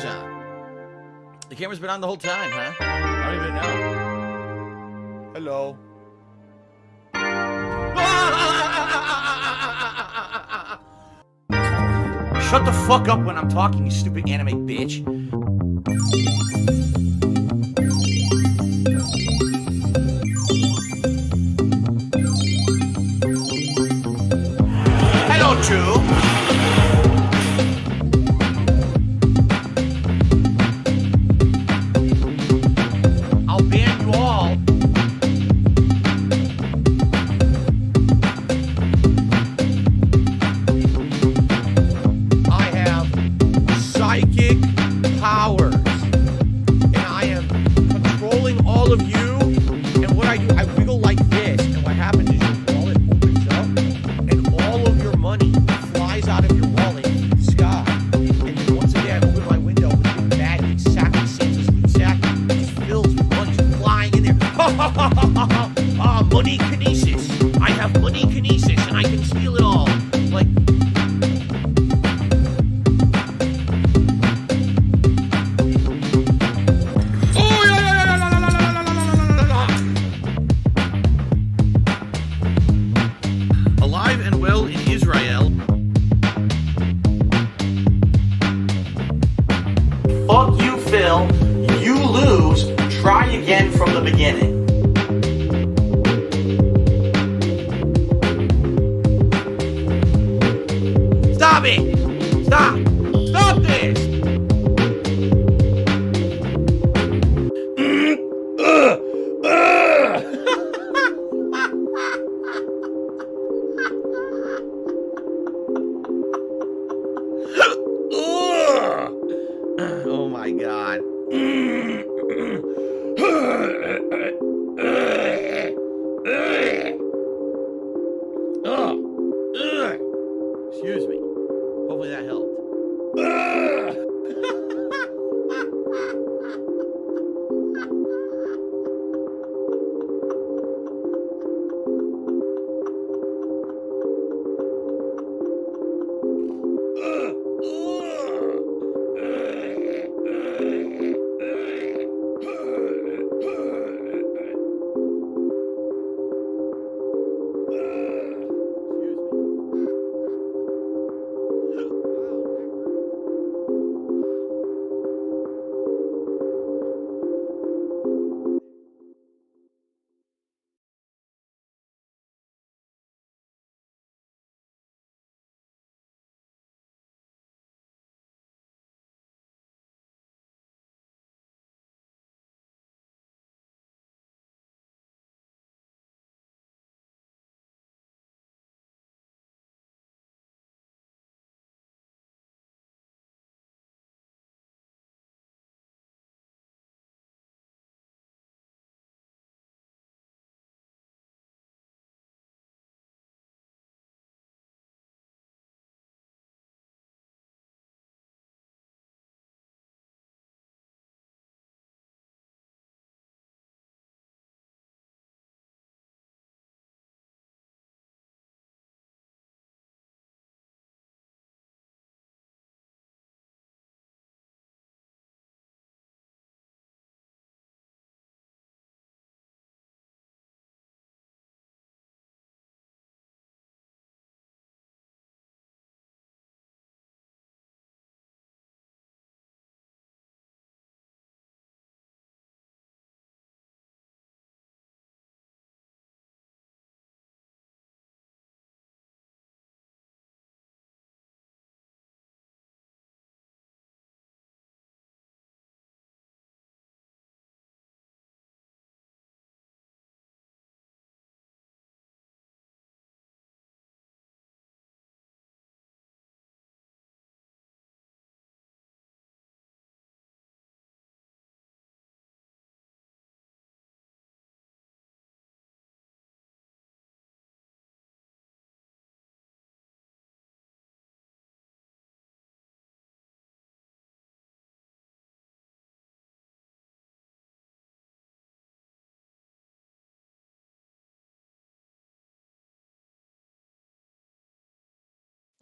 camera's on. The camera's been on the whole time, huh? I don't even know. Hello. Shut the fuck up when I'm talking, you stupid anime bitch. Hello, Drew. I'll ban you all. I have psychic powers, and I am controlling all of you. And what I do, I wiggle like this, and what happens is your wallet opens up, and all of your money flies out of your wallet into the sky. And then once a day, I open my window with a big bag, exactly Santa's loot sack, it just fills with money flying in there. Ha ha ha ha ha ha! Money kinesis. I have money kinesis, and I can steal it all. Like. Alive and well in Israel. Fuck you, Phil. You lose. Try again from the beginning. Stop it! Stop! Stop this! Oh my god. Excuse me. Hopefully that helped.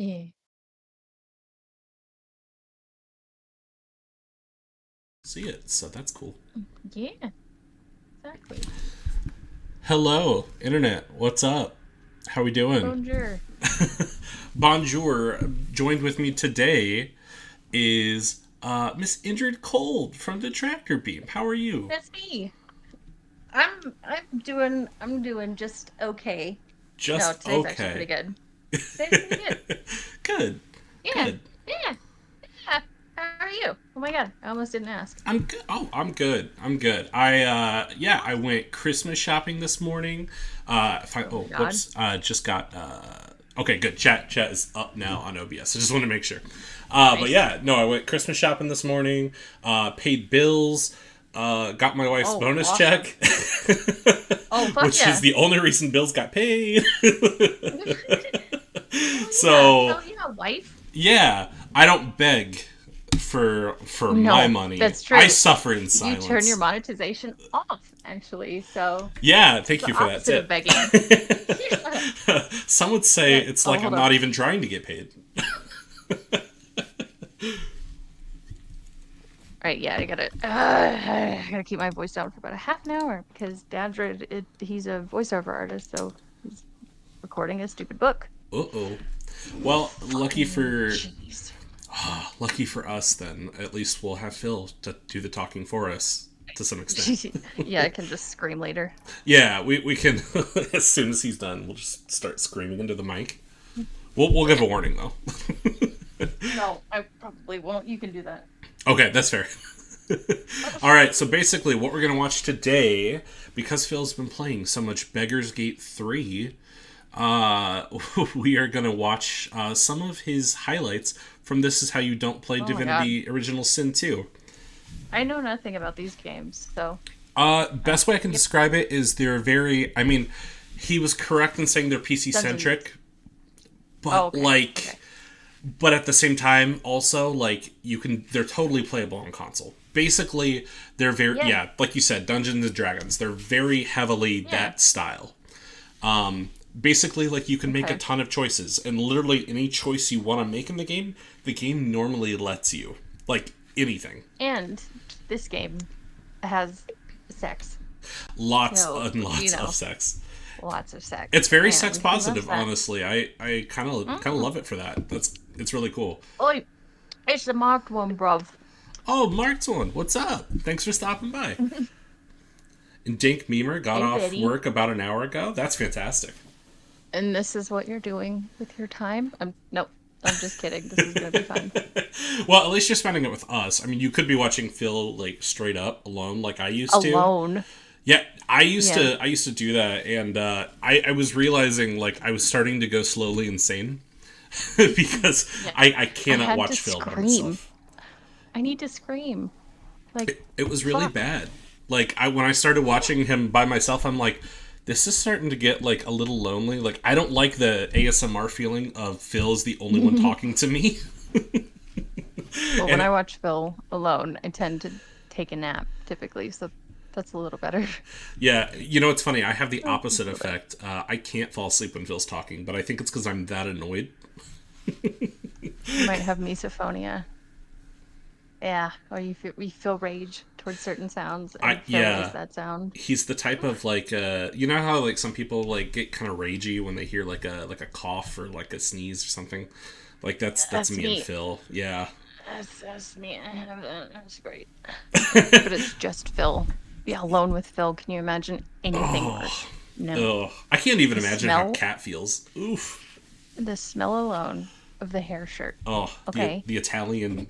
예. see it, so that's cool. Yeah, exactly. Hello, Internet. What's up? How we doing? Bonjour. Bonjour. Joined with me today is Miss Indrid Cold from the Tractor Beam. How are you? That's me. I'm doing just okay. Just today's okay. actually pretty good. Today's pretty good. Good. Yeah. Good. Yeah. How are you? Oh my god, I almost didn't ask. I'm good. Oh, I'm good. I went Christmas shopping this morning. Whoops. Just got okay, good. Chat is up now on OBS. I just want to make sure. Nice. But yeah, no, I went Christmas shopping this morning, paid bills, got my wife's bonus awesome. check. Oh, fuck which yeah. is the only reason bills got paid. So you have a wife? Yeah, I don't beg for my money. That's true. I suffer in silence. You turn your monetization off, actually. So yeah, thank you for that opposite tip. of begging. Some would say it's like I'm hold not on. even trying to get paid. Right, yeah, I gotta keep my voice down for about a half an hour because he's a voiceover artist, so he's recording a stupid book. Uh-oh. Well, lucky for Jeez. us then. At least we'll have Phil to do the talking for us to some extent. Yeah, I can just scream later. Yeah, we can. As soon as he's done, we'll just start screaming into the mic. We'll give a warning though. No, I probably won't. You can do that. Okay, that's fair. All right, so basically what we're going to watch today, because Phil's been playing so much Beggars 3, we are going to watch some of his highlights from This Is How You Don't Play Divinity Original Sin 2. I know nothing about these games, so... Best way I can describe it is they're very... I mean, he was correct in saying they're PC-centric, but But at the same time, also, like, they're totally playable on console. Basically, they're very, like you said, Dungeons and Dragons. They're very heavily that style. Basically, like, you can make a ton of choices, and literally any choice you want to make in the game normally lets you. Like, anything. And this game has sex. Lots of sex. Lots of sex. It's very sex positive, honestly. I kind of love it for that. It's really cool. Oi, it's the marked one, bruv. Oh, marked one. What's up? Thanks for stopping by. And Dink Memer got off work about an hour ago. That's fantastic. And this is what you're doing with your time? Nope. I'm just kidding. This is gonna be fun. Well, at least you're spending it with us. I mean, you could be watching Phil like straight up alone, like I used to. Alone. Yeah, I used to do that, and I was realizing like I was starting to go slowly insane because I cannot watch Phil by myself. I need to scream. Like it was really bad. Like when I started watching him by myself, I'm like, this is starting to get like a little lonely. Like I don't like the ASMR feeling of Phil is the only one talking to me. Well, when I watch Phil alone, I tend to take a nap typically, so that's a little better. Yeah, you know, it's funny. I have the opposite effect. I can't fall asleep when Phil's talking, but I think it's because I'm that annoyed. You might have misophonia. Yeah, or you feel rage towards certain sounds. And Phil is that sound. He's the type of like, you know how like some people like get kind of ragey when they hear like a cough or like a sneeze or something. Like that's me and Phil. Yeah. That's me. I have that. That's great. But it's just Phil. Yeah, alone with Phil. Can you imagine anything worse? No. I can't even imagine how Cat feels. Oof. The smell alone of the hair shirt. Oh, okay. The Italian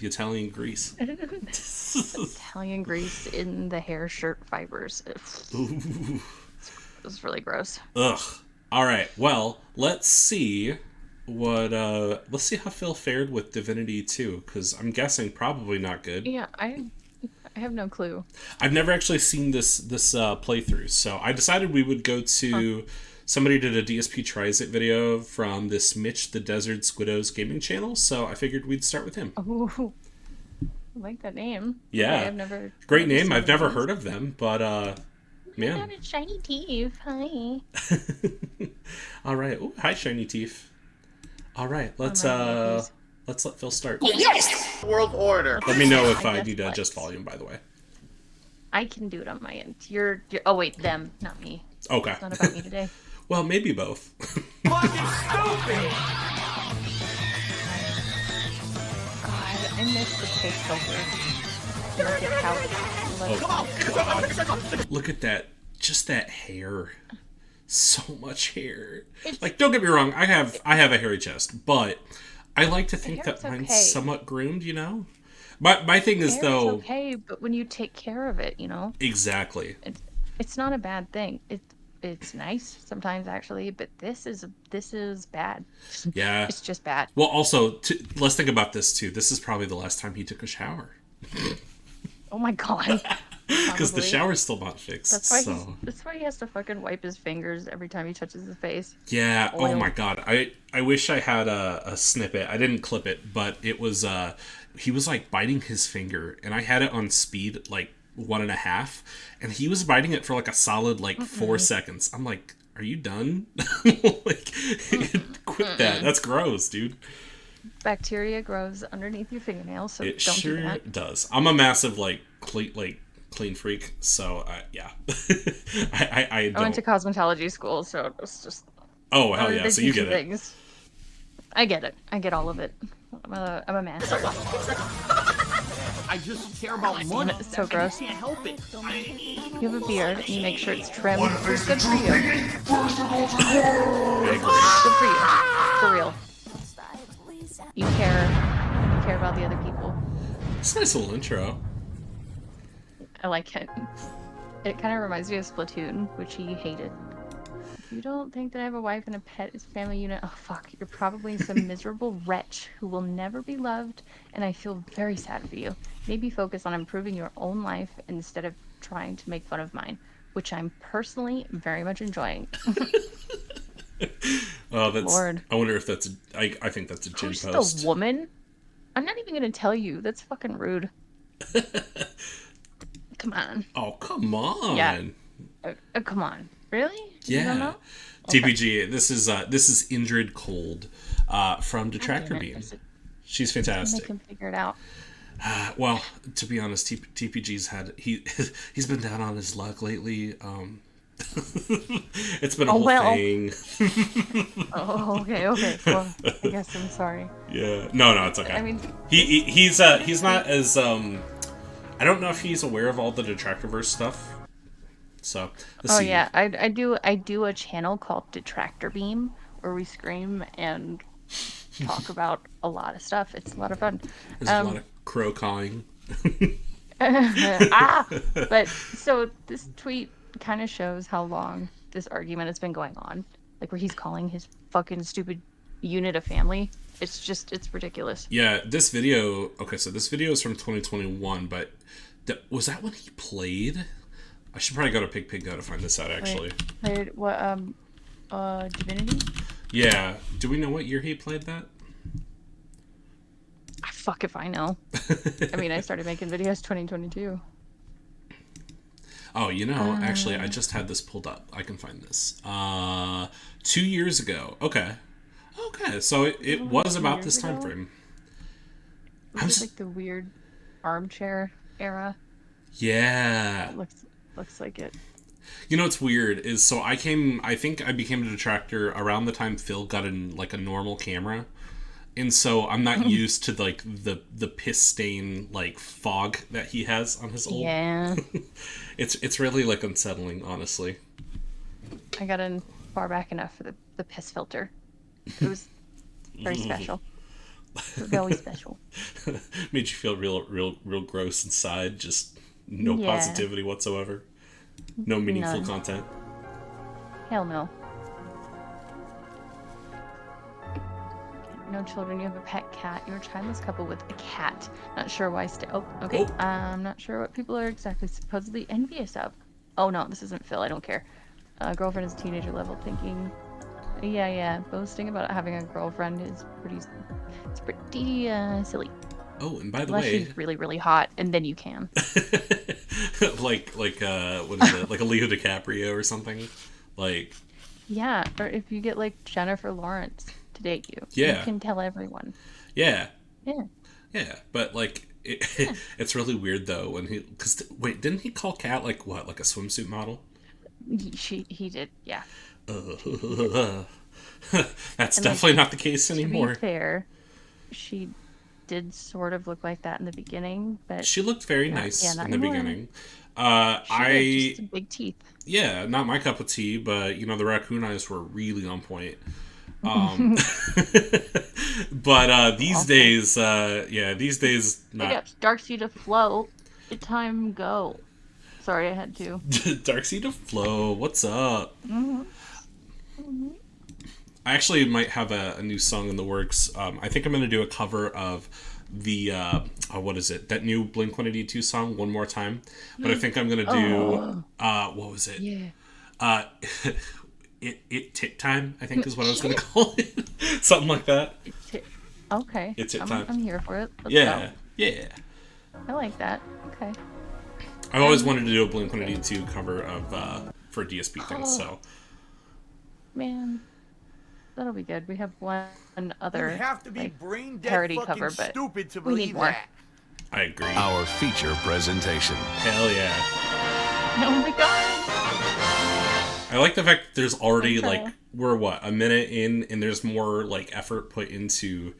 grease. Italian grease in the hair shirt fibers. Ooh. It was really gross. Ugh. All right. Well, let's see how Phil fared with Divinity 2, because I'm guessing probably not good. Yeah, I have no clue. I've never actually seen this playthrough, so I decided we would go to... Somebody did a DSP Tries It video from this Mitch the Desert Squiddos gaming channel, so I figured we'd start with him. Oh, I like that name. Yeah. Okay, great name. I've never heard of them, but man. Got a shiny teeth. Hi. All right. Oh, hi, Shiny Teeth. All right, let's let Phil start. Yes! World order. Let me know if I need to adjust volume, by the way. I can do it on my end. You're oh wait, them, not me. Okay. It's not about me today. Well, maybe both. Fucking stupid! God, I miss the piss filter. Look at how Oh, God. Look at that. Just that hair. So much hair. Like, don't get me wrong, I have a hairy chest, but I like to think that mine's somewhat groomed, you know? My thing is, though... It's okay, but when you take care of it, you know? Exactly. It's not a bad thing. It's nice sometimes, actually, but this is bad. Yeah. It's just bad. Well, also, let's think about this, too. This is probably the last time he took a shower. Oh my God. Because the shower's still not fixed. That's why he has to fucking wipe his fingers every time he touches his face. Yeah. Oh my God. I wish I had a snippet. I didn't clip it, but it was he was like biting his finger, and I had it on speed like 1.5, and he was biting it for like a solid like 4 seconds. I'm like, are you done? Like, quit that. That's gross, dude. Bacteria grows underneath your fingernails, so it don't sure do that. does. I'm a massive clean freak, so yeah. I went to cosmetology school, so it's just oh hell yeah, so you get it. Things. I get it. I get all of it. I'm a master. I just care about money. It's so gross. I can't help it. You have a beard, and you make sure it's trimmed. It's good for you. Good for you. For real. You care about the other people. It's a nice little intro. I like it. It kind of reminds me of Splatoon, which he hated. If you don't think that I have a wife and a pet as family unit, oh fuck, you're probably some miserable wretch who will never be loved, and I feel very sad for you. Maybe focus on improving your own life instead of trying to make fun of mine, which I'm personally very much enjoying. Oh, that's. Lord. I wonder if that's. I think that's a gym Who's post. the woman? I'm not even gonna tell you. That's fucking rude. Come on. Oh, come on. Yeah. Come on. Really? Yeah. You don't know? Okay. TPG. This is Indrid Cold, from Detractor Beam. She's fantastic. Make him figure it out. Well, to be honest, TPG's he's been down on his luck lately. It's been a whole thing. Oh, okay. Well, I guess I'm sorry. Yeah. No, it's okay. I mean, he's not as I don't know if he's aware of all the Detractorverse stuff. So. Oh yeah, I do a channel called Detractor Beam where we scream and talk about a lot of stuff. It's a lot of fun. There's a lot of crow cawing. But so this tweet kind of shows how long this argument has been going on, like where he's calling his fucking stupid unit a family. It's ridiculous. Yeah, this video. Okay, so this video is from 2021, but was that when he played? I should probably go to Pig Go to find this out. Actually, played what? Divinity. Yeah. Do we know what year he played that? Fuck if I know. I mean, I started making videos 2022. Oh, actually, I just had this pulled up. I can find this. 2 years ago. Okay, so it was about this time frame. Was it like the weird armchair era? Yeah. It looks like it. You know what's weird is, so I think I became a detractor around the time Phil got in like a normal camera. And so I'm not used to like the piss stain like fog that he has on his old. Yeah. It's really like unsettling, honestly. I got in far back enough for the piss filter. It was very special. Very special. Made you feel real gross inside. Just no positivity whatsoever. No meaningful content. Hell no. No children, you have a pet cat. You're a childless couple with a cat. Not sure why okay. I'm not sure what people are exactly supposedly envious of. Oh no, this isn't Phil, I don't care. Girlfriend is teenager level thinking. Yeah. Boasting about having a girlfriend is pretty silly. Oh, and by the Unless way, she's really, really hot, and then you can. like what is it? Like a Leo DiCaprio or something? Like. Yeah, or if you get like Jennifer Lawrence to date you. Yeah. You can tell everyone. Yeah. Yeah. Yeah, but like It's really weird though when because wait, didn't he call Kat like what, like a swimsuit model? He did, yeah. That's And, definitely not the case anymore. To be fair, she did sort of look like that in the beginning, but She looked very nice not in the anymore. beginning. She did, just some big teeth. Yeah, not my cup of tea, but the raccoon eyes were really on point. But these days, not. Yep, Dark Sea to float. It's time go. Sorry, I had to. Dark Sea to Flow, what's up? I actually might have a new song in the works. I think I'm going to do a cover of the, what is it? That new Blink-182 song, One More Time. But I think I'm going to do, what was it? Yeah. It Tit Time, I think is what I was going to call it. Something like that. Okay. It's Tit Time. I'm here for it. Let's Yeah, go. yeah. I like that. Okay. I've always wanted to do a Blink-182 cover of, for DSP things, so. Man. That'll be good. We have one other You have to be brain dead parody fucking cover, but stupid to we need believe more. that. I agree. Our feature presentation. Hell yeah. Oh my god! I like the fact that there's already, Okay. like, we're what, a minute in, and there's more, like, effort put into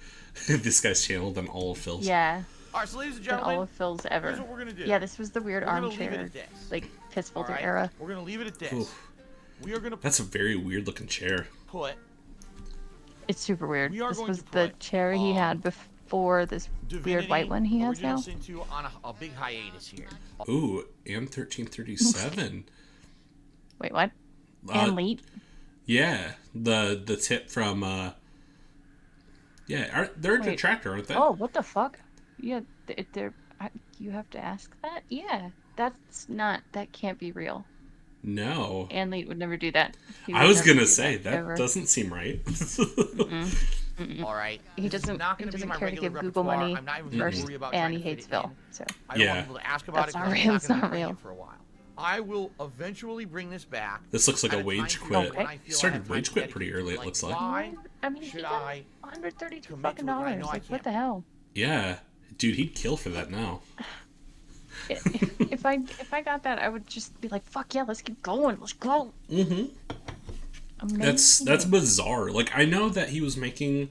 this guy's channel than all of Phil's. Yeah. All right, so ladies and Than all gentlemen, of Phil's ever. here's what we're gonna do. Yeah, this was the weird We're gonna leave it armchair, at this. like, piss All filter right? era. We're gonna leave it at this. Oof. We are gonna That's a very weird looking chair. put It's super weird. We are This going was to the put, chair he had before this weird Divinity white one he has Original now. Sin 2 on a big hiatus here. Ooh, and 1337. Wait, what? And Leet? Yeah, the tip from yeah, they're a Wait. detractor, aren't they? Oh, what the fuck? Yeah, you have to ask that? Yeah, that can't be real. No. Ann Leet would never do that. He I would was never gonna do say that, that ever. doesn't seem right. All right. He This is doesn't. not He gonna be doesn't my care to regular give Google repertoire. money I'm not even gonna first, worry about and trying he to fit hates it Phil. in. So I don't Yeah. want people to ask about That's it not 'cause real, it's it's not not gonna be real. for a while. I will eventually bring this back. This looks like at a wage time quit. period when I Okay. feel I Started have time wage to quit dedicate pretty to early, it like, looks like. Why I mean, he should got I 132 commit fucking to it when I dollars. know I Like, what can't? the hell? Yeah, dude, he'd kill for that now. If I got that, I would just be like, fuck yeah, let's keep going. Let's go. That's bizarre. Like, I know that he was making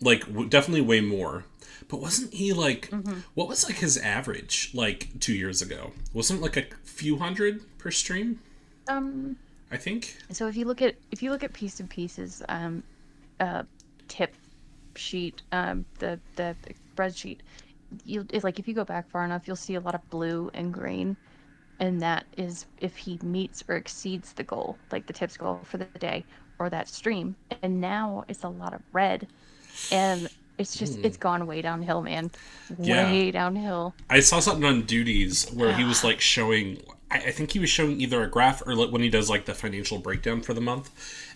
like definitely way more, but wasn't he like what was like his average like 2 years ago? Wasn't it like a few hundred per stream? I think. So if you look at Piece to Pieces tip sheet, the spreadsheet, it's like if you go back far enough, you'll see a lot of blue and green, and that is if he meets or exceeds the goal, like the tips goal for the day or that stream. And now it's a lot of red, and it's just it's gone way downhill, man. Yeah. Way downhill. I saw something on Duties where he was like showing. I think he was showing either a graph or like when he does like the financial breakdown for the month,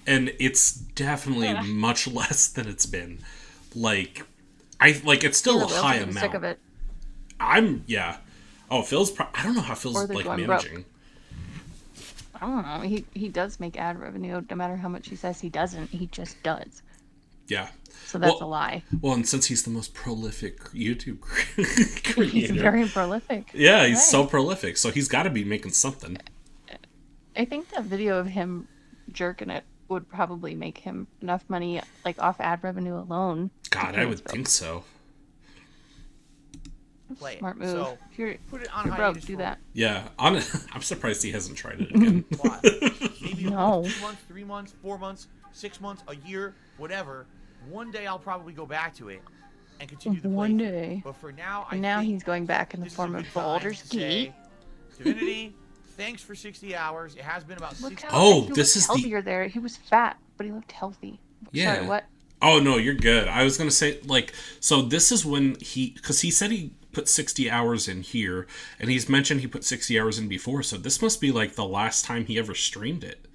and it's definitely much less than it's been. Like, it's still a Phil high Wilson's sick of amount. it. Yeah. Oh, Phil's. I don't know how Phil's Or they're like going broke. managing. I don't know. He does make ad revenue, no matter how much he says he doesn't. He just does. Yeah. So that's Well- a lie. Well, and since he's the most prolific YouTube He's creator, very prolific. yeah, he's so Right. prolific, so he's got to be making something. I think that video of him jerking it would probably make him enough money, like off ad revenue alone. to God, pay I his would bills. think so. Play it. Smart move. So If you're, put it if on you're hiatus broke, do for that. Yeah, I'm surprised he hasn't tried it again. what? Maybe a No. month, 2 months, 3 months, 4 months, 6 months, a year, whatever. One day I'll probably go back to it and continue the One playthrough. day. But for now, I And now think he's going back in the this is form a of good time Baldur's to say, Gate. Divinity, thanks for 60 hours. It has been about Look 60 how Oh, he this looked is the- healthier there. He was fat, but he looked healthy. Yeah. Sorry, what? Oh no, you're good. I was gonna say like, so this is when because he said he put 60 hours in here, and he's mentioned he put 60 hours in before. So this must be like the last time he ever streamed it.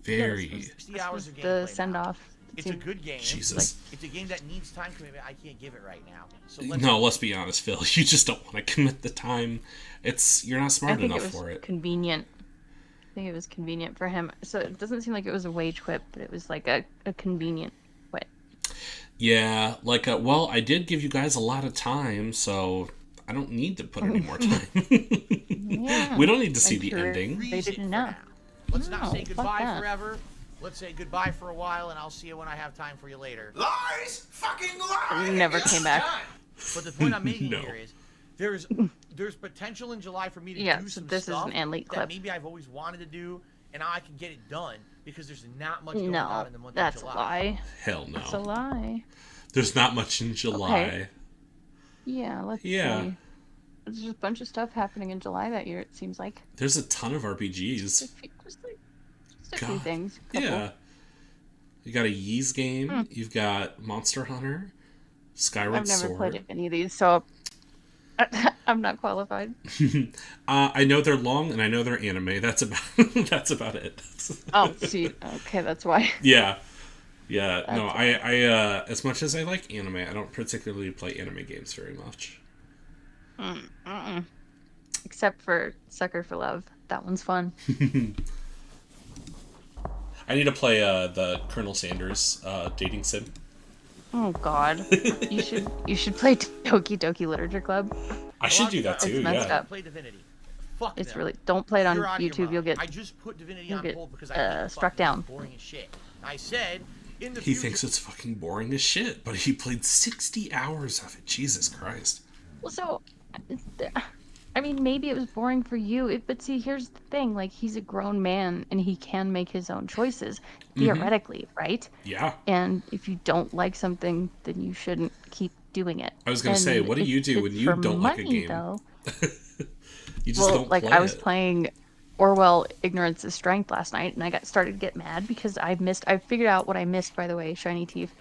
Very. 60 hours of The gameplay send now. off. It's a good game. Jesus. It's a game that needs time commitment. I can't give it right now. So No, let's be honest, Phil. You just don't want to commit the time. You're not I smart think enough it was for it. convenient. I think it was convenient for him. So it doesn't seem like it was a wage quit, but it was like a convenient quit. Yeah, like, well, I did give you guys a lot of time, so I don't need to put any more time. Yeah. We don't need to see the sure ending. They Freeze it didn't for know. now. Let's not say No, fuck goodbye that. forever. Let's say goodbye for a while, and I'll see you when I have time for you later. Lies! Fucking lies! He never came back. But the point I'm making No. here is there's potential in July for me to Yeah, do so some this is stuff an elite that clip. maybe I've always wanted to do, and now I can get it done because there's not much going on No, in the month that's of a July. lie. Hell no. That's a lie. There's not much in July. Okay. Yeah, let's Yeah. see. There's just a bunch of stuff happening in July that year, it seems like. There's a ton of Just a RPGs. few, just a few God. things. Couple. Yeah. You got a Ys game. You've got Monster Hunter, Skyward I've never Sword. played any of these, so I'm not qualified. I know they're long and I know they're anime. That's about that's about it. Oh, see, okay, that's why. Yeah. Yeah. No, That's I as much as I like anime, I don't particularly play anime games very much. Except for Sucker for Love. That one's fun. I need to play the Colonel Sanders dating sim. Oh God, you should play Doki Doki Literature Club. I should do that It's too, messed yeah. up. Play Divinity. Fuck It's them. really don't play it on You're out of your YouTube. mind. You'll get I just put Divinity you'll on get, hold because I think it's struck fucking down. boring as shit. I said in the He future, thinks it's fucking boring as shit, but he played 60 hours of it. Jesus Christ. well. So, I mean, maybe it was boring for you. But see, here's the thing: like, he's a grown man and he can make his own choices theoretically, right? Yeah. And if you don't like something, then you shouldn't keep doing it. I was gonna say, And what do you do when you for don't like a money, game? Though, You just don't like play I was it. playing Orwell Ignorance is Strength last night, and I started to get mad because I figured out what I missed, by the way, Shiny Teeth,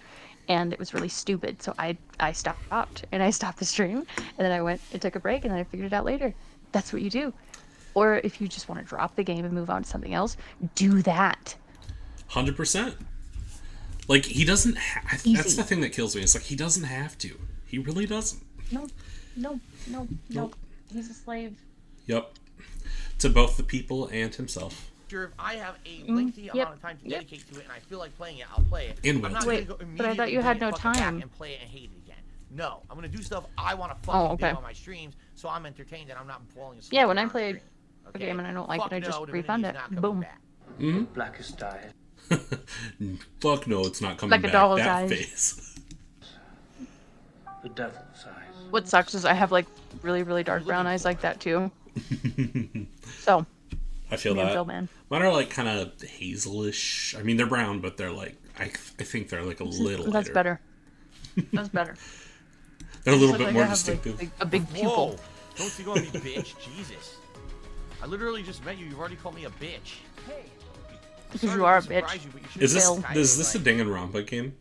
and it was really stupid. So I stopped, and I stopped the stream, and then I went and took a break, and then I figured it out later. That's what you do. Or if you just want to drop the game and move on to something else, do that. 100%. Like, he doesn't that's Easy. the thing that kills me. It's like, he doesn't have to. He really doesn't. No. Nope. He's a slave. Yep. To both the people and himself. if I have a lengthy Yep. amount of time to Yep. dedicate to it and I feel like playing it, I'll play it. In I'm winter. not Wait, gonna go but I thought immediately you had bring it no fucking back time. and play it and hate it again. No, I'm gonna do stuff I want to fucking okay. do on my streams, so I'm entertained and I'm not falling asleep. Yeah, when I on played stream, a game and I don't like Fuck it, I just no, refund it. Divinity's not coming Boom. back. Blackest diet. Fuck no, it's not coming Like a back. doll's That eyes. face. The devil's eyes. What sucks is I have like really, really dark brown eyes like that too. So, I feel man, that. Phil, man. Mine are like kind of hazelish. I mean, they're brown, but they're like I think they're like a little That's lighter. better. That's better. They're a little Look bit like more I have, distinctive. like a big Whoa! pupil. Don't you go on me, bitch. Jesus. I literally just met you. You've already called me a bitch. Hey. Because you are a bitch. Is this Phil. a Danganronpa game?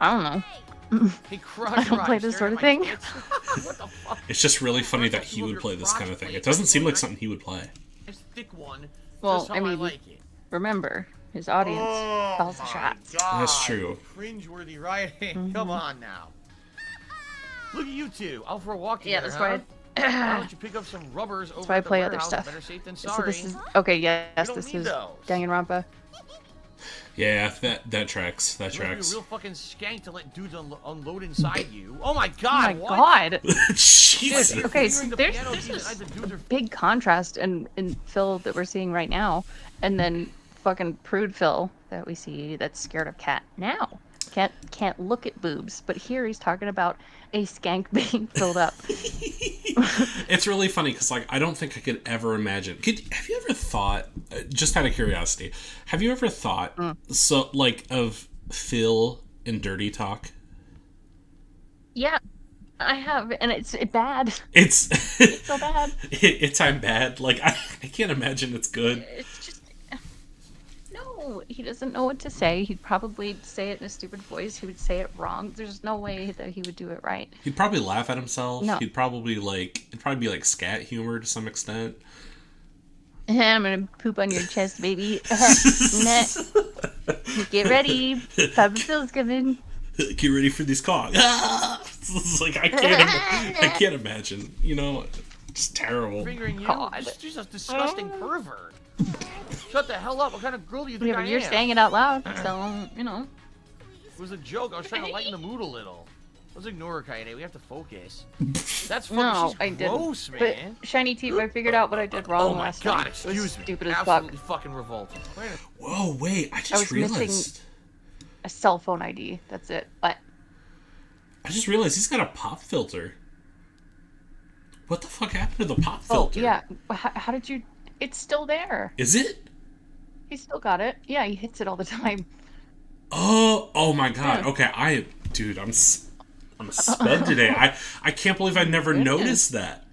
I don't know. Hey, Crush, I don't play this sort of thing. What the fuck? It's just really funny that he would play this kind of thing. It doesn't seem like something he would play. Nice thick one. Well, Just how I mean, like it. Remember, his audience calls the my shots. God. That's true. Cringeworthy writing. Mm-hmm. Come on now. Look at you two. Out for a walk Yeah, together, that's huh? why. Why don't you pick up some rubbers over why I at the play other warehouse? stuff. Better safe than So sorry. this is okay. Yes, don't this need is those. Danganronpa. Yeah, that tracks. That You're gonna be tracks. a real fucking skank to let dudes unload inside you. Oh my Oh god! my what? god! Jesus. You're Okay, fingering so the there's piano this keys is and the dudes are big contrast in Phil that we're seeing right now, and then fucking prude Phil that we see that's scared of cat now. Can't look at boobs, but here he's talking about a skank being filled up. It's really funny because, like, I don't think I could ever imagine. Have you ever thought, just out of curiosity, have you ever thought, so, like, of Phil in Dirty Talk? Yeah, I have, and it's bad. It's It's so bad. it's I'm bad. Like, I can't imagine it's good. It's just no. He doesn't know what to say. He'd probably say it in a stupid voice. He would say it wrong. There's no way that he would do it right. He'd probably laugh at himself. No. He'd probably it'd probably be like scat humor to some extent. I'm gonna poop on your chest, baby. Nah. Get ready. Papa Phil's coming. Get ready for these cogs. It's like I can't imagine. You know, it's terrible. fingering you. God. Just a disgusting pervert. Shut the hell up. What kind of girl do you think Yeah, I but you're am? saying it out loud, so you know. It was a joke. I was trying to lighten the mood a little. Let's ignore her, Kaede. We have to focus. That's fucking No, she's I didn't. gross, But man. Shiny Teeth, I figured out what I did wrong Oh my last god, time. It excuse was me. stupid as fuck. Absolutely fucking revolting. Whoa, wait! I I just was realized. missing a cell phone ID. That's it. But I just realized he's got a pop filter. What the fuck happened to the pop filter? yeah, how did you? It's still there. Is it? He still got it. Yeah, he hits it all the time. Oh my god. Yeah. Okay, dude, I'm a sped today. I can't believe I never noticed that.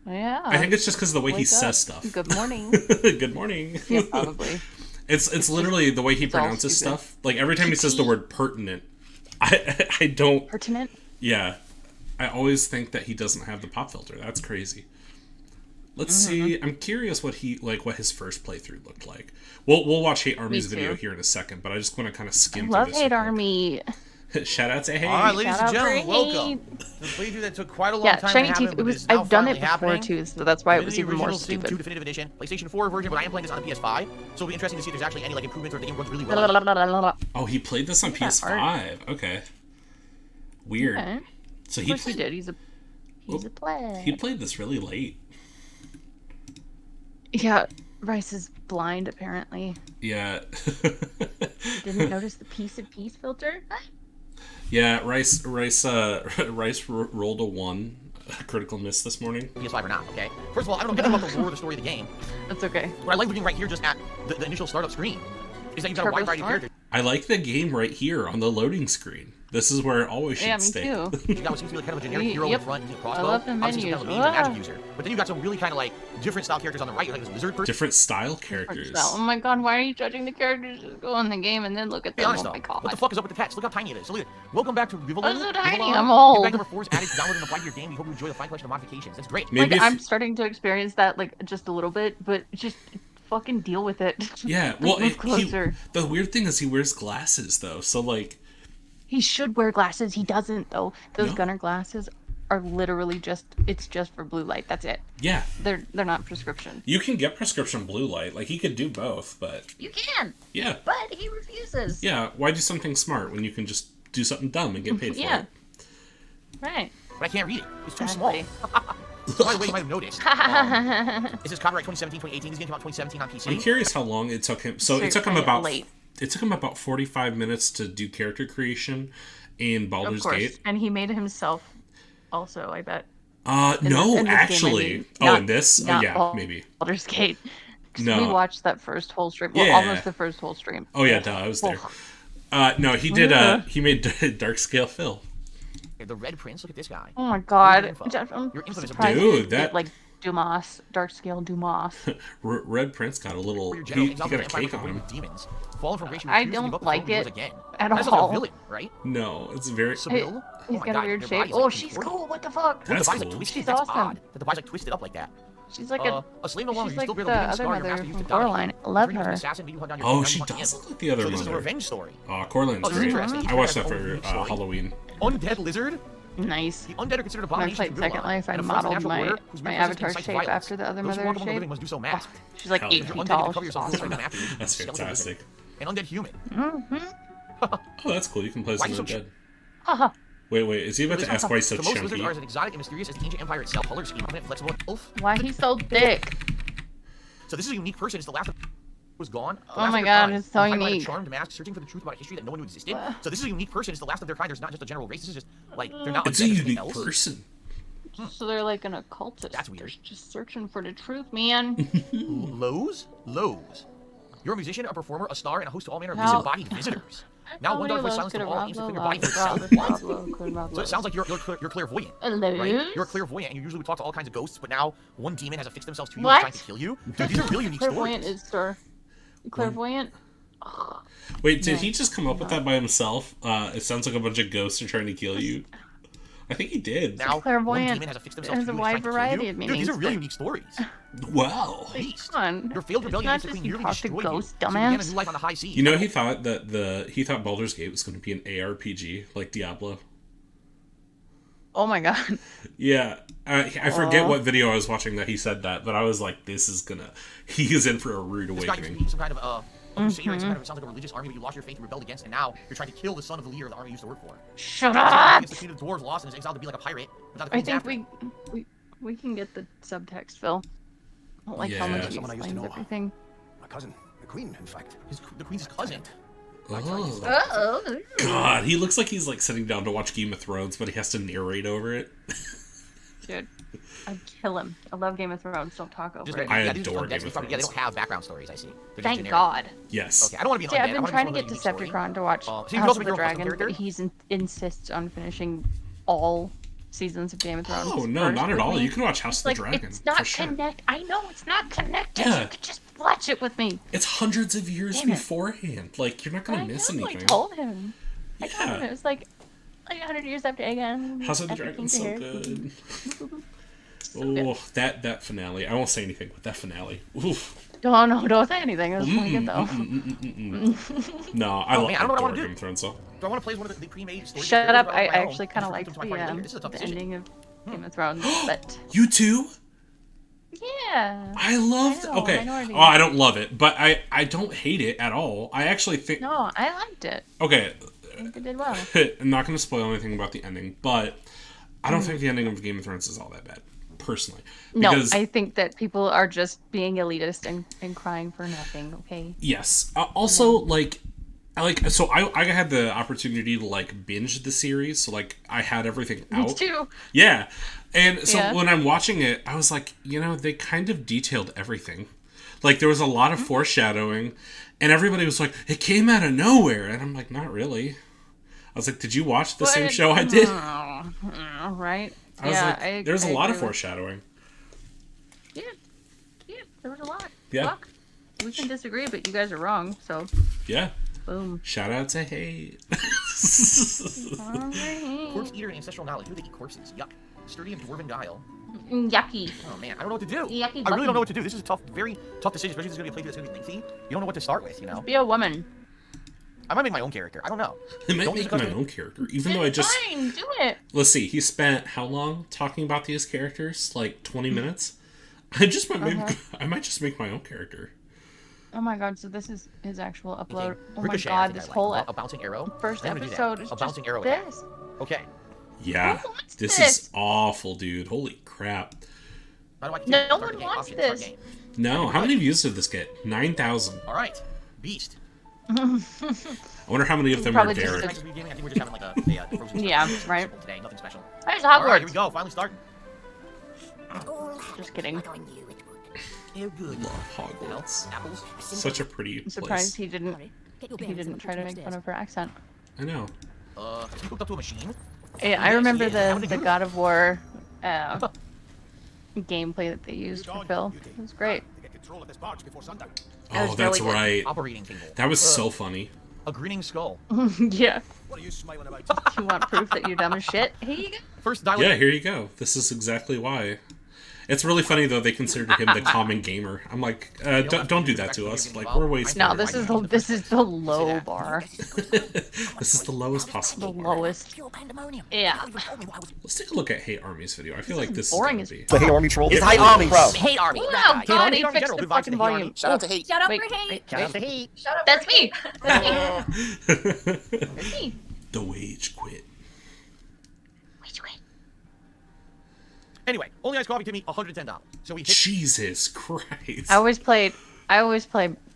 Yeah. I think it's just because of the way he Wake says up. stuff. Good morning. Good morning. Yeah, probably. It's literally the way he it's all pronounces stupid. stuff. Like every time he says the word pertinent, I don't. Pertinent. Yeah, I always think that he doesn't have the pop filter. That's crazy. Let's see. I'm curious what his first playthrough looked like. We'll watch Hate Army's Me too. video here in a second, but I just want to kind of I skim through love this. Hate real quick. Army. Shout out to Hate. All right, ladies Shout and out for gentlemen, welcome. Hate. The playthrough that took quite a long Yeah, time Shiny to happen, Teeth. but It was. is now I've done it finally before happening. too, so that's why it was The even more original Sing 2 stupid. Definitive Edition, PlayStation 4 version, but I am playing this on the PS5, so it'll be interesting to see if there's actually any like improvements or if the game runs really well. Oh, he played this on Look at that PS5. Okay. Weird. Yeah. So Of he course he played, did. He's a play. he played this really late. Yeah, Rice is blind apparently. Yeah. Didn't notice the piece of peace filter. Yeah, Rice rolled a 1, a critical miss this morning. PS5 or not, okay? First of all, I don't know anything about the lore or the story of the game. That's okay. What I like doing right here just at the initial startup screen is that you've got a wide variety of characters. I like the game right here on the loading screen. This is where it always should Yeah, me stay. too. You've got what seems to be like kind of a generic hero in Yep. the front, deep crossbow. I love the Obviously, menus. some kind of a magic Ah. user. But then you've got some really kind of like different style characters on the right. You're like this lizard person. Different style characters. Oh my god, why are you judging the characters? Just go in the game and then look at Be them. honest Oh though, my god. what the fuck is up with the text? Look how tiny it is. So look at it. Welcome back to Vivalon. Oh, so tiny, Vivalon. I'm Get old. back number 4 is added, download and apply to your game. We hope you enjoy the fine collection of modifications. That's great. Maybe Like, if, I'm starting to experience that, like, just a little bit, but just fucking deal with it. yeah, Like, well, move closer. the weird thing is he wears glasses though, so like, He should wear glasses. He doesn't, though. Those No. gunner glasses are literally it's just for blue light. That's it. yeah, They're not prescription. you can get prescription blue light. Like he could do both, but You can, yeah, but he refuses. yeah. Why do something smart when you can just do something dumb and get paid for Yeah. it? Right. But I can't read it. It's too Exactly. small. So by the way, you might have noticed. This is copyright 2017, 2018. This game came out 2017 on PC. I'm curious how long it took him. So it took him Certainly about late. it took him about 45 minutes to do character creation in Of Baldur's course. Gate. And he made it himself also, I bet. No, in this game, I actually. mean. Oh, Not- in this? Oh, not yeah, maybe. Baldur's Gate. 'Cause No. we watched that first whole stream. Well, Yeah. almost the first whole stream. Oh, yeah, duh, I was there. Oh. No, he did. He made Dark Scale Phil. The Red Prince. Look at this guy. Oh my god. info. Jeff, I'm Your info is surprised Dude, you didn't that- get, like, Dumas. Dark scale Dumas. Red Prince got a little. Your He general got a exalted empire cake with on him. with demons. Fallen from grace, you I refuse to don't give up the like throne and it rose again. at That's all. like a villain, right? No, it's very. Sibyl. He's Oh my got God, a weird their shape. body's, Oh, like, she's contorted. cool. What the fuck? That's the body's cool. like twisted. She's That's awesome. odd. That the body's like twisted up like that. She's like A slave no longer. she's You still like bear the the bleeding other scar your mother master used from to die. Coraline. I love Turning into an her. assassin, maybe hunt down your Oh, king, she hunt him. does look like the other So this is a mother. revenge story. Corlin's Oh, this is great. interesting. I watched that Oh, for unique story. Halloween. Undead lizard. Nice. The undead are considered When I abominations played to Second Vivalon, Life, I and a force of modeled natural my order whose mere presence avatar incites shape violence. after the other Those who mother walk among the shape. living must do so masked. She's like Hell 8 yeah. You're feet undead, tall. you cover She's yourself awesome. right now after you. That's Skeleton fantastic. lizard. An undead human. Oh, that's cool. You can play as Why an you so undead. Haha. Wait. Is he about to ask why he's so The most lizards chunky? are as exotic and mysterious as the ancient empire itself. Color scheme, infinite, flexible, and elf. Why he's so thick? So this is a unique person. It's the last of was gone. The Oh last my of their God, kind. it's so The pipeline of unique. charmed mask, searching for the truth about a history that no one knew existed. So this is a unique person. It's the last of their kind. There's not just a general race. This is just like they're not. It's a undead, something unique else. person. So they're like an occultist. That's weird. They're just searching for the truth, man. Lowe's. You're a musician, a performer, a star, and a host to all manner of How- disembodied visitors. Now How one many dog for of silence those of could all have aims to robbed clear your body the for Lowe's? self. So it sounds like you're clairvoyant, Lowe's? right? You're clairvoyant, and you usually would talk to all kinds of ghosts, but now one demon has affixed themselves to you What? and trying to kill you. Dude, these are really unique Clairvoyant stories. is star. Clairvoyant? Wait, did he just come up with that by himself? It sounds like a bunch of ghosts are trying to kill you. I think he did. Now Clairvoyant one demon has affixed themselves has to a you and wide is trying to kill variety you. of Dude, these are meanings, really but- unique stories. Wow. Beast. Come on. Your failed It's rebellion not against the just queen you nearly talk to destroyed ghosts, you. So you began a dumbass. new life on the high seas. You know, he thought that he thought Baldur's Gate was going to be an ARPG like Diablo. Oh my god. Yeah, I forget what video I was watching that he said that, but I was like, "This is gonna." He is in for a rude This guy used to awakening. be some kind of of crusaders, kind of sounds like a religious army, but you lost your faith, you rebelled against, and now you're trying to kill the son of the leader of the army you used to work for. Shut So up! against the queen of the dwarves, lost and is exiled to be like a pirate. But now the I queen's think after him. we can get the subtext, Phil. I don't like how Yeah. much he Someone I used to explains know. everything. My cousin, the queen, in fact. The queen's cousin. Oh. Oh. God, he looks like he's like sitting down to watch Game of Thrones, but he has to narrate over it. Dude, I'd kill him. I love Game of Thrones. Don't talk over it. I yeah, these are adore just Game of Yeah, they Thrones. don't have background stories, I see. They're just Thank generic. God. Yes. Okay, I don't want to be See, an I've undead. been I trying to want get to Decepticon to watch so you can House also of the make your own custom Dragon, but character? he insists on finishing all seasons of Game of Thrones. Oh no, first not at with all. me. You can watch House of the Like, Dragon. it's not for sure. connect. I know it's not connected. Yeah. You could just watch it with me. It's hundreds of years Damn it. beforehand. Like you're not gonna I miss know, anything. I told him. I told him Yeah. it was like 100 years after Egon. House of the after Dragon's King so Jaehaerys. good. So good. Oh, that finale. I won't say anything, but that finale. Oof. Don't say anything. It was really good though. No, I Oh, love man, I don't know what I wanna do. Game of Thrones. So. Do I want to play as one of the pre-made stories? Shut up! I I actually kind of liked This is a tough the decision. ending of Game of Thrones, but You too? yeah. I loved. I know, Okay. Minority. Oh, I don't love it, but I don't hate it at all. I actually think. No, I liked it. Okay. I think it did well. I'm not going to spoil anything about the ending, but I don't think the ending of Game of Thrones is all that bad, personally. No, Because, I think that people are just being elitist and crying for nothing. Okay. yes. Also, like, I had the opportunity to like binge the series, so like I had everything out. Me too. Yeah. And so Yeah. when I'm watching it, I was like, they kind of detailed everything. Like there was a lot of foreshadowing, and everybody was like, it came out of nowhere, and I'm like, not really. I was like, did you watch the same show I did? Right. I was Yeah. like, there's a lot of agree with- foreshadowing. Yeah. Yeah. There was a lot. Yeah. Fuck. We can disagree, but you guys are wrong. So Yeah. boom. Shout out to hate. Alright. Corpse eater and ancestral knowledge. Who do they eat corpses? Yuck. Sturdy and dwarven guile. Yucky. Oh man, I don't know what to do. Yucky I really bucky. don't know what to do. This is a tough, very tough decision, especially if this is going to be a playthrough that's going to be lengthy. You don't know what to start with, Be a woman. I might make my own character. I don't know. I might Don't make use my custom- own character, even though I just... Fine, do it. Let's see, he spent how long talking about these characters? Like 20 minutes? I just might make... I might just make my own character. Oh my god, so this is his actual upload. Okay. Oh Ricochet, my I god, think this I like. whole A bouncing arrow. first I'm gonna do that. episode is A just bouncing arrow attack. this. Okay. Yeah. Who wants This this? is awful, dude. Holy crap. How do I No continue? Start one the game. wants Options, start this. game. No, how many views did this get? 9,000. All right. Beast. I wonder how many of them Probably were just Derek. Thanks for gaming. I think we're just having like a Frozen Yeah, special right. today. Nothing special. There's All right, here we Hogwarts. go. Finally start. Just kidding. You're good. Love Hogwarts. Apples. Such a pretty I'm surprised place. he didn't try to make fun of her accent. I know. Is he hooked up to a machine? Yeah, I remember How would they the do God of War gameplay that they used for Phil. It was great. To get control of this barge before sundown. That Oh, was that's really good. right. Operating table. That was so funny. A grinning skull. Yeah. What are you smiling about? You want proof that you're dumb as shit? Here you go. First dialogue. Yeah, here you go. This is exactly why. It's really funny though. They considered him the common gamer. I'm like, don't do that to us. Like we're wasting. No, our this is time. the low bar. This is the lowest The possible. lowest. Yeah. Let's take a look at Hate Army's video. I feel like this boring is as gonna be. Hate Army troll. It's Hate Army, bro. Hate Army. Wow, God, Army he in fixed general. the Good vibes to fucking the Hate Army. volume. Shout out to Hate. Shut up Wait, for hate. wait, Shout out to wait. Hate. Shut up. That's me. That's me. The wage quit. Wait. Anyway, only ice coffee to me, $110. So we hit. Jesus Christ. I always play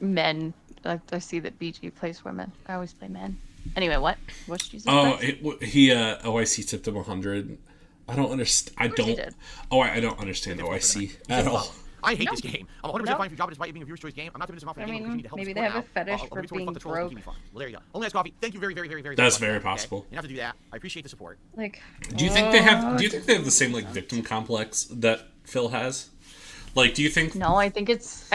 men. I see that BG plays women. I always play men. Anyway, what? What did you say? Oh, Chris? he OIC tipped him 100. I don't understand. I course he don't. did. Oh, I don't understand OIC at all. I hate No. this game. I'm 100% No. fine if you drop it despite it being a viewer's choice game. I'm not doing this amount for the I game because mean, you need to help maybe the they score have a now. fetish Let for me totally being fuck the trolls, broke. keep me fun. Well, there you go. Only ice coffee. Thank you very, very, very, very That's much. very Okay? possible. You don't have to do that. I appreciate the support. Like, Do you think they have? Do you think they have the same like victim complex that Phil has? Like, do you think? no, I think it's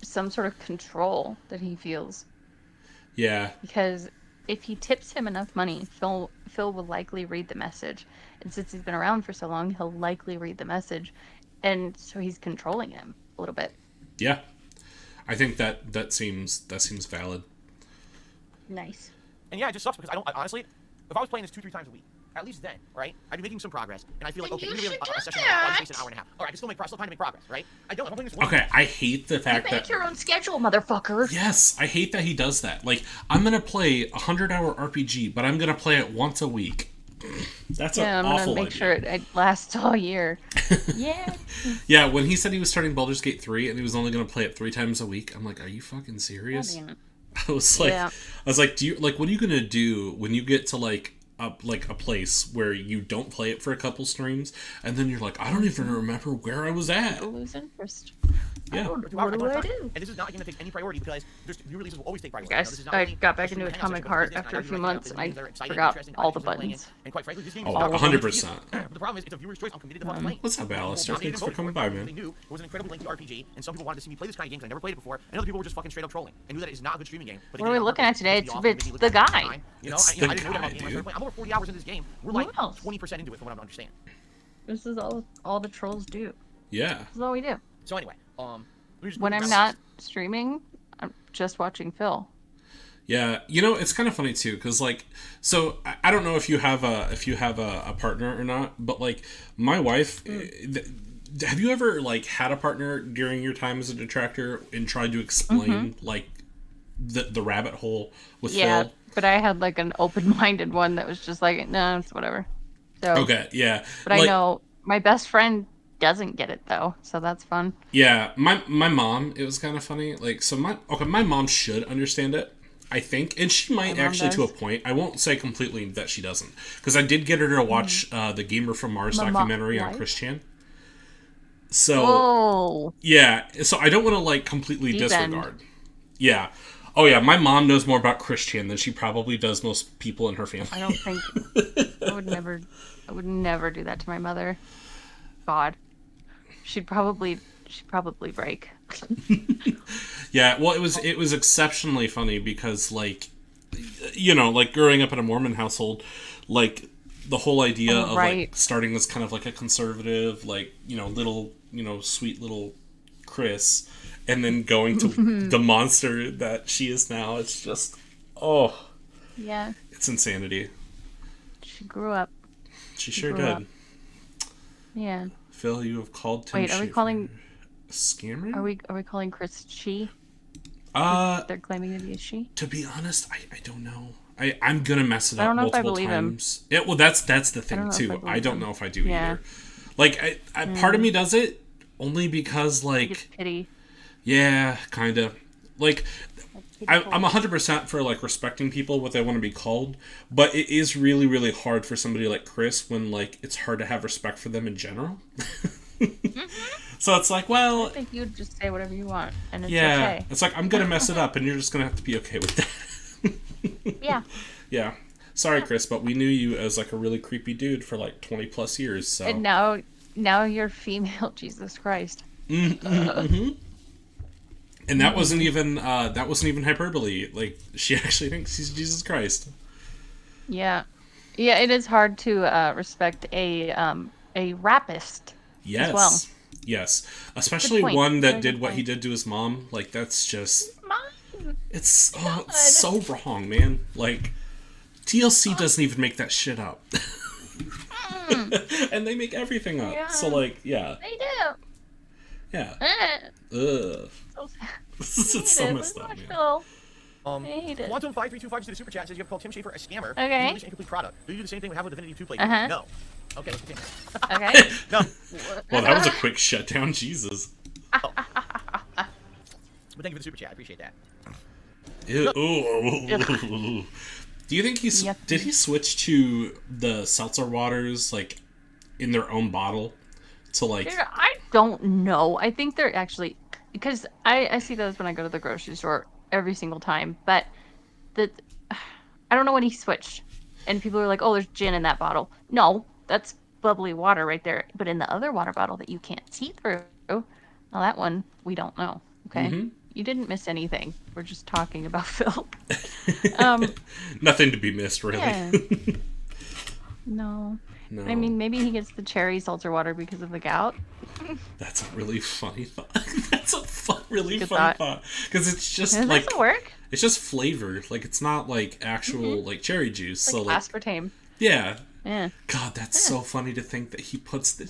some sort of control that he feels, Yeah. because if he tips him enough money, Phil will likely read the message, and since he's been around for so long, he'll likely read the message, and so he's controlling him a little bit. Yeah. I think that seems valid. Nice. And yeah, it just sucks because honestly, if I was playing this 2-3 times a week, at least then, right, I'd be making some progress, and I feel like, Then okay, you we're gonna should have a do session where it takes an that. hour and a half. All right, I can still find to make progress, right? I don't. I'm playing this one. Okay, I hate the You fact make that... your own schedule, motherfucker. Yes, I hate that he does that. Like, I'm going to play a 100-hour RPG, but I'm going to play it once a week. That's an I'm awful gonna make idea. sure it lasts all year. Yeah. Yeah, when he said he was starting Baldur's Gate 3 and he was only going to play it 3 times a week, I'm like, are you fucking serious? Goddamn. I was like, do you like what are you gonna do when you get to like a place where you don't play it for a couple streams and then you're like, I don't even remember where I was at. You'll lose interest. Yeah. What do I do? And this is not going to take any priority because there's new releases will always take priority. Guys, this is not I only got back just into hang out Atomic session, Heart but after a this is few now months, doing and I games that are exciting, forgot interesting, all the playing it. buttons. And quite frankly, this game Oh, is 100%. But the problem is, it's a viewer's choice. I'm committed to fucking playing. What's up, Alistair? People Thanks for voted coming it. by, They man. knew it was an incredibly lengthy RPG, and some people wanted to see me play this kind of game because I never played it before, and other people were just fucking straight up trolling and knew that it is not a good streaming game. But What are we looking at today? It's the guy. You know, It's I didn't the know that about guy, the game. I started dude. playing. I'm over 40 hours in this game. We're Who like else? 20% into it from what I understand. This is all the trolls do. Yeah. This is all we do. So anyway, When I'm not streaming, I'm just watching Phil. Yeah, you know, it's kind of funny too, because like, so I don't know if you have a partner or not, but like my wife, have you ever like had a partner during your time as a detractor and tried to explain like the rabbit hole with Yeah, Phil? but I had like an open-minded one that was just like, no, it's whatever. So, Okay, yeah, but I like, know my best friend doesn't get it though, so that's fun. Yeah, my mom, it was kind of funny. Like, so my mom should understand it, I think, and she might My mom actually to a does. point. I won't say completely that she doesn't, because I did get her to watch the Gamer from Mars documentary on what? Chris Chan. So Oh, yeah, so I don't want to like completely Deep end. disregard. Yeah. Oh yeah, my mom knows more about Chris Chan than she probably does most people in her family. I don't think I would never do that to my mother. God, she'd probably break. Yeah, well, it was exceptionally funny because, like, you know, like growing up in a Mormon household, like the whole idea of right. like starting as kind of like a conservative, like, you know, little, you know, sweet little Chris, and then going to the monster that she is now. It's just, oh, Yeah, it's insanity. she grew up. She sure grew up. did. Yeah. Phil, you have called Tim Wait, are we Schafer calling? a scammer? Are we calling Chris she? They're claiming to be a she. To be honest, I don't know. I'm gonna mess it I up don't know if I multiple believe him. times. Yeah, well, that's the I thing don't know if I too. believe I don't him. know if I do Yeah. either. Like, part of me does it only because, It's like, pity. yeah, kind of. Like, Pity I'm 100% for like respecting people what they want to be called, but it is really really hard for somebody like Chris when like it's hard to have respect for them in general. So it's like, well, I think you'd just say whatever you want, and it's yeah, okay. it's like I'm gonna mess it up, and you're just gonna have to be okay with that. Yeah. Yeah. Sorry, Chris, but we knew you as like a really creepy dude for like 20 plus years. So And now you're female. Jesus Christ. and that wasn't even hyperbole. Like, she actually thinks he's Jesus Christ. Yeah. Yeah. It is hard to respect a rapist. Yes. well. Yes. Especially point. one that Very did good what he point. did to his mom. Like, that's just Mine. it's so wrong, man. Like, TLC doesn't even make that shit up. And they make everything up. Yeah. So like, yeah. They do. Yeah. Eh. Ugh. So sad. It's so messed up, man. I hate it. Quantum5325 to the super chat says you have called Tim Schafer a scammer. Okay. You release an incomplete product. Do you do the same thing we have with Divinity 2 playthrough? Uh-huh. No. Okay, let's continue. Okay. No. Well, that was a quick shutdown. Jesus. But thank you for the super chat. I appreciate that. Ew. Ooh. Do you think Yucky. did he switch to the seltzer waters like in their own bottle to like? Dude, I don't know. I think they're actually, because I see those when I go to the grocery store every single time. But I don't know when he switched, and people are like, "Oh, there's gin in that bottle." No, that's bubbly water right there. But in the other water bottle that you can't see through, well, that one we don't know. Okay, Mm-hmm. you didn't miss anything. We're just talking about Phil. Nothing to be missed, really. Yeah. No. No. I mean, maybe he gets the cherry seltzer water because of the gout. That's a really funny thought. That's a really Good funny thought. thought because it's just Does like that work? it's just flavor. Like, it's not like actual like cherry juice. So like, Aspartame. yeah, Yeah. God, that's so funny to think that he puts the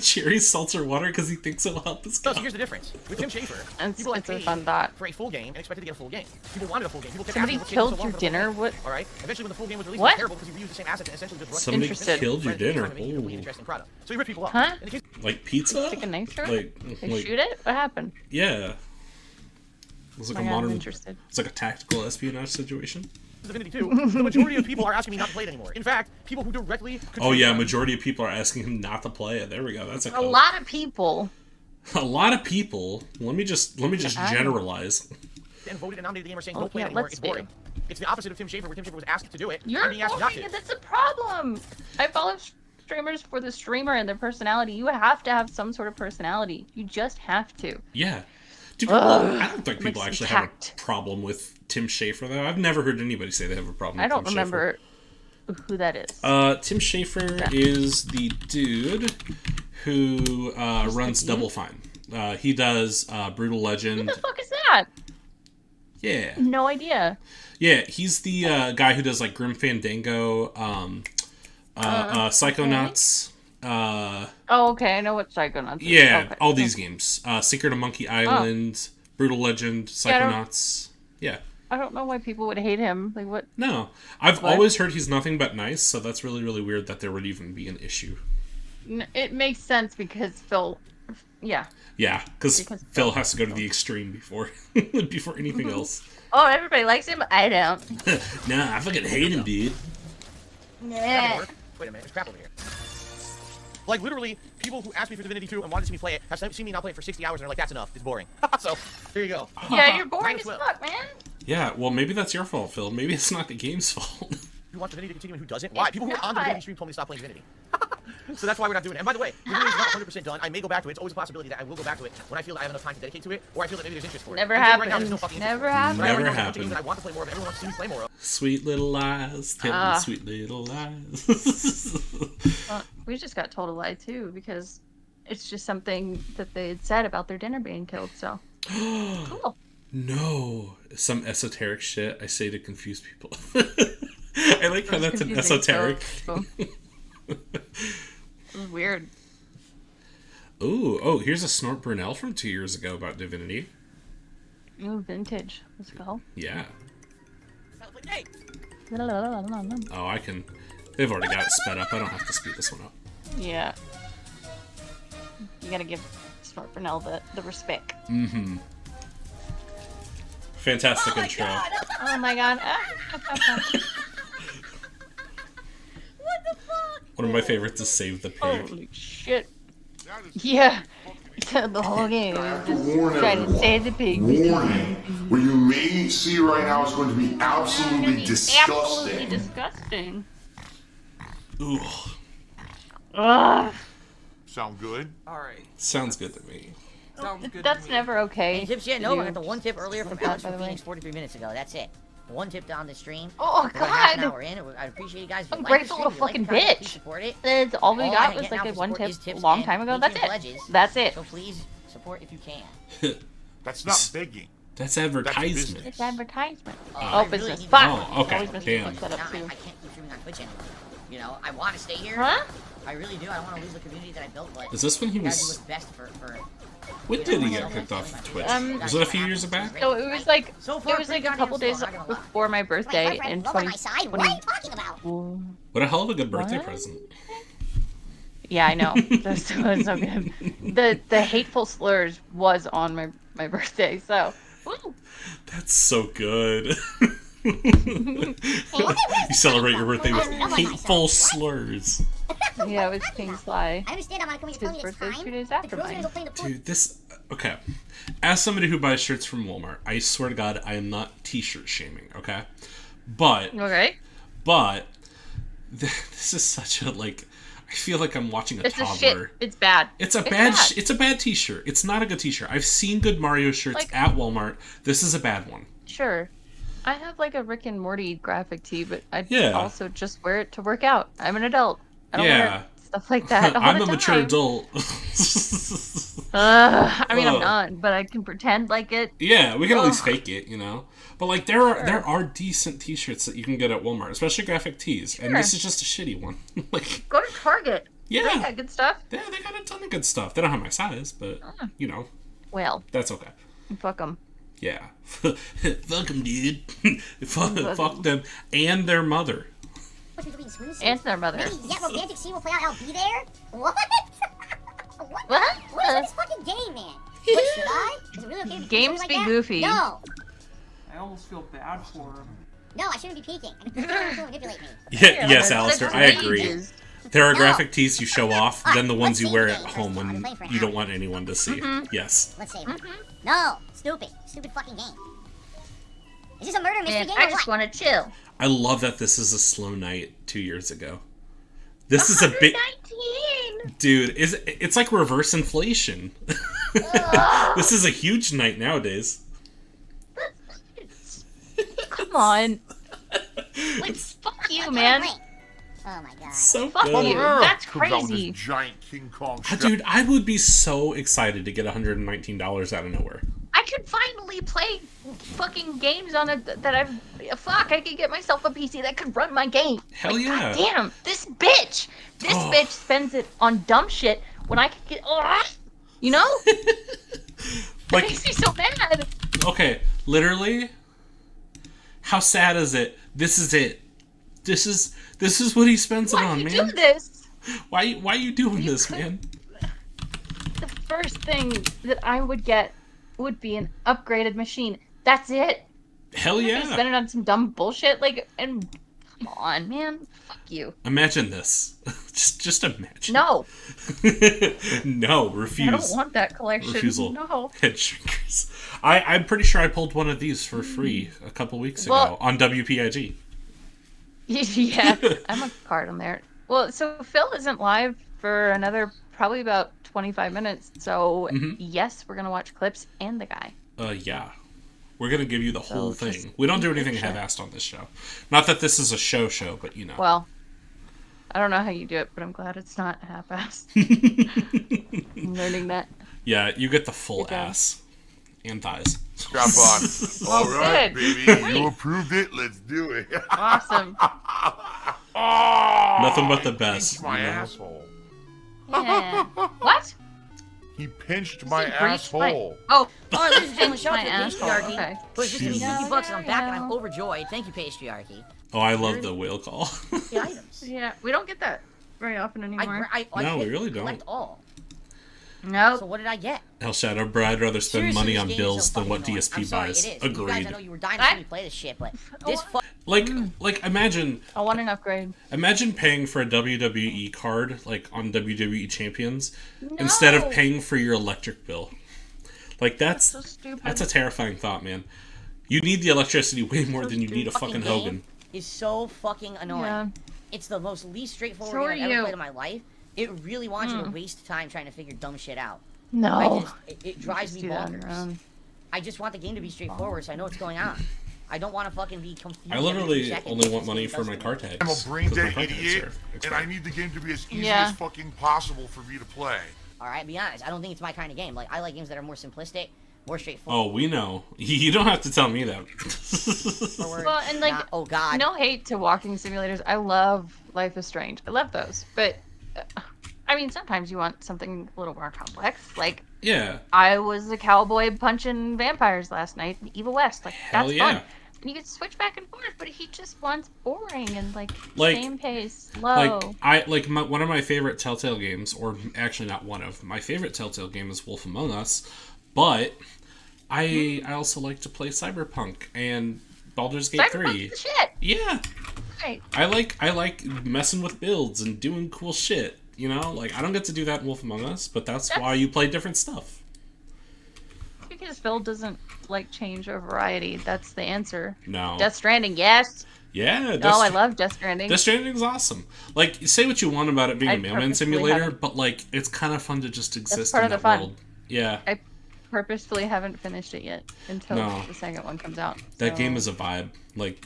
cherry seltzer water because he thinks it'll help his No, cow. so here's the difference. With Tim Schafer, people It's a paid fun thought. for a full game and expected to get a full game. People wanted a full game. People kept Somebody asking, "What's killed taking so long your for the full dinner? game?" What? All right. Eventually, when the full game was released, What? it was terrible because you reused the same assets and essentially just rushed Somebody Interested. killed your dinner. trying to make it a really Ooh. interesting product. So he ripped people off. Huh? And in case Like pizza? Stick a knife through it? Like, They shoot it? What happened? yeah. It was like Oh a my God, I'm modern. interested. It's like a tactical espionage situation. Divinity 2, the majority of people are asking me not to play it anymore. In fact, people who directly Oh yeah, contribute- majority of people are asking him not to play it. There we go. That's a A code. lot of people. A lot of people. Let me just generalize. and voted and nominated the game are saying Oh, don't play yeah, it anymore. let's It's do. boring. It's the opposite of Tim Schafer, where Tim Schafer was asked to do it. You're I'm being asked not voting, to. and that's a problem. I follow streamers for the streamer and their personality. You have to have some sort of personality. You just have to. Yeah. Do people, Ugh. I don't think people Like actually tact. have a problem with Tim Schafer, though. I've never heard anybody say they have a problem with I don't Tim remember who that is. Schafer. Tim Schafer is the dude who runs dude? Double Fine. He does Brutal Who Legend. the fuck is that? Yeah. No idea. Yeah, he's the guy who does, like, Grim Fandango, Psychonauts. Oh, okay. I know what Psychonauts is. Yeah, Okay. all these games. Secret of Monkey Island, Brutal Legend, Yeah, I don't- Psychonauts. Yeah. I don't know why people would hate him. Like, what? No. I've What? always heard he's nothing but nice, so that's really, really weird that there would even be an issue. It makes sense because Phil. Yeah. Yeah, because Because Phil has to go to the extreme before before anything else. Oh, everybody likes him. I don't. Nah, I fucking hate him, dude. That didn't Yeah. work. Wait a minute, there's crap over here. Like, literally, people who asked me for Divinity 2 and wanted to see me play it have seen me now play it for 60 hours and are like, that's enough. It's boring. So, there you go. Yeah, you're boring Might as as well. fuck, man. Yeah, well, maybe that's your fault, Phil. Maybe it's not the game's fault. Who wants Divinity to continue and who doesn't? Why? People who are on the not. Divinity stream told me to stop playing Divinity. So that's why we're not doing it. And by the way, Divinity is not 100% done. I may go back to it. It's always a possibility that I will go back to it when I feel that I have enough time to dedicate to it, or I feel that maybe there's interest for it. Never Because right now, happened. there's no fucking interest Never for it. happened. But I already Never know there's a bunch of games happened. that I want to play more of, everyone wants to see me play more of. Sweet little lies, tell me Ah. sweet little lies. We just got told a lie too because it's just something that they had said about their dinner being killed. So cool. No, some esoteric shit I say to confuse people. I like how that's an Confusing, esoteric. so- It was weird. Ooh, oh, here's a Snort Brunel from 2 years ago about Divinity. Ooh, vintage. Let's go. Yeah. Hey, Oh, I can. They've already got it sped up. I don't have to speed this one up. Yeah. You gotta give Smart Brunel the respect. Mm-hmm. Fantastic intro. Oh my god. One of my favorites is Save the Pig. Holy shit. Yeah. The whole game is just Warn trying to save the pig. Warning. What you may see right now is going to be absolutely Absolutely disgusting. disgusting. Ooh, Ugh. Sound good? Alright. sounds good to me. Sounds good That's to me. never okay. Any tips yet? to No, do. I got the one tip earlier from Like that, Alex by from the way. Phoenix 43 minutes ago. That's it. One tip down the stream. Oh We're half an god. hour in. I appreciate you guys. If you Ungrateful like the little stream, if fucking you like the content, bitch. please support it. That's all we All got I was get like now a for one support tip is a tips long and time ago. That's Patreon it. pledges. That's it. So please support if you can. That's not begging. That's advertisement. It's advertisement. I Oh, really business. need Fuck. to- Oh, okay, Always missed damn. fuck that up Now, too. I can't keep streaming on Twitch anymore. You know, I want to stay here. Huh? I really do. I don't want to lose the community that I built, but Is this when he I gotta do was? what's best for When did he get kicked off of Twitch? Was it a few years back? So it was like So far, it was like pretty a couple goddamn days slow, I'm not gonna lie. before my birthday in 2020. What are you talking about? What a hell of a good birthday What? present. Yeah, I know. That's so good. The hateful slurs was on my birthday, so. Woo. That's so good. You celebrate your birthday with hateful slurs. Yeah, it was King Sly. I understand I'm not coming to tell His you it's birthday's time. 2 days The after girls are gonna mine. go play in the pool. Dude, this... Okay. As somebody who buys shirts from Walmart, I swear to God, I am not t-shirt shaming, okay? But this is such a, like... I feel like I'm watching a It's a toddler. shit. It's bad. It's a bad. it's a bad t-shirt. It's not a good t-shirt. I've seen good Mario shirts Like- at Walmart. This is a bad one. Sure. I have like a Rick and Morty graphic tee, but I Yeah. also just wear it to work out. I'm an adult. I don't Yeah. wear it stuff like that all I'm the a time. mature adult. I mean, I'm not, but I can pretend like it. Yeah, we can at least fake it, you know. But like there Sure. are decent T-shirts that you can get at Walmart, especially graphic tees, and this is just a shitty one. Like, Go to Target. yeah, They got good stuff. yeah, they got a ton of good stuff. They don't have my size, but you know, Well, that's okay. fuck them. Yeah, fuck them, dude. fuck them and their mother. And their mother. Maybe that romantic scene will play out. I'll be there. What? What? What? What is this fucking game, man? What should I? Is it really okay to be Games like be that? goofy. No. I almost feel bad for him. No, I shouldn't be peeking. I mean, people manipulate me. Yeah, yes, That's Alistair, for I agree. ages. There are No. graphic tees you show off, then the ones let's you save wear the at game, home first of all. when We're playing for an you don't hour. want anyone to see. Yes. Let's save it. No. Stupid. Stupid fucking game. Is this a murder mystery And game I or just what? want to chill. I love that this is a slow night 2 years ago. This is a bit, 19. dude. It's like reverse inflation. This is a huge night nowadays. Come on. Like, fuck you, man. Oh my god. So Fuck good. you. That's Comes out with crazy. this giant King Kong Dude, I would be so excited to get $119 out of nowhere. I could finally play fucking games on it that I've. Fuck, I could get myself a PC that could run my game. Hell Like, yeah. God damn, this bitch. This Oh. bitch spends it on dumb shit when I could get. You know? Like, It makes me so mad. okay, literally, how sad is it? This is it. This is what he spends it Why on, do you man. do this? Why are you doing this, man? The first thing that I would get would be an upgraded machine. That's it. Hell You yeah. spend it on some dumb bullshit, like, and come on, man. Fuck you. Imagine this. just imagine. No, No, refuse. I don't want that collection. Refusal. No. Head shrinkers. I'm pretty sure I pulled one of these for free a couple weeks ago Well- on WPIG. Yeah, I'm a card on there. Well, so Phil isn't live for another probably about 25 minutes. So yes, we're gonna watch clips and the guy. Yeah. We're gonna give you the whole So, just thing. We don't do anything sure. half-assed on this show. Not that this is a show, but you know. Well, I don't know how you do it, but I'm glad it's not half-assed. I'm learning that. Yeah, you get the full Good job. ass and thighs. Strap on. All right, good. baby. You approved it. Let's do it. Awesome. Oh, Nothing but the he best, pinched my you know? asshole. Yeah. What? He pinched my He breached my- asshole. Oh, ladies and gentlemen, shout My out to asshole, Patriarchy. okay. Who has just given me Jesus. 50 bucks and I'm back and I'm Yeah. overjoyed. Thank you, Patriarchy. Oh, I love the whale call. The items. Yeah, we don't get that very often anymore. I No, we hit really collect don't. all. Nope. So what did I get? Hell, Shadow, bro, I'd rather spend Seriously, money this on game is bills so than what fucking annoying. DSP I'm sorry, buys. it is. You guys, I know Agreed. you were dying to see me play this shit, but this Like, imagine I want an upgrade. paying for a WWE card, like on WWE Champions, instead of No. paying for your electric bill. Like, that's So stupid. a terrifying thought, man. You need the electricity way more than you need a fucking game Hogan. is so fucking annoying. Yeah. It's the most least straightforward So are game I've ever you. played in my life. It really wants you to waste time trying to figure dumb shit out. No. It drives Just me do that on your bonkers. own. I just want the game to be straightforward so I know what's going on. I don't want to fucking be confused. I every 2 literally seconds only like want this money game for does my to car me. tags. I'm a brain 'cause my dead car tags idiot, are and I expired. need the game to be as easy Yeah. as fucking possible for me to play. All right, be honest. I don't think it's my kind of game. Like I like games that are more simplistic, more straightforward. Oh, we know. You don't have to tell me that. Well, and like, oh god. no hate to walking simulators. I love Life is Strange. I love those. But, I mean, sometimes you want something a little more complex. Like, Yeah. I was a cowboy punching vampires last night in Evil West. Like, Hell that's yeah. fun. And you can switch back and forth, but he just wants boring and, like same pace, slow. One of my favorite Telltale games, or actually not one of my favorite Telltale games, is Wolf Among Us, but I also like to play Cyberpunk and Baldur's Gate 3. Cyberpunk's the shit. Yeah, Right. I like messing with builds and doing cool shit. You know, like I don't get to do that in Wolf Among Us, but that's why you play different stuff. Because Phil doesn't like change or variety. That's the answer. No. Death Stranding, yes. Yeah. Oh, I love Death Stranding. Death Stranding's awesome. Like, say what you want about it being I a mailman purposefully simulator, haven't- but like, it's kind of fun to just exist part in of that the fun. world. Yeah. I purposefully haven't finished it yet until No. the second one comes out. That so- game is a vibe. Like,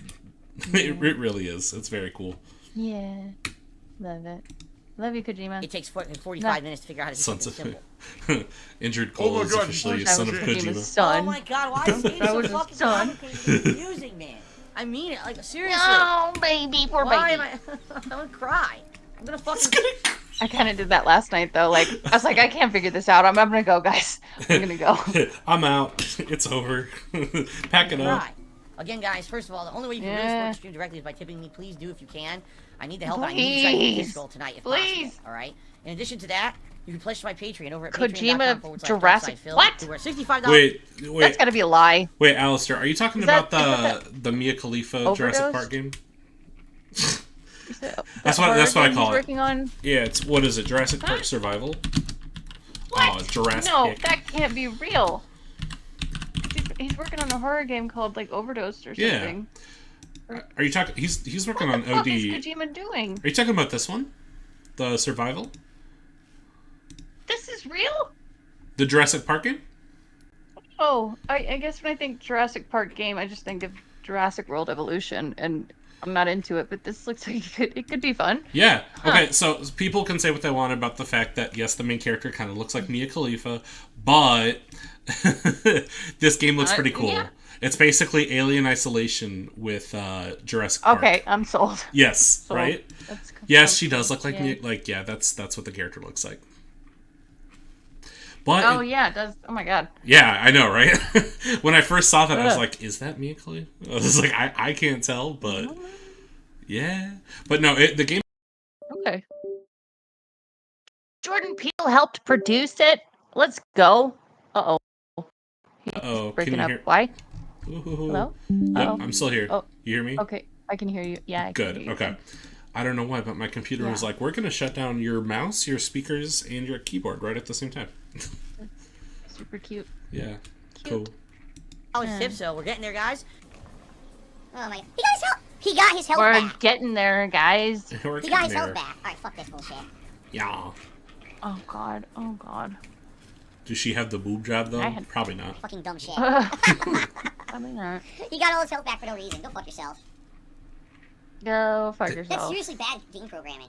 it really is. It's very cool. Yeah. Love it. Love you, Kojima. It takes 45 minutes to figure out how to do Sons something of simple. Injured Oh Cole my is God, officially that son of was Kojima. Kojima's son. Oh my god, why is it That so was his fucking son. complicated and confusing, man? I mean it, like, seriously. Oh, baby, poor Why baby. am I... I'm gonna cry. I'm gonna fucking... I kind of did that last night, though. Like, I was like, I can't figure this out. I'm gonna go, guys. I'm gonna go. I'm out. It's over. Pack it up. cry. Again, guys, first of all, the only way you can really support the stream directly is by tipping me. Please do if you can. I need the help. I need to try to get this goal tonight if possible. All right. In addition to that, you can pledge to my Patreon over at Kojima patreon.com/Jurassic Jurassic. What? We're $65. Wait. That's gotta be a lie. Wait, Alistair, are you talking Is about that- the Mia Khalifa Overdose? Jurassic Park game? That's what I call he's it. Working on. Yeah, it's what is it? Jurassic Park Survival? What? Oh, Jurassic. No, that can't be real. He's working on a horror game called like Overdosed or Yeah. something. Are you talking? He's working What on the fuck OD. is Kojima doing? Are you talking about this one? The Survival? This is real? The Jurassic Park game? Oh, I guess when I think Jurassic Park game, I just think of Jurassic World Evolution, and I'm not into it. But this looks like it could be fun. Yeah. Okay, so people can say what they want about the fact that, yes, the main character kind of looks like Mia Khalifa, but this game looks pretty cool. Yeah. It's basically Alien Isolation with Jurassic Park. Okay, I'm sold. Yes, Sold. right? That's Yes, she does look like yeah. Mia. Like, yeah, that's what the character looks like. But Oh yeah, it does. Oh my god. yeah, I know, right? When I first saw that, I was Ugh. like, "Is that Mia Khalifa?" I was like, "I can't tell," but yeah. But no, the game. Okay. Jordan Peele helped produce it. Let's go. Uh oh. Uh-oh, can Breaking you up. hear- Why? Ooh. Hello? Yep, Uh-oh. I'm still here. Oh. You hear me? Okay, I can hear you. Yeah. I can Good. hear you. Okay. I don't know why, but my computer was Yeah. like, "We're gonna shut down your mouse, your speakers, and your keyboard right at the same time." Super cute. Yeah. Cute. Cool. Oh, it's tip, so we're getting there, guys. Oh my... He got his health... He got his health We're back. getting there, guys. We're He got his getting health there. back. Alright, fuck this bullshit. Yeah. Oh god. Oh god. Does she have the boob job though? I had- Probably not. Fucking dumb shit. Probably not. He got all his health back for no reason. Go fuck yourself. Go fuck That's yourself. seriously bad game programming.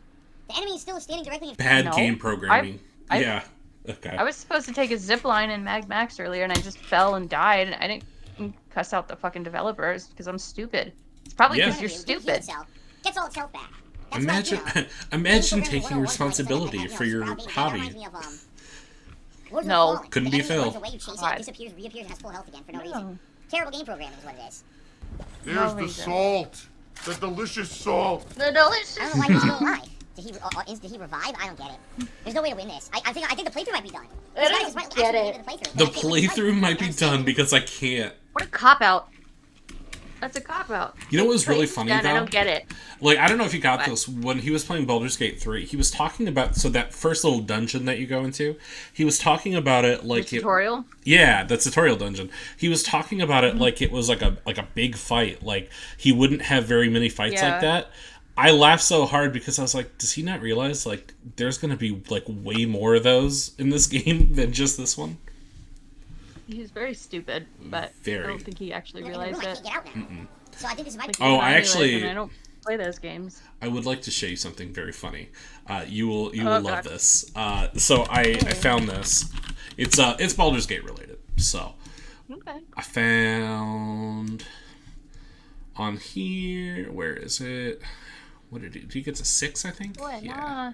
The enemy is still standing directly in Bad No. game programming. I- Yeah. Okay. I was supposed to take a zip line in Mag Max earlier, and I just fell and died. And I didn't cuss out the fucking developers because I'm stupid. It's probably Yeah. because you're Heal stupid. itself. Gets all its health back. That's Imagine, like, you know, imagine game programming taking 101 responsibility like, for your that reminds hobby. me of, Words No. of Fallen. Couldn't The be enemy Phil. runs away, you chase it, God. it disappears, reappears, and has full health again for no No. reason. Terrible game programming is what it is. There's No the reason. salt. The delicious salt. The delicious. I don't know why he's still alive. Did he revive? I don't get it. There's no way to win this. I think the playthrough might be done. I don't get it. The playthrough might be done because I can't. What a cop out. That's a cop out. You know what was really Playthrough's funny done, though? I don't get it. Like, I don't know if you got What? this. When he was playing Baldur's Gate 3, he was talking about, so that first little dungeon that you go into, he was talking about it like The tutorial. Yeah, the tutorial dungeon. He was talking about it like it was like a big fight. Like, he wouldn't have very many fights Yeah. like that. I laughed so hard because I was like, does he not realize, like, there's gonna be, like, way more of those in this game than just this one? He's very stupid, but I Very. don't think he actually In the room, realized I it. can't get out now. So I think this might Like, be... Oh, even I realize actually- it, and I don't play those games. I would like to show you something very funny. You will Oh, love God. this. So I found this. It's Baldur's Gate related. So Okay. I found on here. Where is it? What did he get? A 6, I think. What? Yeah. Nah.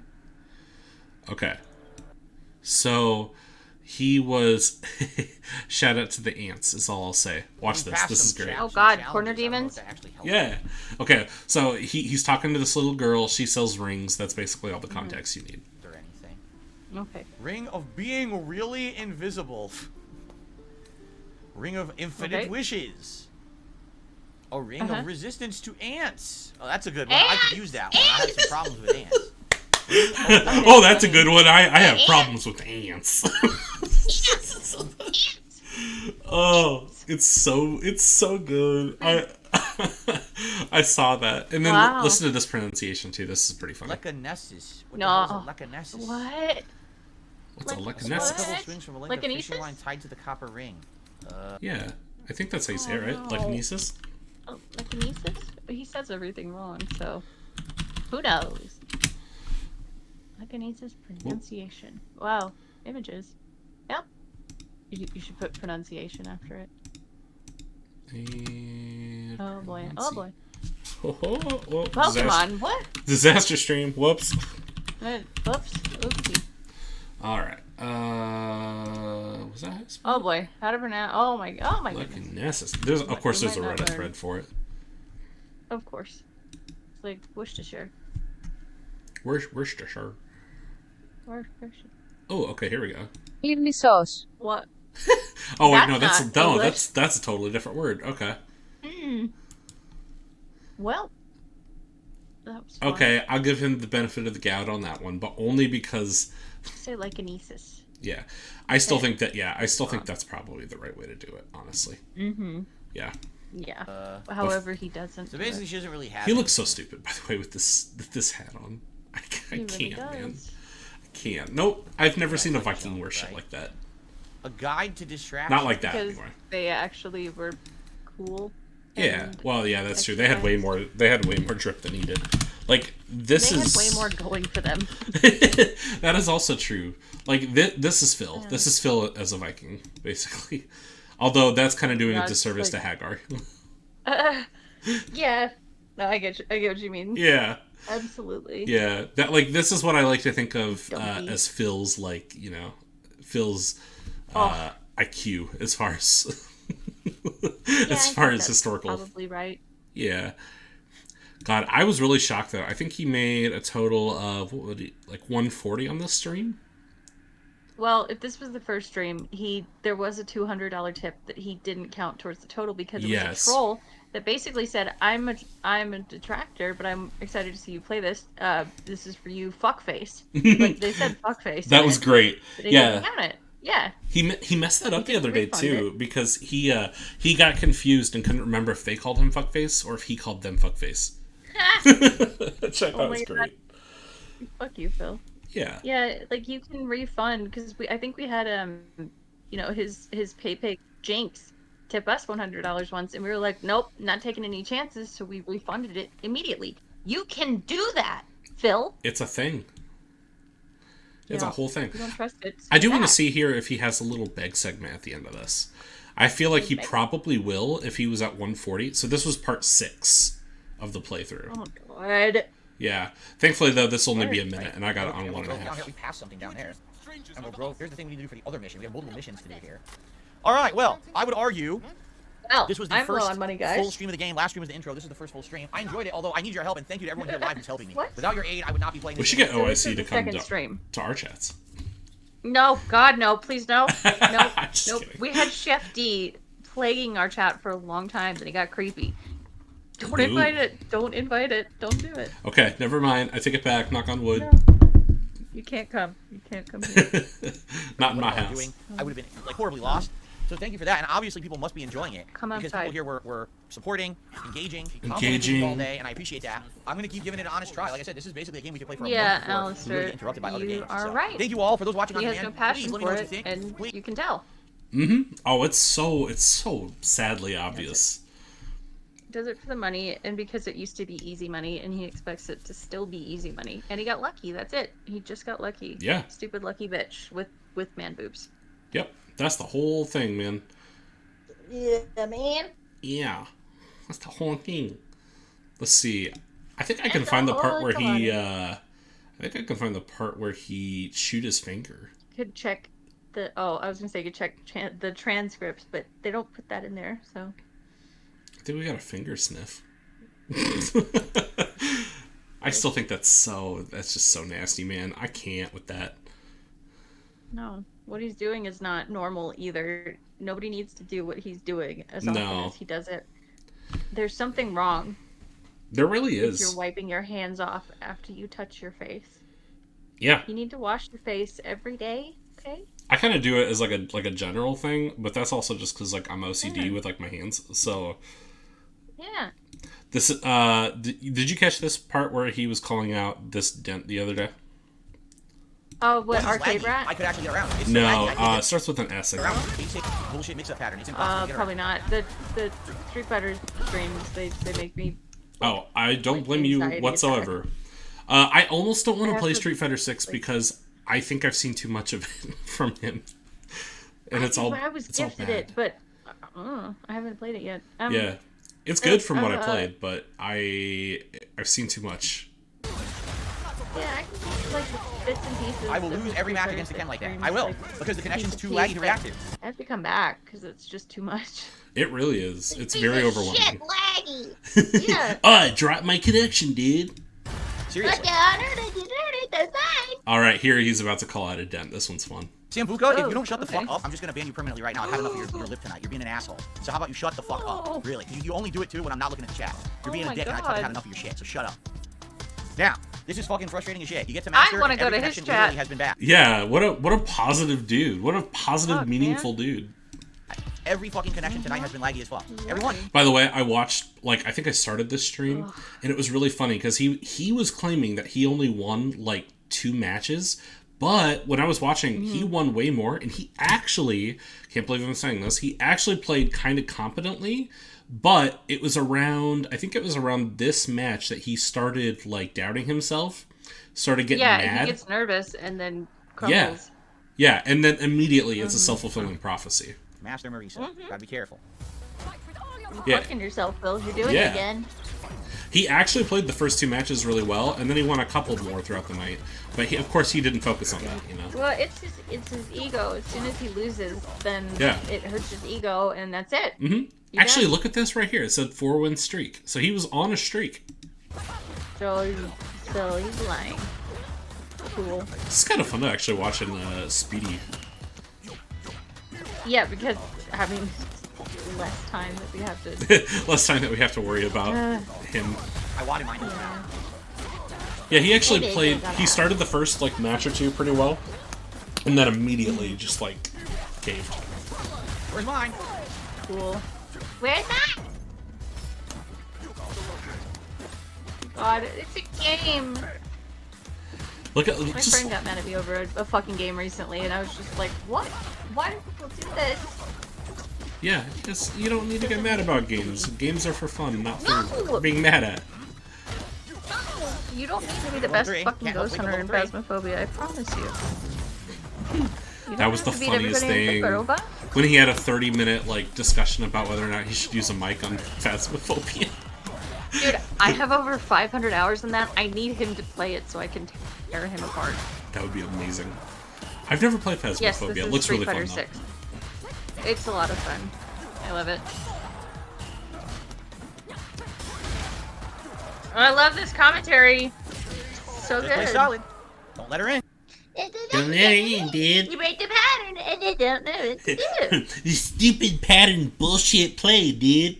Okay. So he was. Shout out to the ants. Is all I'll say. Watch this. This is great. Oh, God, corner demons? Yeah. Okay. So he's talking to this little girl. She sells rings. That's basically all the context you need. Or anything. Okay. Ring of being really invisible. Ring of infinite Okay. wishes. A ring Uh-huh. of resistance to ants. Oh, that's a good one. I could use that one. I have some problems with ants. Oh, that's a good one. I have problems with ants. Oh, it's so good. I saw that, and then Wow. listen to this pronunciation too. This is pretty funny. Lecanessus. What No. the hell is a lecanessus? What? What's a What? A lecanessus? couple swings from a link of Lecanesis? fishing line tied to the copper ring. Yeah, I think that's how you say it, right? Oh, no. Lecanesis. Oh, telekinesis? He says everything wrong, so who knows? Telekinesis pronunciation. Wow. Images. Yep. You should put pronunciation after it. And Oh boy. Oh boy. Oh, Pokemon. What? Disaster stream. Whoops. Whoops. Oopsie. All right. Was that? His? Oh boy. How to pronounce? Oh my goodness. Telekinesis. There's of course there's a Reddit thread for it. Of course. It's like Worcestershire. Worcestershire. Worcestershire. Oh, okay. Here we go. What? Oh wait, That's no, not that's a totally different word. Okay. Well. That was fun. Okay, I'll give him the benefit of the doubt on that one, but only because. Say lyconesis. Yeah, I still think that. Yeah, I still think that's probably the right way to do it. Honestly. Mm-hmm. Yeah. Yeah. However, he doesn't. So basically, she doesn't really have. He looks so stupid, by the way, with this hat on. I He can't, really man. does. I can't. Nope. I've never seen a Viking wear shit like that. A guide to distraction. Not like that Because anyway. they actually were cool. Yeah. and Well, yeah, that's true. They had way more. They had way more drip than he did. Like this They is had way more going for them. That is also true. Like this is Phil. Yeah. This is Phil as a Viking, basically. Although that's kind of doing No, a it's disservice like- to Hagar. Yeah. No, I get what you mean. Yeah. Absolutely. Yeah. That like this is what I like to think of Dumpy. as Phil's Phil's IQ as far as as far as historical. Probably right. Yeah. God, I was really shocked though. I think he made a total of what would he like 140 on this stream. Well, if this was the first stream, there was a $200 tip that he didn't count towards the total because it was a troll that basically said, "I'm a detractor, but I'm excited to see you play this. This is for you, fuckface." Like they said, fuckface. That was great. But he Yeah. didn't count it. Yeah. He messed that up the other day refund too because he got confused and couldn't remember if they called him fuckface or if he called them fuckface. Which I thought was great. Fuck you, Phil. Yeah. Yeah, like you can refund because I think we had his PayPay Jinx tip us $100 once, and we were like, nope, not taking any chances, so we refunded it immediately. You can do that, Phil. It's a thing. It's a whole thing. You don't trust it. I do want to see here if he has a little beg segment at the end of this. I feel like he probably will if he was at 140. So this was part 6 of the playthrough. Oh god. Yeah. Thankfully though, this will only be a minute, and I got it on 1.5. We passed something down there. And we'll grow. Here's the thing we need to do for the other mission. We have multiple missions to do here. All right. Well, I would argue Well, this was the I'm low first on money, guys. full stream of the game. Last stream was the intro. This is the first full stream. I enjoyed it, although I need your help, and thank you to everyone here live who's helping me. What? Without your aid, I would not be playing We this should game. get So this OIC is to the come second stream. to our chats. No, God, no, please, no, no, Just nope. kidding. We had Chef D plaguing our chat for a long time, then he got creepy. Don't Ooh. invite it. Don't invite it. Don't do it. Okay, never mind. I take it back. Knock on wood. No. You can't come. You can't come here. Not in my What I was house. doing, I would have been like horribly lost. So thank you for that, and obviously people must be enjoying it Come because outside. people here were supporting, engaging, Engaging. complimenting all day, and I appreciate that. I'm gonna keep giving it an honest try. Like I said, this is basically a game we could play for a Yeah, month before we really Alistair, get interrupted by other you games. are So, right. Thank you all for those watching He on has demand. no passion Please let me for know what you it, think. and Please. you can tell. Oh, it's so sadly obvious. He does it for the money, and because it used to be easy money, and he expects it to still be easy money. And he got lucky. That's it. He just got lucky. Yeah. Stupid lucky bitch with man boobs. Yep. That's the whole thing, man. Yeah, man. Yeah. That's the whole thing. Let's see. I think I can find the part where he I think I can find the part where he shoot his finger. Could check the. Oh, I was gonna say you could check the transcripts, but they don't put that in there. So. I think we got a finger sniff. I still think that's just so nasty, man. I can't with that. No, what he's doing is not normal either. Nobody needs to do what he's doing as No. often as he does it. There's something wrong There really if is. you're wiping your hands off after you touch your face. Yeah. You need to wash your face every day, okay? I kind of do it as like a general thing, but that's also just because like I'm OCD with like my hands. So Yeah. this did you catch this part where he was calling out this dent the other day? Oh, what, This is Arcade laggy. Rat? I could actually get around. It's No, laggy. I can it get starts with an S. I around think. basic bullshit mix-up pattern. It's impossible to get Probably around. not. The Street Fighter streams, they make me. Oh, I don't Like blame you anxiety whatsoever. I almost don't want to play Street Fighter 6 because I think I've seen too much of it from him. And it's all I was gifted it, but I haven't played it yet. Yeah. It's good from what I played, but I've seen too much. Yeah, I can see like bits and pieces. I will lose every match against the Ken like that. I will, because the connection's too laggy to react to. I have to come back because it's just too much. It really is. It's very overwhelming. Shit, laggy. Yeah. Oh, I dropped my connection, dude. Seriously. Alright, here he's about to call out a dent. This one's fun. Sambuca, if you don't shut the fuck up, I'm just gonna ban you permanently right now. I've had enough of your lip tonight. You're being an asshole. So how about you shut the fuck up? Really. You only do it too when I'm not looking at the chat. You're being a dick and I've had enough of your shit, so shut up. Now, this is fucking frustrating as shit. You get to master, I want to go every to his connection literally chat. has been bad. Yeah, what a positive dude. What a positive, meaningful dude. Every fucking connection tonight has been laggy as fuck. Everyone. By the way, I watched, like, I think I started this stream, and it was really funny, because he was claiming that he only won, like, 2 matches, but when I was watching, he won way more, and he actually, can't believe I'm saying this, he actually played kind of competently, but it was around, I think it was around this match that he started, like, doubting himself, started getting mad. Yeah, he gets nervous and then crumbles. Yeah, and then immediately it's a self-fulfilling prophecy. Master Marisa. Gotta be careful. You're fucking yourself, Bill. You're doing it again. He actually played the first 2 matches really well, and then he won a couple more throughout the night. But of course, he didn't focus on that, you know. Well, it's his ego. As soon as he loses, then it hurts his ego, and that's it. Actually, look at this right here. It said 4-win streak. So he was on a streak. So he's lying. Cool. It's kind of fun to actually watch in Speedy. Yeah, because having less time that we have to... Less time that we have to worry about him. I wanted mine. Yeah, he actually played... He started the first, like, match or 2 pretty well. And then immediately just, like, caved. Where's mine? Cool. Where's that? God, it's a game. Look at... My friend got mad at me over a fucking game recently, and I was just like, what? Why do people do this? Yeah, you don't need to get mad about games. Games are for fun, not for being mad at. You don't need to be the best fucking ghost hunter in Phasmophobia, I promise you. That was the funniest thing. When he had a 30-minute, like, discussion about whether or not he should use a mic on Phasmophobia. Dude, I have over 500 hours in that. I need him to play it so I can tear him apart. That would be amazing. I've never played Phasmophobia. Yes, this It is looks Street really Fighter fun, 6. It's a lot of fun. I love it. I love this commentary. So Just play good. solid. Don't let her in. Don't let it in, dude. You break the pattern and they don't know what to do. This stupid pattern bullshit play, dude.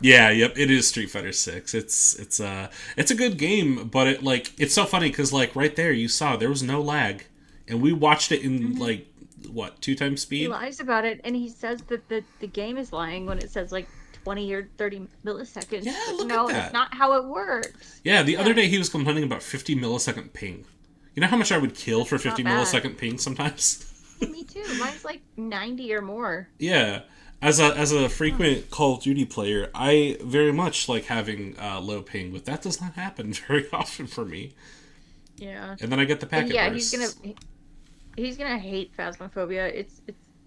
Yeah, yep, it is Street Fighter 6. It's a good game, but it's so funny because like right there you saw there was no lag, and we watched it in like what 2 times speed. He lies about it, and he says that the game is lying when it says like 20 or 30 milliseconds. Yeah, look no, at that. that's not how it works. Yeah, the other day he was complaining about 50 millisecond ping. You know how much I would kill for 50 not bad. millisecond ping sometimes? Me too. Mine's like 90 or more. Yeah. As a frequent Call of Duty player, I very much like having low ping, but that does not happen very often for me. Yeah. And then I get the packet yeah, bursts. he's gonna hate Phasmophobia. It's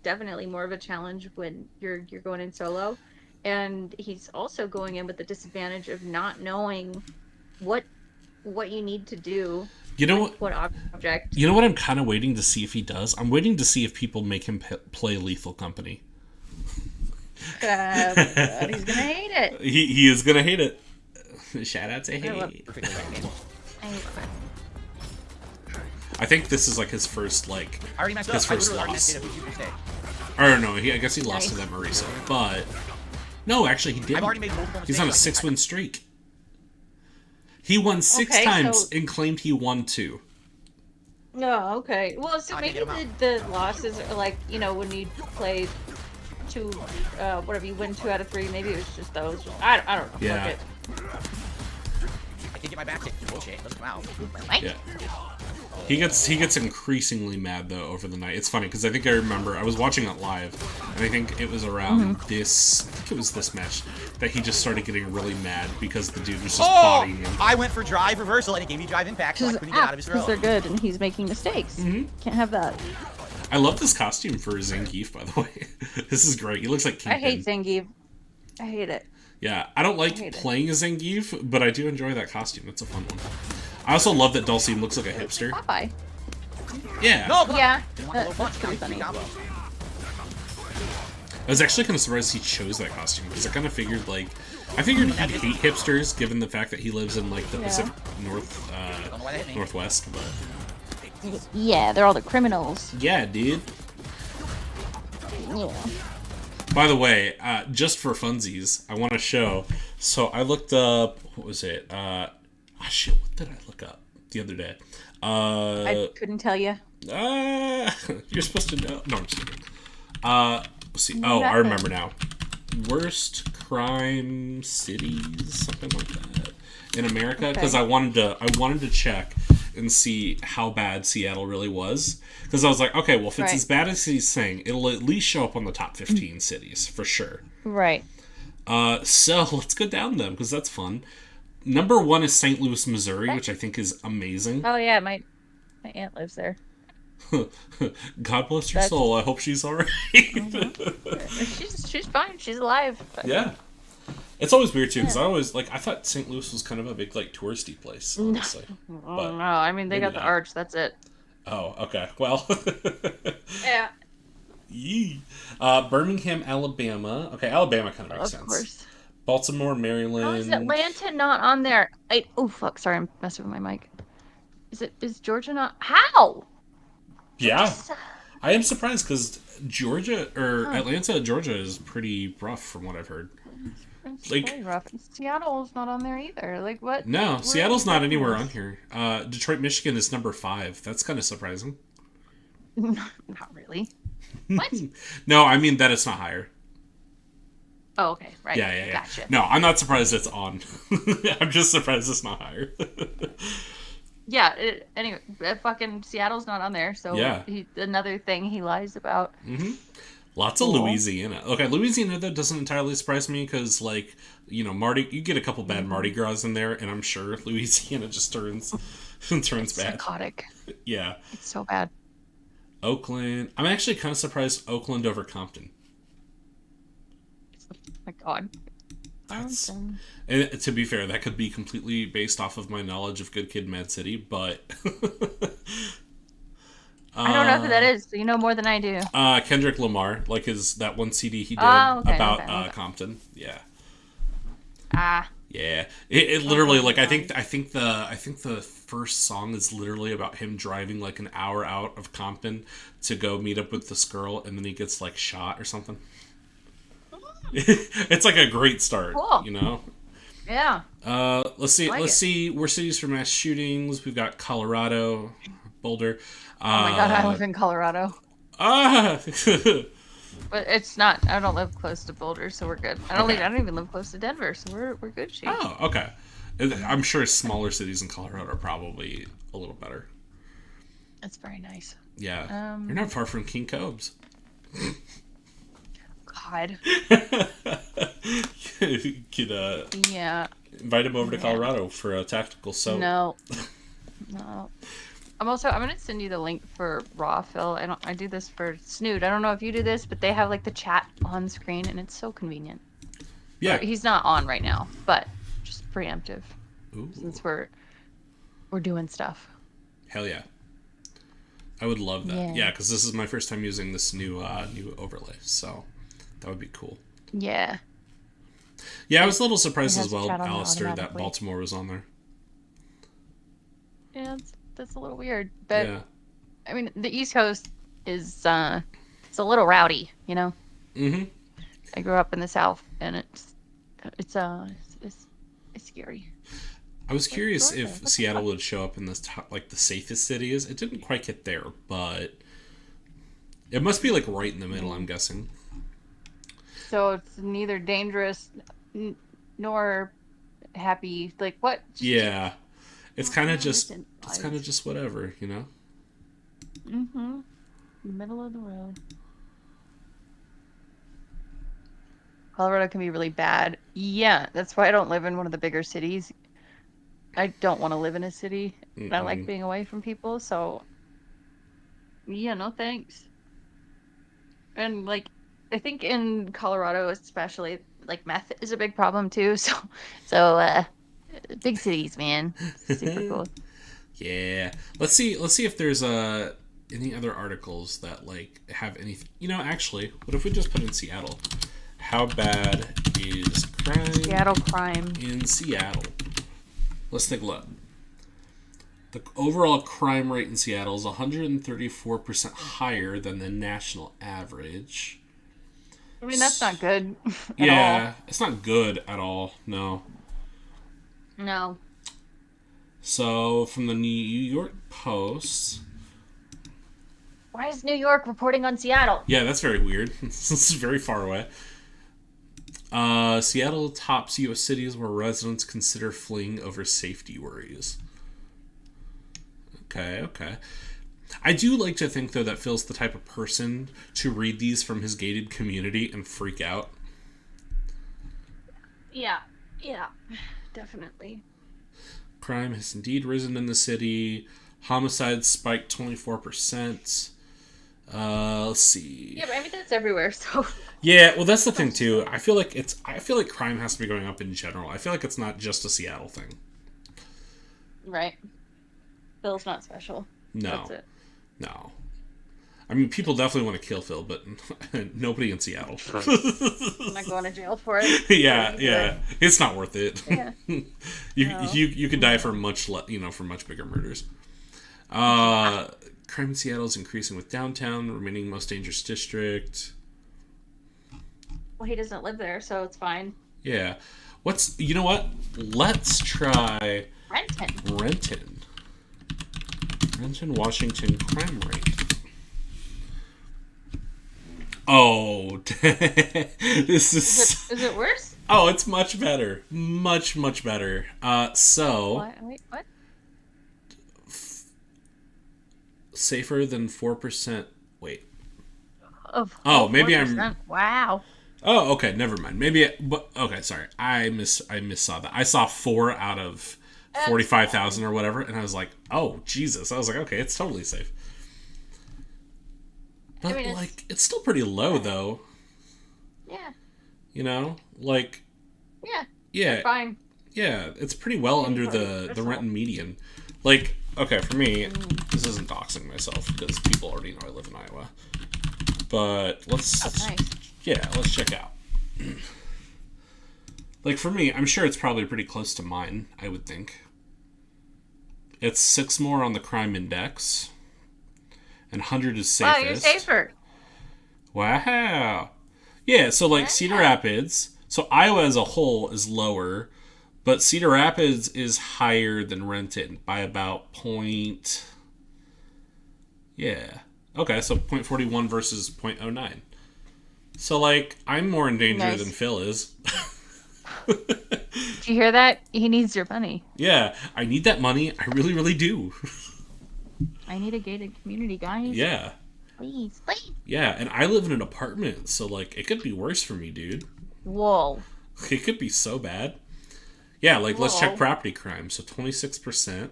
definitely more of a challenge when you're going in solo, and he's also going in with the disadvantage of not knowing what you need to do. You know what object? You know what I'm kind of waiting to see if he does? I'm waiting to see if people make him play Lethal Company. He's gonna hate it. He is gonna hate it. Shout out to hate. I think this is like his first like I already messed his up. first I literally loss. already messed up. Or no, I guess he lost to that Marisa. But no, actually he didn't. I've already made multiple He's on a mistakes. 6-win streak. He won 6 times and claimed he won 2. No, okay. Well, so I maybe can get 'em the losses are like, you know, when you play 2, whatever, you win 2 out of 3. Maybe it was just those. I don't know. Yeah. Fuck it. I did get my back kicked. Bullshit. Let's come out. Yeah. He gets increasingly mad though over the night. It's funny because I think I remember I was watching it live, and I think it was around this. I think it was this match that he just started getting really mad because the dude was just bodying him. I went for drive reversal and it gave me drive impact, so I couldn't get out of his throw. Because they're good and he's making mistakes. Can't have that. I love this costume for Zangief, by the way. This is great. He looks like Kingpin. I hate Zangief. I hate it. Yeah, I don't like playing as Zangief, but I do enjoy that costume. It's a fun one. I also love that Dulcine looks like a hipster. Popeye. Yeah. No, Yeah, that's pretty funny. I was actually kind of surprised he chose that costume because I kind of figured he'd hate hipsters given the fact that he lives in like the Pacific Northwest. But Yeah, they're all the criminals. yeah, dude. Yeah. By the way, just for funsies, I want to show. So I looked up. What was it? Shit. What did I look up the other day? I couldn't tell you. You're supposed to know. No, I'm just kidding. Let's see. Oh, I remember now. Worst crime cities, something like that, in America. Because I wanted to check and see how bad Seattle really was. Because I was like, okay, well, if it's as bad as he's saying, it'll at least show up on the top 15 cities for sure. Right. So let's go down them because that's fun. Number 1 is St. Louis, Missouri, which I think is amazing. Oh yeah, my aunt lives there. God bless her soul. I hope she's alright. She's fine. She's alive. But... Yeah. It's always weird too because I thought St. Louis was kind of a big like touristy place. Honestly. No, I mean they got the arch. That's it. Oh, okay. Well. Yeah. Yee. Birmingham, Alabama. Okay, Alabama kind of makes sense. Of course. Baltimore, Maryland. How is Atlanta not on there? Oh fuck! Sorry, I'm messing with my mic. Is Georgia not? How? Yeah, I am surprised because Georgia or Atlanta, Georgia is pretty rough from what I've heard. It's really rough. Seattle's not on there either. Like what? No, Seattle's not anywhere on here. Detroit, Michigan is number 5. That's kind of surprising. Not really. What? No, I mean that it's not higher. Oh, okay, right. Yeah. Gotcha. No, I'm not surprised it's on. I'm just surprised it's not higher. Yeah. Anyway, fucking Seattle's not on there, so another thing he lies about. Lots of Louisiana. Okay, Louisiana though doesn't entirely surprise me because, like, you know, you get a couple bad Mardi Gras in there, and I'm sure Louisiana just turns bad. Psychotic. Yeah. It's so bad. Oakland. I'm actually kind of surprised Oakland over Compton. Oh my God. And to be fair, that could be completely based off of my knowledge of Good Kid, Mad City, but I don't know who that is. So you know more than I do. Kendrick Lamar, like that one CD he did about Compton. Yeah. Yeah. It literally like I think the first song is literally about him driving like an hour out of Compton to go meet up with this girl, and then he gets like shot or something. It's like a great start, you know? Yeah. Let's see. Worst cities for mass shootings. We've got Colorado, Boulder. Oh my God, I live in Colorado. But it's not. I don't live close to Boulder, so we're good. I don't even live close to Denver, so we're good shape. Oh, okay. I'm sure smaller cities in Colorado are probably a little better. That's very nice. Yeah. You're not far from King Cobes. God. You could invite him over to Colorado for a tactical soap. No. I'm gonna send you the link for Raw Phil. I do this for Snood. I don't know if you do this, but they have like the chat on screen, and it's so convenient. Yeah. He's not on right now, but just preemptive. Ooh. Since we're doing stuff. Hell yeah. I would love that. Yeah, because this is my first time using this new overlay, so that would be cool. Yeah. Yeah, I was a little surprised as well, Alistair, that Baltimore was on there. Yeah, that's a little weird, but I mean, the East Coast is it's a little rowdy, you know. I grew up in the South, and it's scary. I was curious if Seattle would show up in this top, like the safest city is. It didn't quite get there, but it must be like right in the middle, I'm guessing. So it's neither dangerous nor happy. Like what? Yeah, it's kind of just whatever, you know. Mm-hmm. Middle of the road. Colorado can be really bad. Yeah, that's why I don't live in one of the bigger cities. I don't want to live in a city. And I like being away from people, so yeah, no thanks. And like I think in Colorado especially, like meth is a big problem too. So big cities, man. Super cool. Yeah. Let's see if there's any other articles that like have anything. You know, actually, what if we just put in Seattle? How bad is crime? Seattle crime in Seattle. Let's take a look. The overall crime rate in Seattle is 134% higher than the national average. I mean, that's not good. Yeah, it's not good at all. No. No. So, from the New York Post. Why is New York reporting on Seattle? Yeah, that's very weird. This is very far away. Seattle tops U.S. cities where residents consider fleeing over safety worries. Okay. I do like to think, though, that Phil's the type of person to read these from his gated community and freak out. Yeah, definitely. Crime has indeed risen in the city. Homicides spiked 24%. Let's see. Yeah, but I mean that's everywhere. So. Yeah, well, that's the thing too. I feel like crime has to be going up in general. I feel like it's not just a Seattle thing. Right. Phil's not special. No. That's it. No. I mean, people definitely want to kill Phil, but nobody in Seattle. I'm not going to jail for it. Yeah. It's not worth it. Yeah. You could die for much bigger murders. Crime in Seattle is increasing with downtown remaining most dangerous district. Well, he doesn't live there, so it's fine. Yeah. You know what? Let's try Renton, Washington crime rate. Oh, this is... Is it worse? Oh, it's much better. Much better. So... Wait, what? Safer than 4%... Wait. Oh, maybe 4%. I'm... Wow. Oh, okay, never mind. Okay, sorry. I missaw that. I saw 4 out of 45,000 or whatever, and I was like, oh, Jesus. I was like, okay, it's totally safe. But, I mean, it's still pretty low, though. Yeah. You know? Like... Yeah. Fine. Yeah, it's pretty well under the Renton median. Like, okay, for me, this isn't doxing myself, because people already know I live in Iowa. But let's check out. Like, for me, I'm sure it's probably pretty close to mine, I would think. It's 6 more on the crime index. And 100 is safest. Wow, you're safer. Wow. Yeah, so, like, Cedar Rapids. So, Iowa as a whole is lower. But Cedar Rapids is higher than Renton by about point... Yeah. Okay, so 0.41 versus 0.09. So, like, I'm more in danger than Phil is. Did you hear that? He needs your money. Yeah, I need that money. I really, really do. I need a gated community, guys. Yeah. Please. Yeah, and I live in an apartment, so, like, it could be worse for me, dude. Whoa. It could be so bad. Yeah, like, let's check property crime. So, 26%.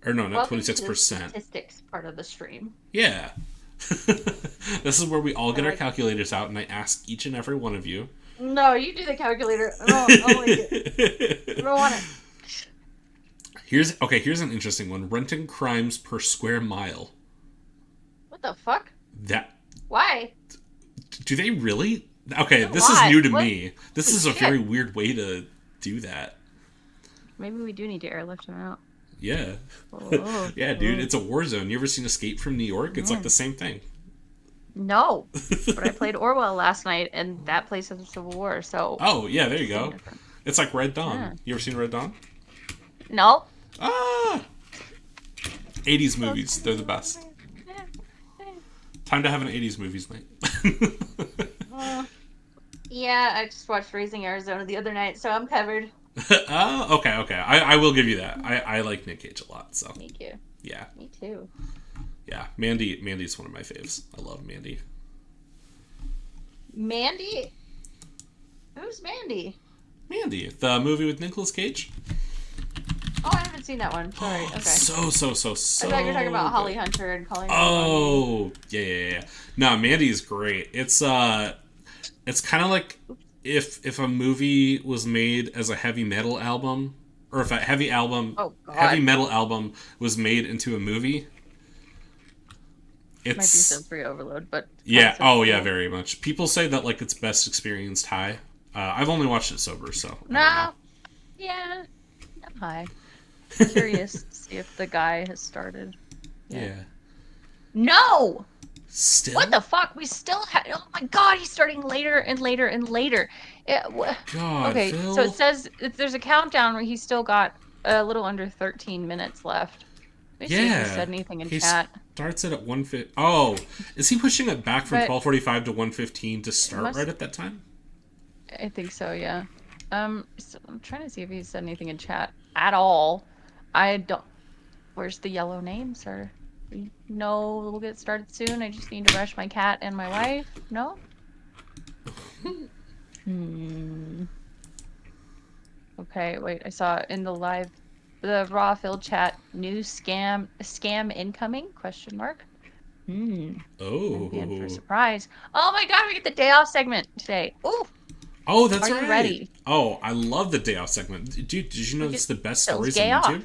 Or no, not 26%. Statistics part of the stream. Yeah. This is where we all get our calculators out, and I ask each and every one of you. No, you do the calculator. I don't like it. I don't want it. Here's an interesting one. Renton crimes per square mile. What the fuck? Why? Do they really? Okay, this is new to me. This is a very weird way to do that. Maybe we do need to airlift him out. Yeah. Yeah, dude, it's a war zone. You ever seen Escape from New York? It's like the same thing. No. But I played Orwell last night, and that place has a civil war, so... Oh, yeah, there you go. Different. It's like Red Dawn. Yeah. You ever seen Red Dawn? No. 80s movies. They're the best. Time to have an 80s movies night. Yeah, I just watched Raising Arizona the other night, so I'm covered. Okay. I will give you that. I like Nick Cage a lot, so. Thank you. Yeah. Me too. Yeah, Mandy's one of my faves. I love Mandy. Mandy? Who's Mandy? Mandy, the movie with Nicolas Cage. Oh, I haven't seen that one. Sorry. Okay. So I thought you were talking about Holly Hunter and calling her Oh, yeah. No, Mandy's great. It's kind of like if a movie was made as a heavy metal album, or if a heavy metal album was made into a movie. It might be sensory overload, but yeah. Oh, yeah, very much. People say that like it's best experienced high. I've only watched it sober, so. No. Yeah. I'm high. Curious to see if the guy has started. Yeah. No! Still? What the fuck? We still have. Oh my god, he's starting later and later and later. God, okay, Phil. so it says there's a countdown where he's still got a little under 13 minutes left. Let me see if he said anything in chat. Starts it at 1:50. Oh, is he pushing it back from 12:45 to 1:15 to start right at that time? I think so, yeah. So I'm trying to see if he said anything in chat at all. I don't. Where's the yellow name, sir? No, we'll get started soon. I just need to brush my cat and my wife. No? Okay, wait. I saw in the raw filled chat, new scam incoming? Question mark. Oh. And for a surprise. Oh my god, we get the day off segment today. Ooh. Oh, that's right. Are you ready? Oh, I love the day off segment. Dude, did you know it's the best stories on off. YouTube?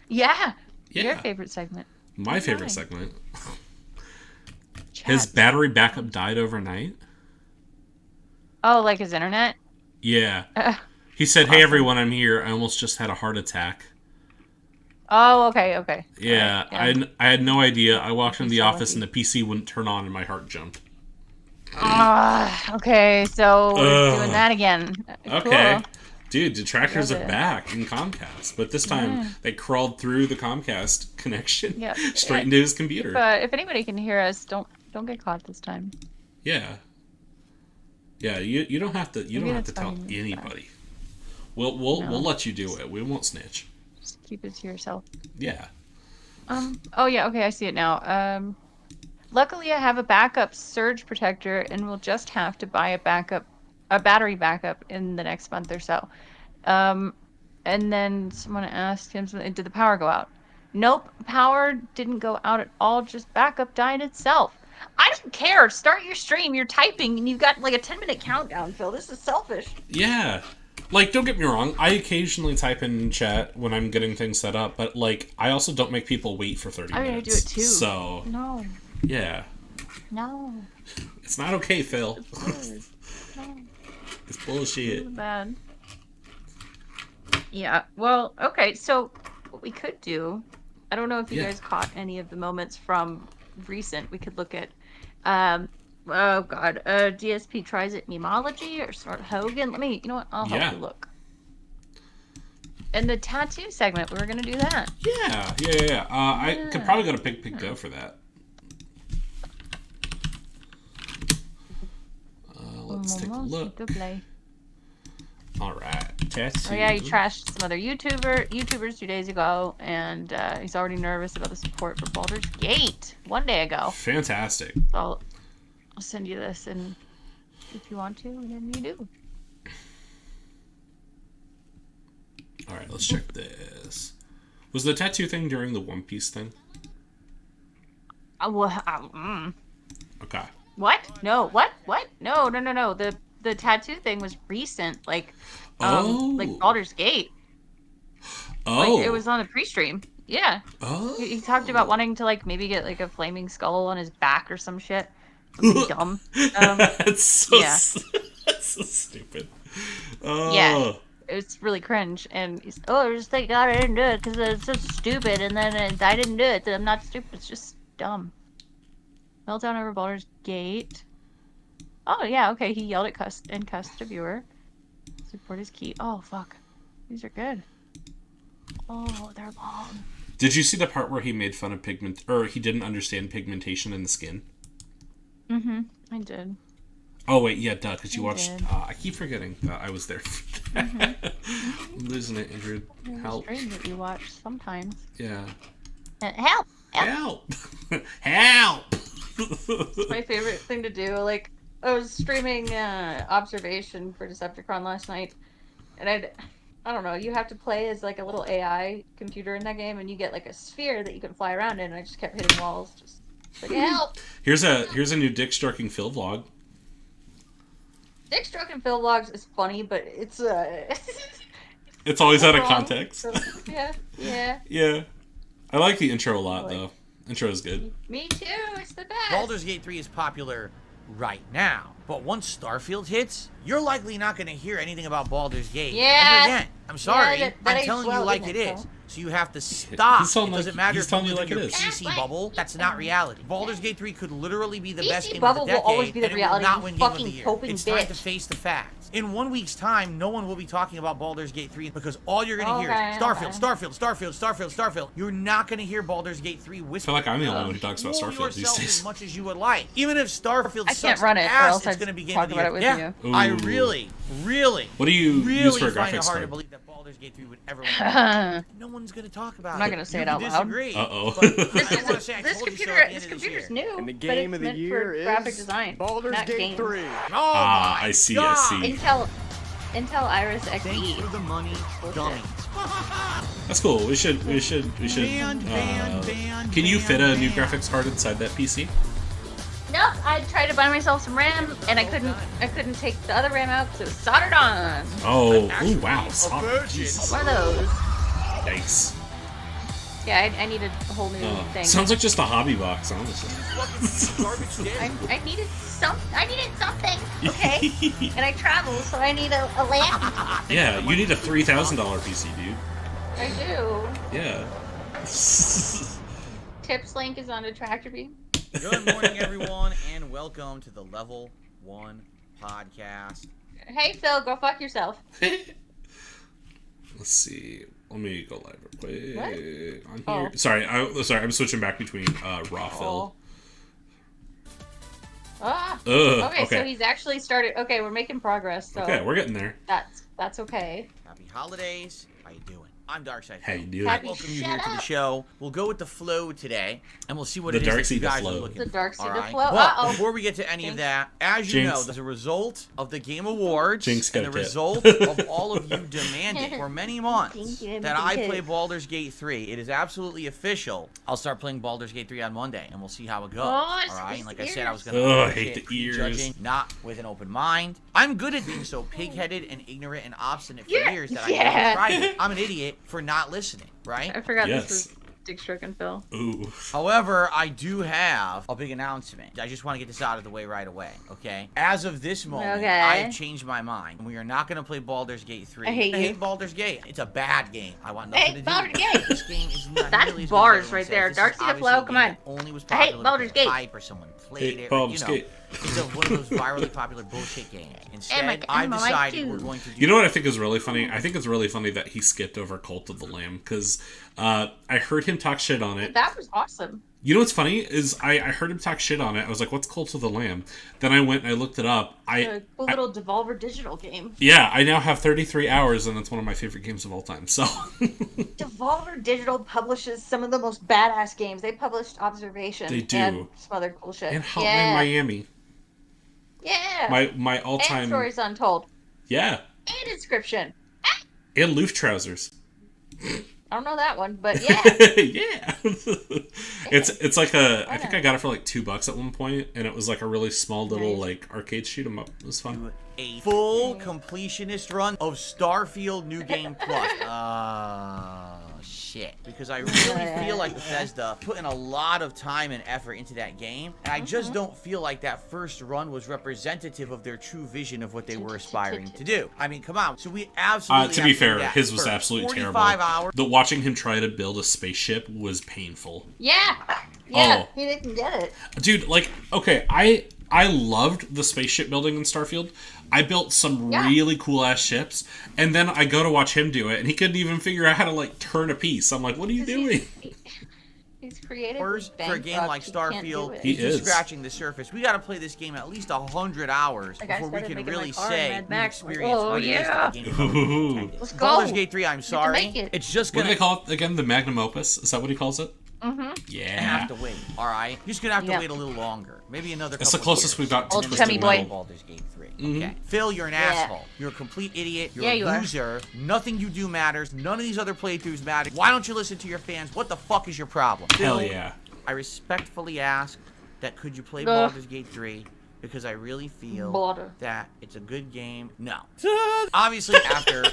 Yeah. Your favorite segment. My favorite segment. His battery backup died overnight. Oh, like his internet? Yeah. He said, "Hey everyone, I'm here. I almost just had a heart attack." Oh, okay. Yeah, right, yeah. I had no idea. I walked into the office and the PC wouldn't turn on and my heart jumped. Okay, so we're doing that again. Okay. Cool. Dude, detractors are back in Comcast, but this time they crawled through the Comcast connection straight into his computer. If anybody can hear us, don't get caught this time. Yeah. Yeah, you don't have to tell anybody. We'll let you do it. We won't snitch. Just keep it to yourself. Yeah. Oh yeah, okay, I see it now. Luckily I have a backup surge protector and we'll just have to buy a battery backup in the next month or so. And then someone asked him, did the power go out? Nope, power didn't go out at all, just backup died itself. I don't care. Start your stream, you're typing, and you've got like a 10-minute countdown, Phil. This is selfish. Yeah. Like, don't get me wrong, I occasionally type in chat when I'm getting things set up, but like, I also don't make people wait for 30 minutes. I do it too. So. No. Yeah. No. It's not okay, Phil. No. It's bullshit. It's bad. Yeah, well, okay, so what we could do, I don't know if you guys caught any of the moments from recent. We could look at, DSP tries it memology or sort of Hogan. You know what, I'll help you look. In the tattoo segment, we were going to do that. Yeah. I could probably go to Pig Go for that. Let's take a look. Alright, tattoo. Oh yeah, he trashed some other YouTubers 2 days ago, and he's already nervous about the support for Baldur's Gate 1 day ago. Fantastic. I'll send you this, and if you want to, then you do. Alright, let's check this. Was the tattoo thing during the One Piece thing? Okay. What? No, what? No. The tattoo thing was recent, like Baldur's Gate. Oh. Like, it was on the pre-stream. Yeah. Oh. He talked about wanting to like maybe get like a flaming skull on his back or some shit. Something dumb. That's so stupid. Oh. Yeah. It's really cringe, and he's just like, God, I didn't do it because it's so stupid, and then I didn't do it. I'm not stupid. It's just dumb. Meltdown over Baldur's Gate. Oh yeah, okay. He yelled at cussed a viewer. Support is key. Oh fuck, these are good. Oh, they're long. Did you see the part where he made fun of he didn't understand pigmentation in the skin? I did. Oh wait, yeah, duh, because you watched. I keep forgetting I was there. I'm losing it, Ingrid. Help. Strange that you watch sometimes. Yeah. Help! Help! Help! My favorite thing to do. Like, I was streaming observation for Decepticon last night, and I don't know, you have to play as like a little AI computer in that game, and you get like a sphere that you can fly around in, and I just kept hitting walls, just like, help! Here's a new Dick Stroking Phil vlog. Dick Stroking Phil vlogs is funny, but it's It's always out of wrong. context. So, yeah. Yeah. I like the intro a lot, though. Intro is good. Me too, it's the best. Baldur's Gate 3 is popular right now, but once Starfield hits, you're likely not going to hear anything about Baldur's Gate Yeah. ever again. I'm sorry. that I'm aged telling you well, like didn't it it, is. Phil? So you have to stop. He's telling It doesn't like- matter he's if telling you you live in like your it is. PC bubble. That's not reality. Baldur's Gate 3 could literally be the best PC game bubble of the will decade, always be the and reality, it will not you win Game of the fucking Year. coping It's time to bitch. face the facts. In 1 week's time, no one will be talking about Baldur's Gate 3 because all you're going to hear is Starfield. You're not going to hear Baldur's Gate 3 I whisper. feel like I'm the only one who talks about Fool Starfield these yourself days. as much as you would like. Even if Starfield I sucks can't run it, or ass, else it's I'd going to be Game talk of the about Year. it with Yeah, you. I Ooh. really, What do you use really for a find it graphics hard to card? believe that Baldur's Gate 3 would ever win. No one's going to talk about it. I'm not gonna say You it out can loud. disagree, Uh-oh. but I don't want to say I This told you so computer, at the end this of this computer's year. new, And the but game it's of the meant year for is graphic design, Baldur's not Gate games. 3. Oh Ah, my I see, God. I see. Intel Iris Thanks for Xe. the money, dummies. That's cool. We should. Ban. Can you fit a new graphics card inside that PC? Nope, I tried to buy myself some RAM, and I couldn't take the other RAM out because it was soldered on. Oh, ooh, wow. Jesus. One of those. Yikes. Yeah, I needed a whole new thing. Sounds like just a hobby box, honestly. I needed something, okay? And I travel, so I need a lamp. Yeah, you need a $3,000 PC, dude. I do. Yeah. Tips link is on the tractor beam. Good morning, everyone, and welcome to the Level 1 podcast. Hey, Phil, go fuck yourself. Let's see. Let me go live real quick. On Oh. here. Sorry, I'm switching back between raw Phil. Ah. Ugh, Okay, so he's actually started. Okay, we're making progress. So Okay, we're getting there. that's okay. Happy holidays. How you doing? I'm Darkside. How you doing? I Happy welcome you shut here to the up. show. We'll go with the flow today, and we'll see what The it is dark that sea you to guys flow. are looking The for. dark sea to alright? flow. But Uh-oh. before we get to any of that, as you Jinx. know, as a result of the Game Awards Jinx got and the a tip. result of all of you demanding for many months that I play Baldur's Gate 3, it is absolutely official. I'll start playing Baldur's Gate 3 on Monday, and we'll see how it goes. Oh, it's Alright, and like I ears. said, I was going Ugh, I to hate the ears. judging, not with an open mind. I'm good at being so pig-headed and ignorant and obstinate for Yeah, years that yeah. I never tried it. I'm an idiot for not listening, right? I forgot Yes. this was Dick Stroking Phil. Ooh. However, I do have a big announcement. I just want to get this out of the way right away, okay? As of this moment, Okay. I have changed my mind. We are not going to play Baldur's Gate 3. I hate you. Baldur's Gate. It's a bad game. I want nothing Hey, to do Baldur's with it. Gate. This game is not That's nearly as good as bars everyone right says. there. This Dark is Sea to obviously Flow, a come game on. that only was I hate popular Baldur's because Gate. hype or someone played it. Or, Baldur's you know, Gate. it's one of those virally popular bullshit games. Instead, I'm I've a like decided you. we're going to do You know what I think is really funny? I think it's really funny that he skipped over Cult of the Lamb because I heard him talk shit on it. That was awesome. You know what's funny is I heard him talk shit on it. I was like, "What's Cult of the Lamb?" Then I went and I looked it up. A cool little Devolver Digital game. Yeah, I now have 33 hours, and it's one of my favorite games of all time. So, Devolver Digital publishes some of the most badass games. They published Observation. They do. And some other cool shit. and Hotline yeah. Miami, Yeah. my all and time. Stories Untold. Yeah, And Inscription. and Loof Trousers. I don't know that one, but yeah. Yeah. It's like a. I Why think not? I got it for like $2 at one point, and it was like a really small little Nice. like arcade shoot 'em up. It was fun. a full completionist run of Starfield New Game Plus. Shit. Because I really feel like Bethesda put in a lot of time and effort into that game, and I just don't feel like that first run was representative of their true vision of what they were aspiring to do. I mean, come on. So we absolutely To have be do fair, that his was for absolutely 45 terrible. hours. The watching him try to build a spaceship was painful. Yeah. Yeah. Oh. He didn't get it. Dude, like, okay, I loved the spaceship building in Starfield. I built some Yeah. really cool ass ships, and then I go to watch him do it, and he couldn't even figure out how to like turn a piece. I'm like, what are you doing? He's creative. Hours for a game like Starfield, He he's just is. scratching the surface. We got to play this game at least 100 hours Like I before we started can making my really car in say Mad we've Max. experienced Oh, what it is yeah. that the game Ooh. Let's go. Baldur's Gate 3, I'm make sorry. it. It's just What do gonna they call it again? The magnum opus? Is that what he calls it? Yeah. have to wait. All right, you're just gonna have to wait a little longer, maybe another. It's the couple closest years. we've got to Old Twisted chummy boy. Metal. Baldur's Gate 3. Okay, Phil, you're an asshole. You're a complete idiot. You're Yeah, a you are. loser. Nothing you do matters. None of these other playthroughs matter. Why don't you listen to your fans? What the fuck is your problem? Hell Phil, yeah. I respectfully ask that could you play Ugh. Baldur's Gate 3? Because I really feel Baldur. that it's a good game. No. Obviously, after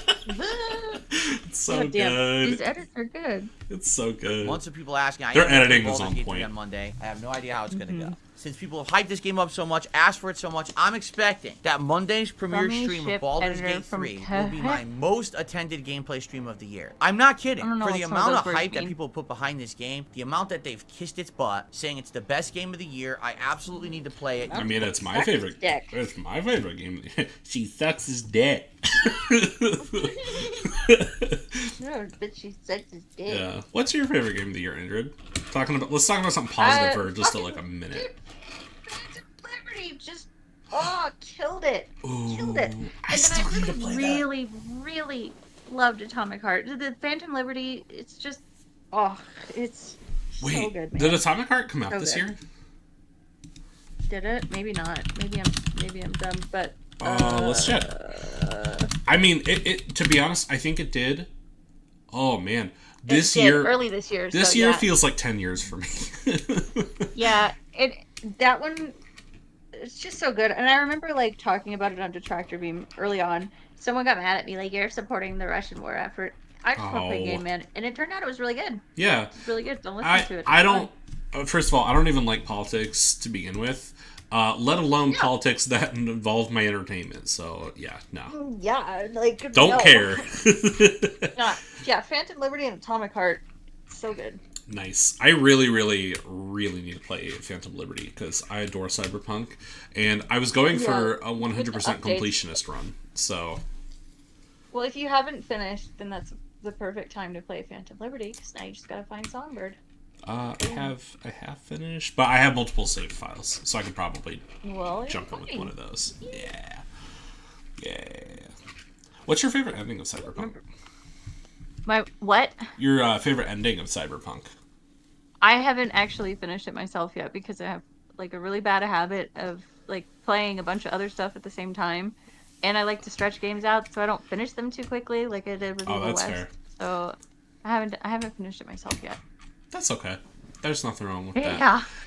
It's so God damn. good. These edits are good. It's so good. months of people asking, Their am gonna play editing is Baldur's on Gate 3 point. on Monday. I have no idea how it's gonna go. Since people have hyped this game up so much, asked for it so much, I'm expecting that Monday's premiere From stream of ship Baldur's editor Gate from 3 will be my Tech. most attended gameplay stream of the year. I'm not kidding. I don't know For what the some of amount those of words hype that mean. people put behind this game, the amount that they've kissed its butt, saying it's the best game of the year, I absolutely need to play it. I mean, it's my favorite. dick. It's my favorite game. She sucks his dick. No, but she said this dick. Yeah. What's your favorite game of the year, Ingrid? Let's talk about something positive for just like a minute. Liberty just killed it. Killed it. And I still need to play that. really, really loved Atomic Heart. The Phantom Liberty, it's just it's so Wait, good, man. did Atomic Heart come out So this good. year? Did it? Maybe not. Maybe I'm dumb, but Let's check. I mean, it. To be honest, I think it did. Oh man, this it did, year, early this year. this so, year yeah. feels like 10 years for me. Yeah, that one, it's just so good. And I remember like talking about it on Detractor Beam early on. Someone got mad at me like, "You're supporting the Russian war effort." I just want to play a game, man, and it turned out it was really good. Yeah, It's really good. Don't listen to it. I don't. First of all, I don't even like politics to begin with. Let alone politics that involve my entertainment. So yeah, no. Yeah, like Don't care. Yeah, Phantom Liberty and Atomic Heart, so good. Nice. I really, really, really need to play Phantom Liberty because I adore Cyberpunk, and I was going for a 100% updates. completionist run. So Well, if you haven't finished, then that's the perfect time to play Phantom Liberty because now you just gotta find Songbird. I have finished, but I have multiple save files, so I could probably Well, jump in with one of those. Yeah. What's your favorite ending of Cyberpunk? My what? Your favorite ending of Cyberpunk? I haven't actually finished it myself yet because I have like a really bad habit of like playing a bunch of other stuff at the same time, and I like to stretch games out so I don't finish them too quickly like I did with Evil that's West. fair. So I haven't finished it myself yet. That's okay. There's nothing wrong with that.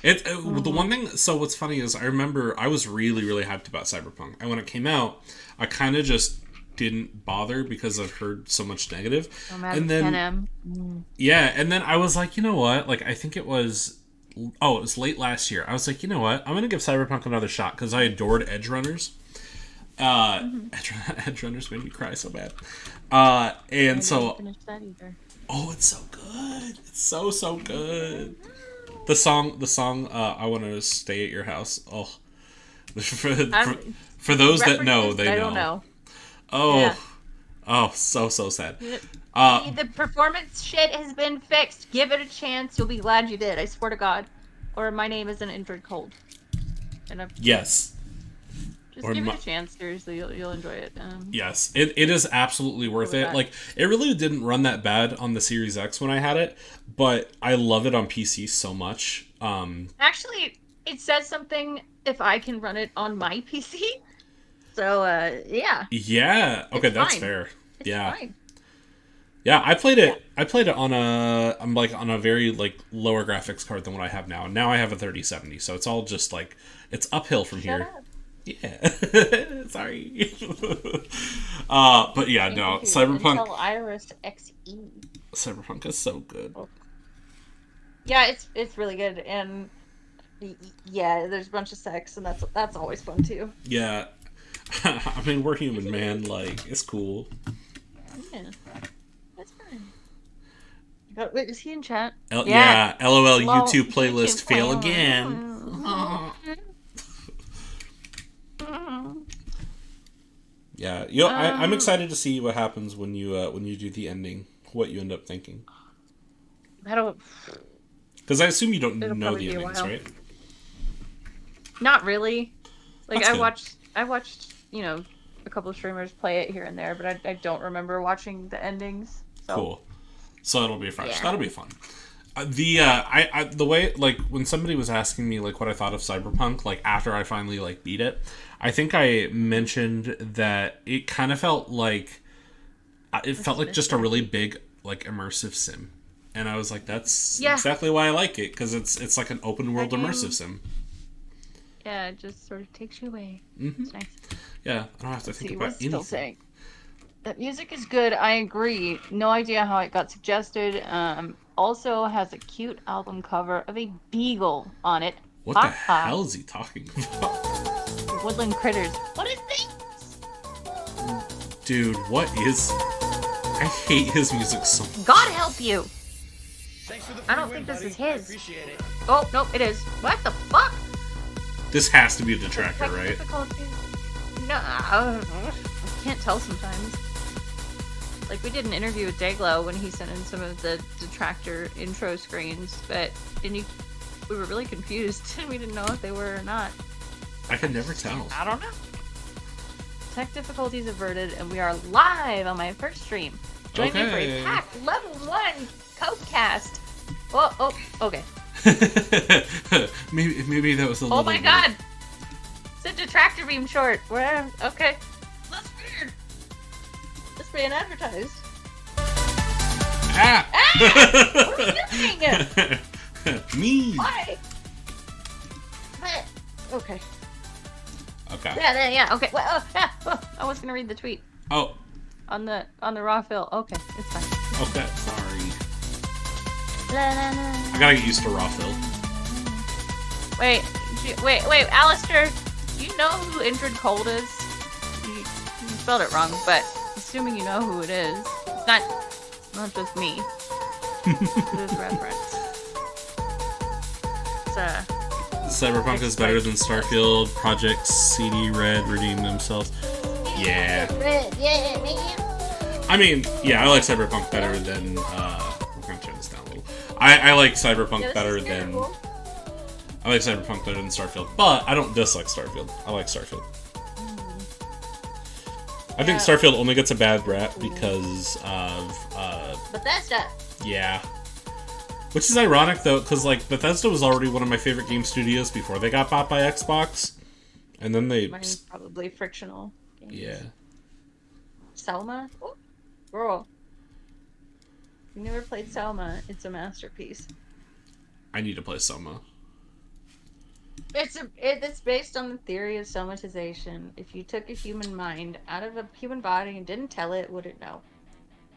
Yeah. The one thing. So what's funny is I remember I was really, really hyped about Cyberpunk, and when it came out, I kind of just didn't bother because I've heard so much negative. And then 10M. yeah, and then I was like, you know what? Like I think it was it was late last year. I was like, you know what? I'm gonna give Cyberpunk another shot because I adored Edge Runners. Edge Runners made me cry so bad. And so Finish that either. oh, it's so good. It's so good. The song I want to stay at your house. Oh. For those that know, they know. I don't know. Oh. Yeah. Oh, so sad. The performance shit has been fixed. Give it a chance. You'll be glad you did. I swear to God. Or my name is an Indrid Cold. And Yes. just Or give it a chance. Seriously, you'll enjoy it. Yes, it is absolutely worth it. that. Like, it really didn't run that bad on the Series X when I had it, but I love it on PC so much. Actually, it says something if I can run it on my PC. So, yeah. Yeah. Okay, It's that's fine. fair. It's Yeah. fine. Yeah, I played it. I played it on a very like lower graphics card than what I have now. Now I have a 3070, so it's all just like it's uphill from Shut here. up. Yeah. Sorry. But yeah, no. Cyberpunk. Intel Iris XE. Cyberpunk is so good. Yeah, it's really good, and yeah, there's a bunch of sex, and that's always fun too. Yeah. I mean, we're human, man. Like, it's cool. Yeah, that's fine. But wait, is he in chat? Yeah. LOL Lol, YouTube playlist YouTube fail playlist. again. Yeah. I'm excited to see what happens when you do the ending. What you end up thinking. That'll Because I assume you don't It'll know probably the be a endings, while. right? not really. Like That's I watched a couple of streamers play it here and there, but I don't remember watching the endings. So. Cool. So it'll be fresh. Yeah. That'll be fun. The way, like, when somebody was asking me, like, what I thought of Cyberpunk, like, after I finally, like, beat it, I think I mentioned that it kind of felt like just a really big, like, immersive sim. And I was like, that's exactly why I like it, because it's like an open world immersive sim. Yeah, it just sort of takes you away. Mm-hmm. It's nice. Yeah, I don't have to think about anything. Still saying that music is good. I agree. No idea how it got suggested. Also has a cute album cover of a beagle on it. What the hell is he talking about? Woodland critters. What is this? Dude, what is... I hate his music so much. God help you! Thanks for the I don't free think win, this is buddy. I his. appreciate it. Oh, nope, it is. What the fuck? This has to be a detractor, right? No, I can't tell sometimes. Like, we did an interview with Dayglow when he sent in some of the detractor intro screens, but we were really confused. We didn't know if they were or not. I can never tell. I don't know. Tech difficulties averted, and we are live on my first stream. Join me for a packed level 1 Copecast. Oh, okay. maybe that was a little... Oh my god! It's a detractor beam short. Where? Okay. That's weird. It's being advertised. Ah! What are you doing? Me! Why? Okay. Okay. Yeah, okay. Well, I was gonna read the tweet. Oh. On the raw fill. Okay, it's fine. Okay, sorry. La, la, la. I gotta get used to raw fill. Wait, Alistair, do you know who Indrid Cold is? You spelled it wrong, but assuming you know who it is, it's not just me. It is reference. It's Cyberpunk is better than Starfield. Project CD Red redeemed themselves. Yeah. I mean, yeah, I like Cyberpunk better than. We're gonna turn this down a little. I like Cyberpunk better than. I like Cyberpunk better than Starfield, but I don't dislike Starfield. I like Starfield. I think Starfield only gets a bad rap because of. Bethesda. Yeah. Which is ironic, though, because, like, Bethesda was already one of my favorite game studios before they got bought by Xbox. And then they... Mine's probably frictional games. Yeah. Selma? Oh, girl. If you never played Selma, it's a masterpiece. I need to play Selma. It's based on the theory of somatization. If you took a human mind out of a human body and didn't tell it, would it know?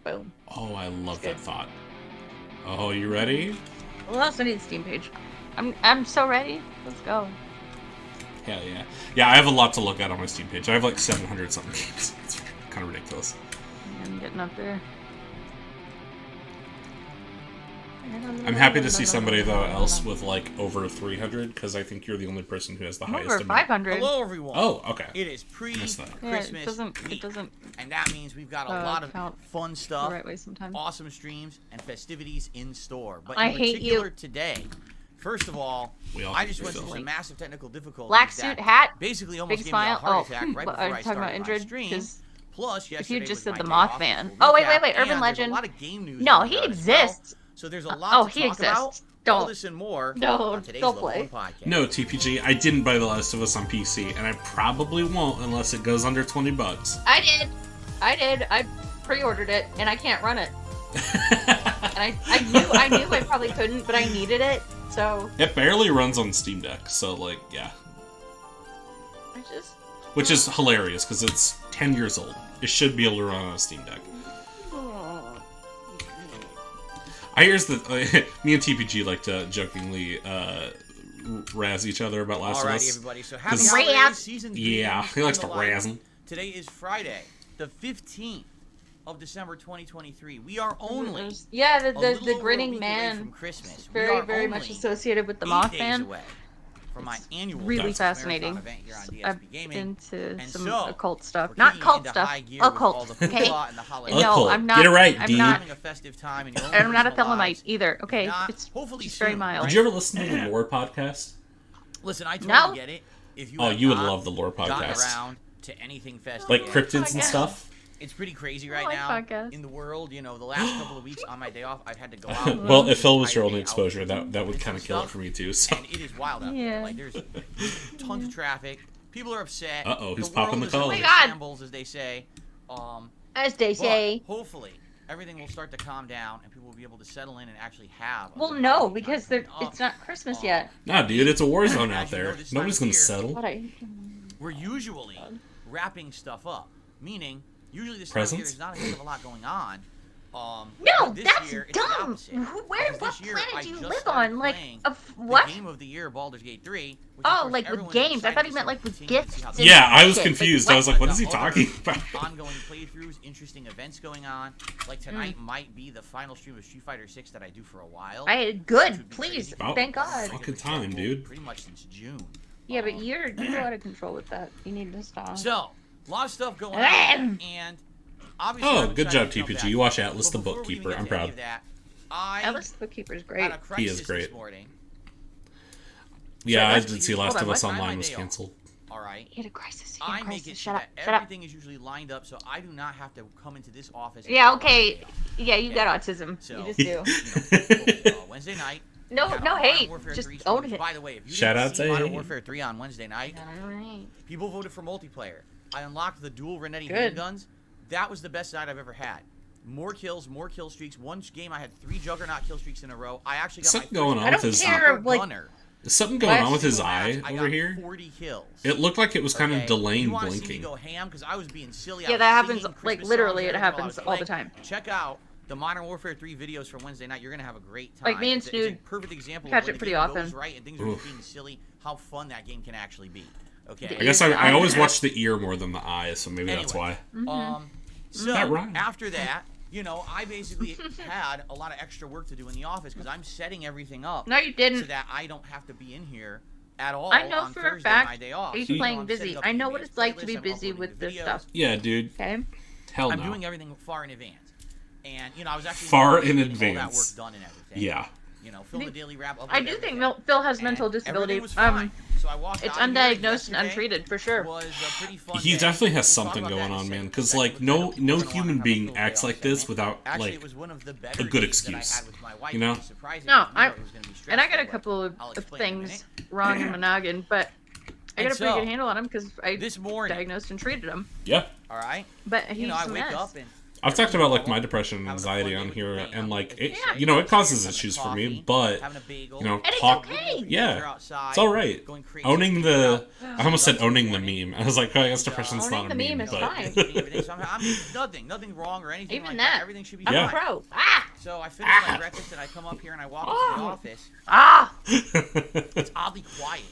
Boom. Oh, I love that thought. Oh, you ready? Well, I also need a Steam page. I'm so ready. Let's go. Hell yeah. Yeah, I have a lot to look at on my Steam page. I have like 700 something games. It's kind of ridiculous. I'm getting up there. I'm happy to see somebody, though, else with like over 300, because I think you're the only person who has the highest over amount. 500. Hello, everyone. Oh, okay. It is pre-Christmas it doesn't and that means we've got a lot of fun stuff, the right way sometimes. awesome streams, and festivities in store. But I in hate particular you. today, first of all, I just went through some massive technical difficulties. Black suit hat. Basically, almost Big gave smile. me a heart attack right before I talking about started my Indrid, stream. Plus, if you just said was the my day off, Mothman. so Oh we'll wait, recap, Urban and Legend. there's a lot of game news No, coming he out as well. exists. So there's a lot to he talk about. exists. All Don't. this and more No, on today's don't Level play. 1 podcast. No, TPG, I didn't buy The Last of Us on PC, and I probably won't unless it goes under $20. I did. I pre-ordered it, and I can't run it. And I knew I probably couldn't, but I needed it, so... It barely runs on Steam Deck, so, like, yeah. Which is hilarious, because it's 10 years old. It should be able to run on a Steam Deck. I hear that me and TPG like to jokingly razz each other about Last of Us. Alrighty, everybody. So happy holidays, season 3. Yeah, he likes to razz them. Today is Friday, the 15th of December 2023. We are only the grinning man from Christmas. very much associated with the Mothman. From my annual really fascinating. event here on DSP I've Gaming. into And some so, occult stuff. we're Not kicking cult into stuff. high gear with all Occult. the Okay. hoopla and the holiday No, Occult. I'm not. Get it right, I'm dude. not. Having a festive time in your own I'm not a personal Thelemite lives. either. Okay, Not, it's hopefully just very soon, mild. right? Did you ever listen to the Lore podcast? Listen, I totally No. get it. If you Oh, have you would not love the Lore gotten podcast. around to anything festive Like yet, cryptids and stuff? It's pretty crazy right like now podcasts. in the world. You know, the last couple of weeks on my day off, I've had to go out. Well, if Phil was your entire only day out exposure, that would doing kind of some kill it stuff, for me too. So. And it is wild out Yeah. there. Like there's tons of traffic. People are upset. Uh-oh, who's the popping world the is collar? in Oh my God. shambles, as they say. As they But say. hopefully, everything will start to calm down, and people will be able to settle in and actually have. a Well, good no, holiday because time it's not Christmas yet. Nah, dude, it's a war zone out As you know, there. this time Nobody's of gonna year- settle. What I... We're usually wrapping stuff up, meaning usually this Presents? time of year there's not a heck of a lot going on. No, but this that's year, it's the dumb. opposite. Where? Because What this year, planet I do you just live started on? Like, playing what? The game of the year, Baldur's Gate 3. Which of Oh, course like with everyone's games. I excited thought he to meant sort like of with continue to gifts. see how and the- Yeah, I was shit. confused. Like, I was like, what is he Other talking about? Ongoing playthroughs, interesting events going on. Like tonight might be the final stream of Street Fighter 6 that I do for a while. I which good. would be Please, crazy. About thank God. fucking time, dude. Pretty much since June. Yeah, but you're out of control with that. You need to stop. So, a lot of stuff going on, and obviously. Oh, I'm good excited job, to jump TPG. back. You watch Atlas But the before we even Bookkeeper. get I'm to any proud. of that, I Alice the Bookkeeper's great. had a crisis is great. this morning. Yeah, I last did week- see Last hold of on, Us what time Online am I was day off? canceled. All right. He had a crisis. He had I a make crisis. it Shut so up. that Shut up. everything is usually lined up, so I do not have to come into this office. Yeah, and- okay. Yeah, you got autism. So, You just do. you know, Wednesday night. No, had no Modern hate. Warfare Just 3 own streams. it. By the way, if you Shout didn't out see to Modern Hayden. Warfare 3 on Wednesday night, Alright. people voted for multiplayer. I unlocked the dual Renetti Good. handguns. That was the best night I've ever had. More kills, more kill streaks. One game I had 3 Juggernaut kill streaks in a row. I actually got Something my going first on I with don't his care, proper like- gunner. There's something going on with his Single eye match, I over got here. 40 kills. It looked like it was kind of Okay, delaying you wanna see me blinking. go ham? Because I was being silly. I Yeah, was that happens, singing like, Christmas literally, songs it while I happens was all the playing. time. Check out the Modern Warfare 3 videos from Wednesday night. You're gonna have a great time. Like, me and It's a Snood perfect example catch of when it the pretty game often. goes right and things are just being silly. How fun that game can actually be. Okay. I guess I always watch the ear more than the eye, so maybe that's Anyway. why. So That rhymes. after that, you know, I basically had a lot of extra work to do in the office because I'm setting everything up No, you so didn't. that I don't have to be in here at all. I know on for a Thursday, fact my day off. he's So, you know, playing I'm busy. setting up I the know what advanced it's like to be playlists, I'm busy uploading with the this videos. stuff. Yeah, dude. Okay? Hell I'm no. doing everything far in advance. And, you know, I was actually Far in getting all that advance. work done and everything. Yeah. You know, film the daily wrap. I upload do think everything. Phil has And mental disability. everything was fine. So I walked It's out of here undiagnosed and yesterday. untreated, for sure. Was a pretty fun He day. definitely has We'll talk something about that going in a on, second. man. Because Second, like because I know no people no are gonna wanna human have a being full acts day like off this segment. without Actually, like it was one of the better a good days that I excuse. had with my wife. You know? It was surprising. No, I knew it was gonna be And I got a stressful, couple but I'll of explain in a things minute. wrong in my noggin, but I And got a pretty so, good handle on him because I This morning, diagnosed and treated him. yeah. all right, But he's you know, I a wake mess. up and I've talked about like my Having depression and a anxiety fun on day here, with the and like it, family, you know, it causes having a issues for me. coffee, But having a bagel, you know, And it's talk. okay. Yeah, outside, it's all right. going crazy, Owning the, figuring out I almost said stuff owning the morning. meme. I was like, oh, I guess depression's Owning not a the meme meme, is but fine. Everything. So nothing wrong or anything Even like that. Everything should be I'm Yeah. a fine. pro. Ah! So I finish my breakfast and I come up here and I walk into the office. Ah! It's oddly quiet.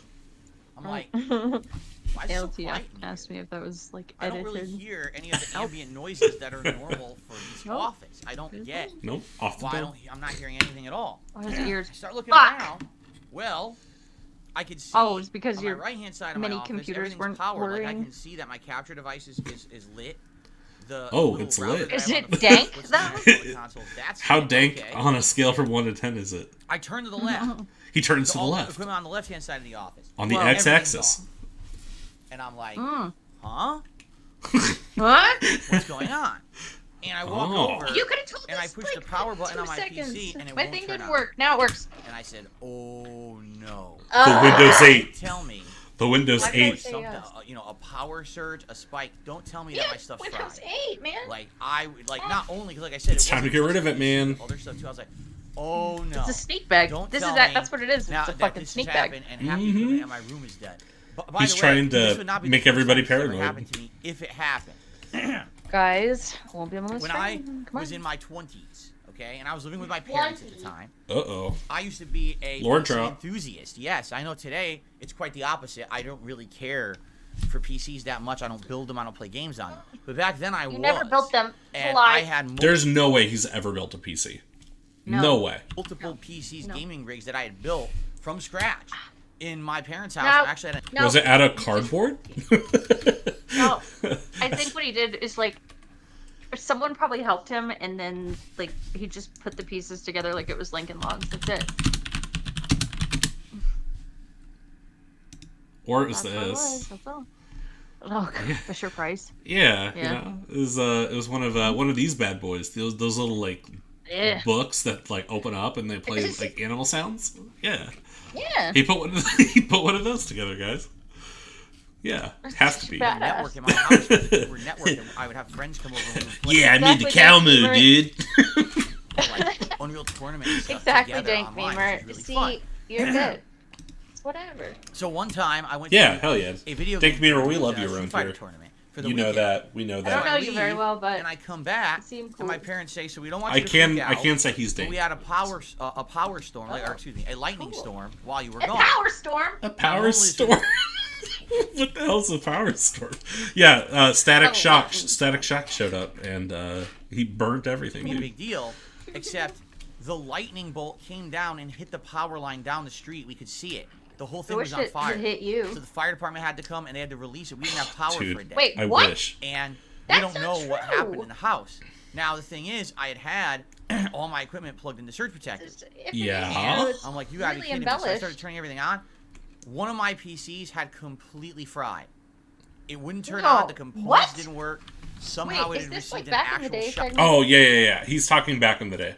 I'm like, why is it so LTF quiet? in here? asked me if that was like I don't edited. really hear any of the ambient noises that are normal for this Nope. office. I don't get nope, off the why dome. I'm not hearing anything at all. Oh, his ears. I start looking Fuck. around. Well, I could see. Oh, it's because on your my right-hand side of many my office, computers everything's weren't powered. Like I working. can see that my capture device is lit. The Oh, little it's router lit. that I Is have on it the dank, front puts though? the control console. That's How lit, dank okay. on a scale from 1 to 10 is it? I turn to the left. He turns So to the all left equipment on the left-hand side of the office. on the Well, x-axis. everything's And I'm like, Mm. huh? What? What's going on? And I walk Oh. over. You could have told And I us pushed like the power button 2 on my seconds. PC and it My won't thing turn didn't on. work. Now it works. And I said, oh no. The Windows 8. Tell me. The Windows Why 8. don't Say Something, yes. you know, a power surge, a spike. Don't tell me Yeah, that my stuff's Windows fried. 8, man. Like not only because like I said, It's time to get rid of it, man. Other stuff too. I was like, oh no. It's a sneak bag. Don't This tell is that. me That's what it is. now It's a that fucking this sneak has bag. happened and half the Mhm. equipment in my room is dead. By He's the way, trying to this would not be the make first everybody time this ever paranoid. happened to me if it happened. Guys, won't be able to When I was in my 20s, okay, and I was living with my parents at the time. Uh-oh. I used to be a Lord PC Trout. enthusiast. Yes, I know today it's quite the opposite. I don't really care for PCs that much. I don't build them. I don't play games on them. But back then I was. You never built them. And Lie. I had There's no way he's ever built a PC. No way. multiple PCs, No. gaming rigs that I had built from scratch in my parents' house. No. Actually, I had No. Was it out of cardboard? No. I think what he did is like someone probably helped him, and then like he just put the pieces together like it was Lincoln Logs. That's it. Or is That's what it was. this? That's all. Oh, Fisher Price. Yeah, Yeah. you know, it was one of these bad boys. Those little like Yeah. books that like open up and they play like animal sounds. Yeah. Yeah. He put one of those together, guys. Yeah, has to be. Badass. Network in my house. We were networking. I would have friends come over. And we'd play Yeah, I made the Exactly, cow Dank moo, Beamer. dude. like Unreal Tournament and stuff Exactly, together Dank online, Beamer. which is really See, fun. you're good. It's whatever. So one time I went Yeah, to hell yeah. a video Dank game Beamer, we tournament, love you Street around Fighter here. tournament for the You know weekend. that. We know I don't that. know you very well, but And I come back, seem and cool. my parents say, "So we don't want I you to freak can out, say he's but Dank. we had a power storm, or excuse me, a lightning storm while you were A gone." power storm. A power normally storm. What the hell's a power storm? Yeah, Static Shock showed up and he burnt everything. Made a Dude. big deal, except the lightning bolt came down and hit the power line down the street. We could see it. The whole I thing wish was on it fire. had hit you. So the fire department had to come and they had to release it. We didn't have power Dude, for a day. Wait, I what? wish. And That's we don't not know what true. happened in the house. Now the thing is, I had all my equipment plugged into surge protectors. Yeah. It's I'm like, you gotta really be kidding me. So I embellished. started turning everything on. One of my PCs had completely fried. It wouldn't turn No. on. The components What? didn't work. Somehow Wait, it is had this received like back an in the actual day? shock. segment? Oh yeah. He's talking back in the day.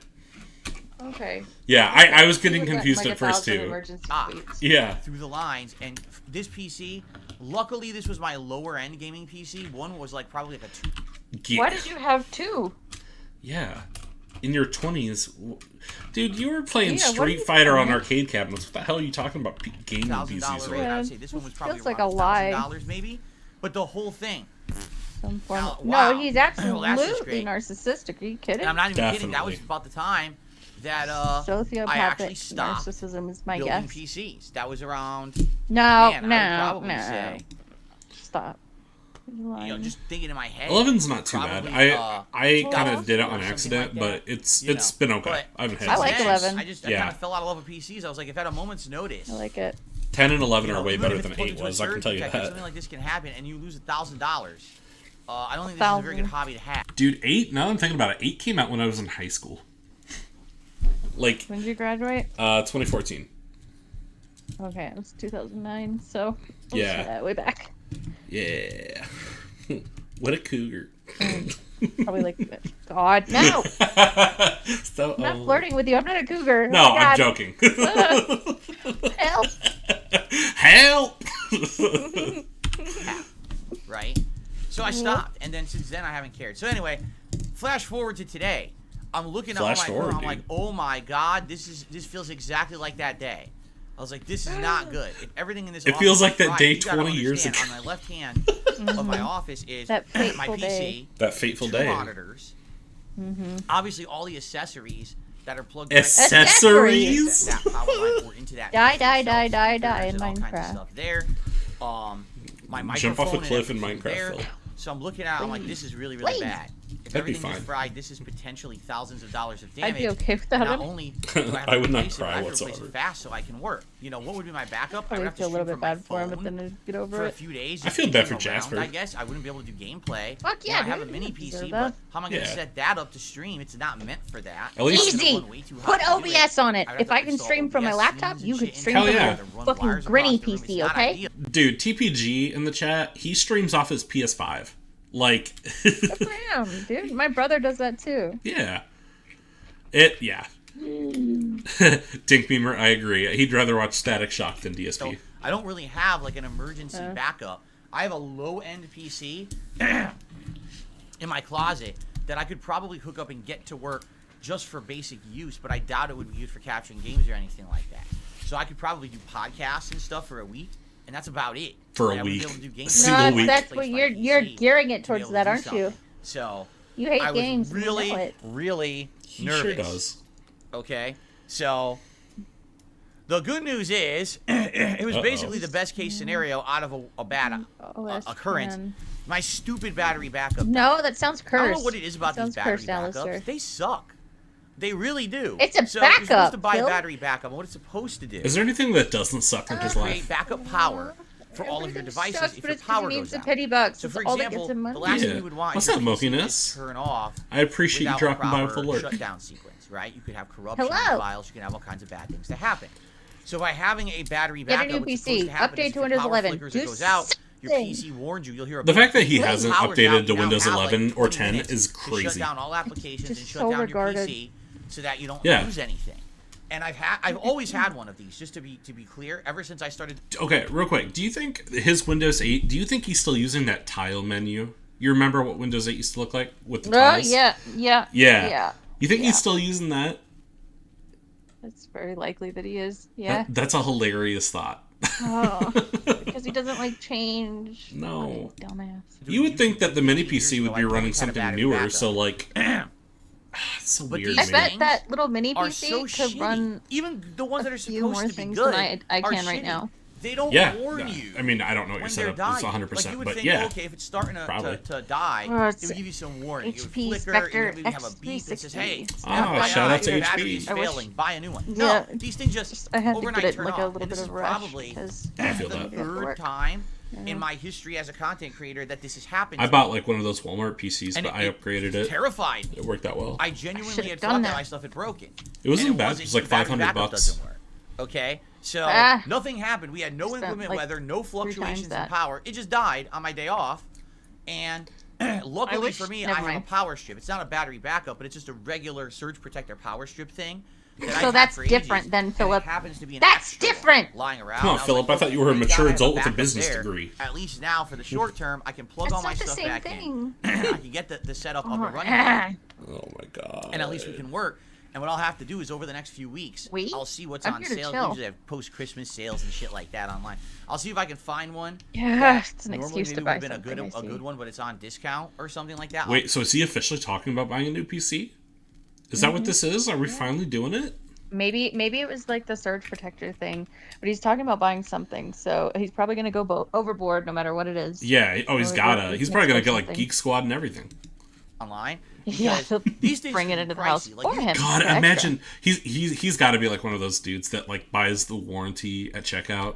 Okay. Yeah, I was getting Like a- confused like at first 1,000 too. emergency Ah. tweets. Yeah. Through the lines, and this PC, luckily this was my lower end gaming PC. One was like probably like a 2. Yeah. Why did you have two? Yeah. In your 20s, dude, you were playing Yeah, what Street are you Fighter on doing? arcade cabinets. What the hell are you talking about? Gaming $1,000 PCs, rate. right? I would say this one was probably Feels like around a lie. $1,000 maybe. But the whole thing, Some form Now, of... wow. No, he's Well, that's just absolutely great. narcissistic. Are you kidding? and I'm not even kidding. That was Definitely. about the time that I actually Sociopathic stopped narcissism is my building guess. PCs. That was around, No, man, I would no, probably no. say, Stop. You're you know, lying. just thinking in my head. 11's not too bad. Probably, I kind of did it or on something accident, like but that, it's you it's know. been okay. But I haven't had I like issues. 11. I Yeah. kind of fell out of love with PCs. I was like, if at a moment's notice, I like it. 10 and 11 you know, are way even better if it's than plugged 8 into a was. I can surge tell you protector, that. something like this can happen, and you lose $1,000. I don't think this is a very good hobby to have. Dude, 8. Now that I'm thinking about it, 8 came out when I was in high school. Like When did you graduate? 2014. Okay, it was 2009, so... Yeah. way back. Yeah. What a cougar. Probably like... God, no! So I'm not old. flirting with you. I'm not a cougar. No, Oh my I'm God. joking. Help! Help! Right? So I stopped, and then since then I haven't cared. So anyway, flash forward to today. I'm looking at Flash my forward, phone. I'm dude. like, oh my god, this feels exactly like that day. I was like, this is not good. If everything in this It office feels is like that fried, day you gotta 20 years understand, ago. On my left hand of my office is That my fateful PC, day. That fateful 2 day. monitors, obviously all the accessories that are plugged Accessories? that power line or into that. Die, PC die, itself. die, die, There's in all kinds of Minecraft. stuff there. My microphone Jump off a and cliff in everything Minecraft, there. Phil. So I'm looking at it, I'm like, this is really, really Please. bad. If That'd be everything is fine. fried, this is potentially thousands of dollars of I'd damage. be okay with that. Not I'd only do I have I to would not replace it, but cry I have to replace whatsoever. it fast so I can work. You know, what would be my backup? I probably would have to feel a little stream bit from my bad for him, but phone then I'd get for over a it. few days. I just feel bad for kicking around, Jasper. I guess I wouldn't be able to do gameplay. Fuck You know, yeah, I have a dude, mini you deserve PC, that. but how am I going to Yeah. set that up to stream? It's not meant for that. At least- It's gonna Easy. run way too Put hot to do OBS on it. I'd have If to I can install stream from my OBS laptop, scenes you and could shit stream Hell from yeah. a Run wires fucking across grinny the room. It's PC, not okay? ideal. Dude, TPG in the chat, he streams off his PS5. Like, Damn, dude. My brother does that too. yeah. Yeah. Dink Beamer, I agree. He'd rather watch Static Shock than DSP. So I don't really have like an emergency backup. I have a low-end PC in my closet that I could probably hook up and get to work just for basic use, but I doubt it would be used for capturing games or anything like that. So I could probably do podcasts and stuff for a week, and that's about it. For a I wouldn't be week. able to do games A single No, week. that's Place what my you're PC gearing it to be towards able to that, do aren't you? something. So You hate I was games. we know really, it. really He nervous. sure does. Okay, so the good news is it was basically the best case scenario out of a bad OS occurrence. 10. My stupid battery backup. No, that sounds cursed. I don't know what it is about these Sounds battery cursed, backups. Alistair. They suck. They really do. It's a so you're supposed backup, to buy Phil. a battery backup, and what it's supposed to do Is there anything that doesn't suck in his create life? backup power for all of your Everything devices sucks, if but your it's 'cause power he goes needs the out. penny bucks. So It's for all that example, gets him the money. last thing Yeah. you would want What's is your up, PC to Mokiness? turn off. I appreciate you without dropping a by proper with alert. shutdown sequence, right? You could have corruption Hello. in files. You can have all kinds of bad things that happen. So by having a battery Get a backup, new what's supposed PC. to happen Update is to if your Windows power 11. flickers or Do goes out, your PC warns you. You'll hear a The fact that he beep. hasn't Power's updated out. to You now Windows have, like, 11 or 20 10 minutes is to crazy. shut down all applications and just shut so down regarded. your PC so that you don't Yeah. lose anything. And I've always had one of these, just to be clear, ever since I started. Okay, real quick. Do you think his Windows 8, do you think he's still using that tile menu? You remember what Windows 8 used to look like with the tiles? Yeah. You think Yeah. he's still using that? It's very likely that he is. Yeah. That's a hilarious thought. Oh, because he doesn't like change. No. Dumbass. You would think that the mini PC would be I running always had a something battery newer, backup. so like... it's so But weird, these man. I bet that little mini Are PC so could shitty. run Even the ones that are a few supposed more to be things good than I are can right shitty. now. They don't Yeah. warn yeah. you. I mean, I don't know what your when they're setup is dying. 100%, Like you would but think, yeah. okay, if it's starting Probably. to die, Oh, it it's would give you some warning. It would HP flicker, Spectre and maybe have a beep that says, "Hey, X360. Ah, FYI, shout out to your HP. battery is I wish- failing. Buy a new one." Yeah. No, these things just I had to overnight get it turn like off. a little And bit this of is rush probably because I feel the that. third time in my history as a content creator that this has happened. I to bought me. like one of those Walmart PCs, And but I upgraded it. Terrified me. It worked out well. I genuinely should've had done thought that. my stuff had broken. It wasn't And bad. It was like the battery $500 backup bucks. doesn't work. Okay, so Ah. nothing happened. We had no Spent, inclement like, weather, no 3 times fluctuations in that. power. It just died on my day off, and luckily wish- for me, I never have a mind. power strip. It's not a battery backup, but it's just a regular surge protector power strip thing. That I So had that's for ages, different than and it Philip. happens to be an That's extra different! lying around. Come on, I was Philip, like, I thought you were a thank mature God I have adult with a backup business there. degree. At least now, for the short term, I can plug That's all my not the stuff same back thing. in. I can get the setup up and running. Ah. Oh my god. And at least we can work. And what I'll have to do is over the next few weeks, I'll see what's I'm on here to sale. chill. Usually have post-Christmas sales and shit like that online. I'll see if I can find one. Yeah, that it's an normally excuse to maybe buy would've been something. a good one, but it's on discount or something like that. Wait, so is he officially talking about buying a new PC? Is that what this is? Are we finally doing it? Maybe it was like the surge protector thing, but he's talking about buying something, so he's probably gonna go overboard no matter what it is. Yeah. Oh, he's Or gotta. he He's can probably gonna expect get like something. Geek Squad and everything. Online. Yeah, Because he'll these things bring can it be into the house pricey. for him. God, for extra. imagine he's got to be like one of those dudes that like buys the warranty at checkout.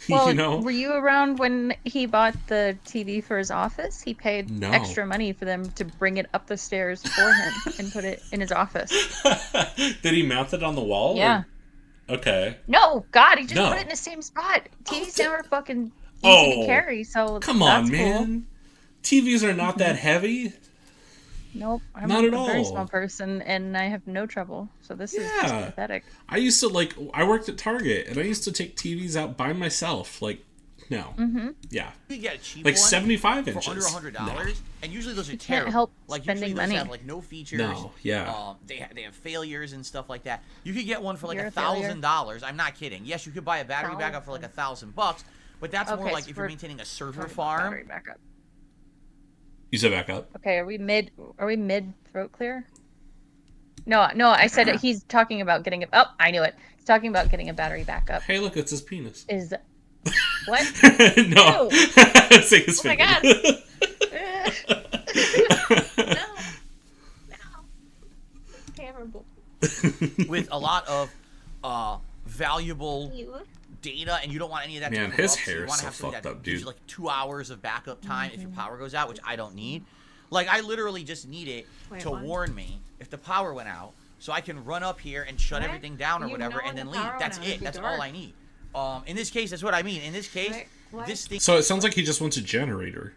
Well, you know? were you around when he bought the TV for his office? He paid No. extra money for them to bring it up the stairs for him and put it in his office. Did he mount it on the wall? Yeah. Or... Okay. No, God, he just No. put it in the same spot. TVs now are fucking easy Oh, to carry, so Come on, that's cool. man. TVs are not that heavy. Nope, I'm Not a at very all. small person, and I have no trouble. So this is just Yeah. pathetic. I used to I worked at Target and I used to take TVs out by myself. Like, no. Mm-hmm. Yeah. You can get a cheap Like one 75 for inches. under $100, and usually those are can't terrible. help like spending usually those money. have like no features. No, yeah. They have failures and stuff like that. You could get one for like You're a failure. $1,000. I'm not kidding. Yes, you could buy a battery backup for like $1,000, but that's more Okay, like so if you're we're maintaining a server Talking about battery farm. backup. You said back up. Okay, are we mid throat clear? No, I said he's talking about getting a. Oh, I knew it. He's talking about getting a battery backup. Hey, look, it's his penis. Is what? No. Ew. Say his Oh my finger. God. No. Terrible. With a lot of valuable data, and you don't want any of that Man, to his corrupt, so hair you is wanna so have something fucked that up, gives dude. you like 2 hours of backup time if your Mm-hmm. power goes out, which I don't need. Like, I literally just need it to warn me if the power went out, so I can run up here and shut What? everything down or You whatever, know and when then the leave. power That's went out, it. it'd be That's dark. all I need. In this case, that's what I mean. In this case, What? this thing. So it sounds like he just wants a generator.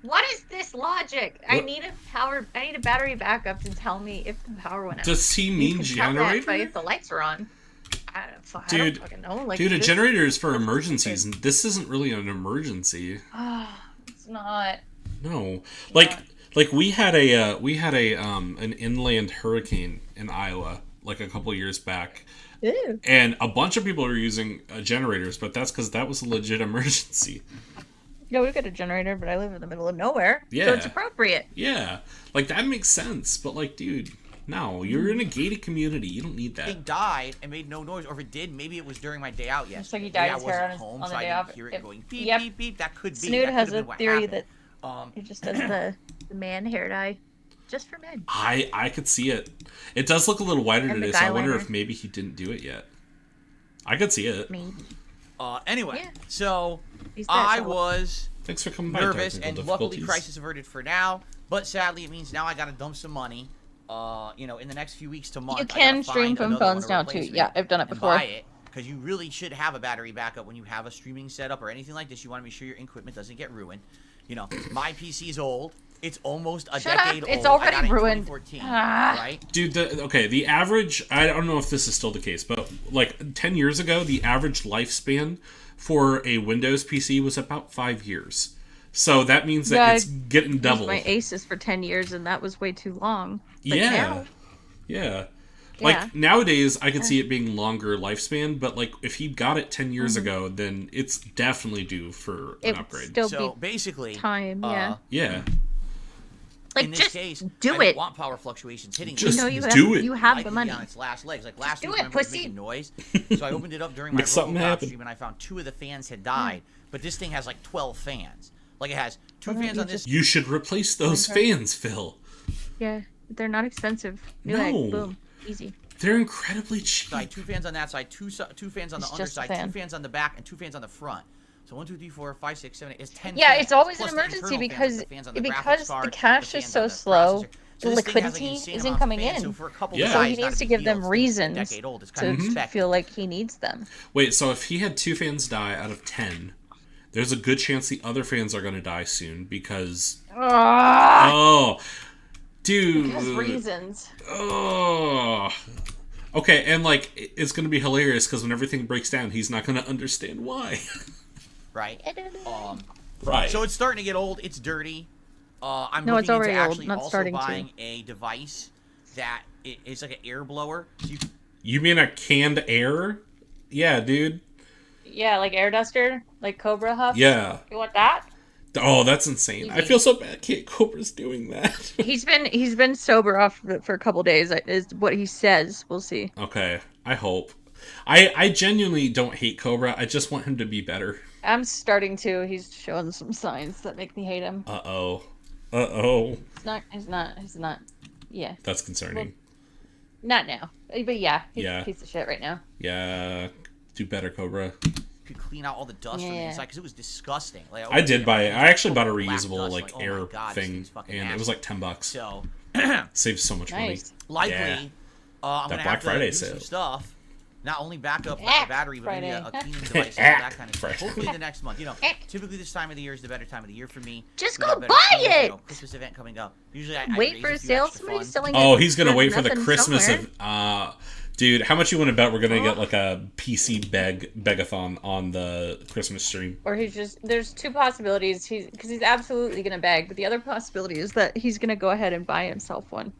What is this logic? I What? need a battery backup to tell me if the power went out. Does he You mean can tell that generator? by if the lights are on. I don't Dude, fucking know. Like, Dude, a this- generator is for emergencies, and this isn't really an emergency. It's not. No, like we had an inland hurricane in Iowa like a couple years back, Ew. and a bunch of people were using generators, but that's because that was a legit emergency. Yeah, we've got a generator, but I live in the middle of nowhere. Yeah. So it's appropriate. Yeah, like that makes sense, but like, dude, no, you're in a gated community. You don't need that. Thing died and made no noise, or if it did, maybe it was during my day out yesterday. Looks like he Maybe dyed I his hair wasn't on home, the so I day didn't off. hear it going beep, Yep. beep, beep. That could be. Snood that has could have a been what theory happened. that it just does the man hair dye just for men. I could see it. It does look a little whiter And the today, so I wonder guyliner. if maybe he didn't do it yet. I could see it. Maybe. Anyway, Yeah. so He's that I tall. was Thanks for coming by. nervous, Technical and luckily difficulties. crisis averted for now. But sadly, it means now I gotta dump some money. In the next few weeks to months. You can stream from phones now too. Yeah, I've done it before. Buy it. because you really should have a battery backup when you have a streaming setup or anything like this. You want to make sure your equipment doesn't get ruined. You know, my PC's old. It's almost a decade old. It's already I got it in ruined. 2014, Ah. right? Dude, the average, I don't know if this is still the case, but like 10 years ago, the average lifespan for a Windows PC was about 5 years. So that means that it's getting double. I used my Asus for 10 years, and that was way too long. But Yeah. now, Yeah. Like, nowadays, I could see it being longer lifespan, but, like, if he got it 10 years ago, then it's definitely due for an upgrade. Still So be basically, time, Yeah. like, in this just case, do I don't it. want power fluctuations hitting Just me. You know do it. You have Like the to be money. on its last legs. Like last Do week, it, remember, it was pussy. making noise. So I opened it up during my Make something RoboCop happen. stream, and I found 2 of the fans had died. But this thing has like 12 fans. Like it has 2 Why don't fans you on this. You should replace those fans, Phil. Yeah, they're not expensive. New No. egg, boom, easy. They're incredibly cheap. Side, 2 fans on that side, 2 fans on the It's just a underside, fan. 2 fans on the back, and 2 fans on the front. So 1, 2, 3, 4, 5, 6, 7, 8. It's 10. Yeah, fans, it's always plus an the emergency internal because fans, the fans on the because graphics the card, cash the is fans so on the slow. processor. The So this thing has, like, liquidity insane isn't amount of coming fans. in. So for a couple Yeah. of So guys, he not a needs to big give deal. them It's a reasons decade old. It's to kind of expected. feel like he needs them. Wait, so if he had 2 fans die out of 10, there's a good chance the other fans are going to die soon because... Oh, dude. Because reasons. Oh. Okay, and like, it's going to be hilarious because when everything breaks down, he's not going to understand why. Right. Right. So it's starting to get old. It's dirty. I'm No, it's looking into already old, actually not also starting to. buying a device that it's like an air blower. So You mean a canned air? Yeah, dude. Yeah, like air duster, like Cobra Huff. Yeah. You want that? Oh, that's insane. I feel so bad Kate Cobra's doing that. He's been sober off of it for a couple days. Is what he says. We'll see. Okay, I hope. I genuinely don't hate Cobra. I just want him to be better. I'm starting to. He's showing some signs that make me hate him. Uh-oh. He's not. Yeah. That's concerning. Not now. But yeah, he's Yeah. a piece of shit right now. Yeah. Do better, Cobra. could clean out all the dust from the Yeah. inside because it was disgusting. Like, I did buy it. I actually bought a black reusable dust, like oh my air God, this thing, thing's fucking and it was nasty. like $10. So Saves so much money. Nice. likely, Yeah. I'm That gonna Black have to Friday do sale. some stuff. Not only back up the Black battery, but maybe a Friday. cleaning device and all that kind of stuff. Friday. Hopefully the next month. You know, typically this time of the year is the better time of the year for me. Just We go got better buy sales, you it! know, Christmas event coming up. Usually I Wait raise for a a few sale. extra Somebody's funds. selling Oh, it he's gonna for wait for the nothing Christmas somewhere. of dude, how much you want to bet we're gonna get like a PC begathon on the Christmas stream? Or there's two possibilities. Because he's absolutely gonna beg, but the other possibility is that he's gonna go ahead and buy himself one.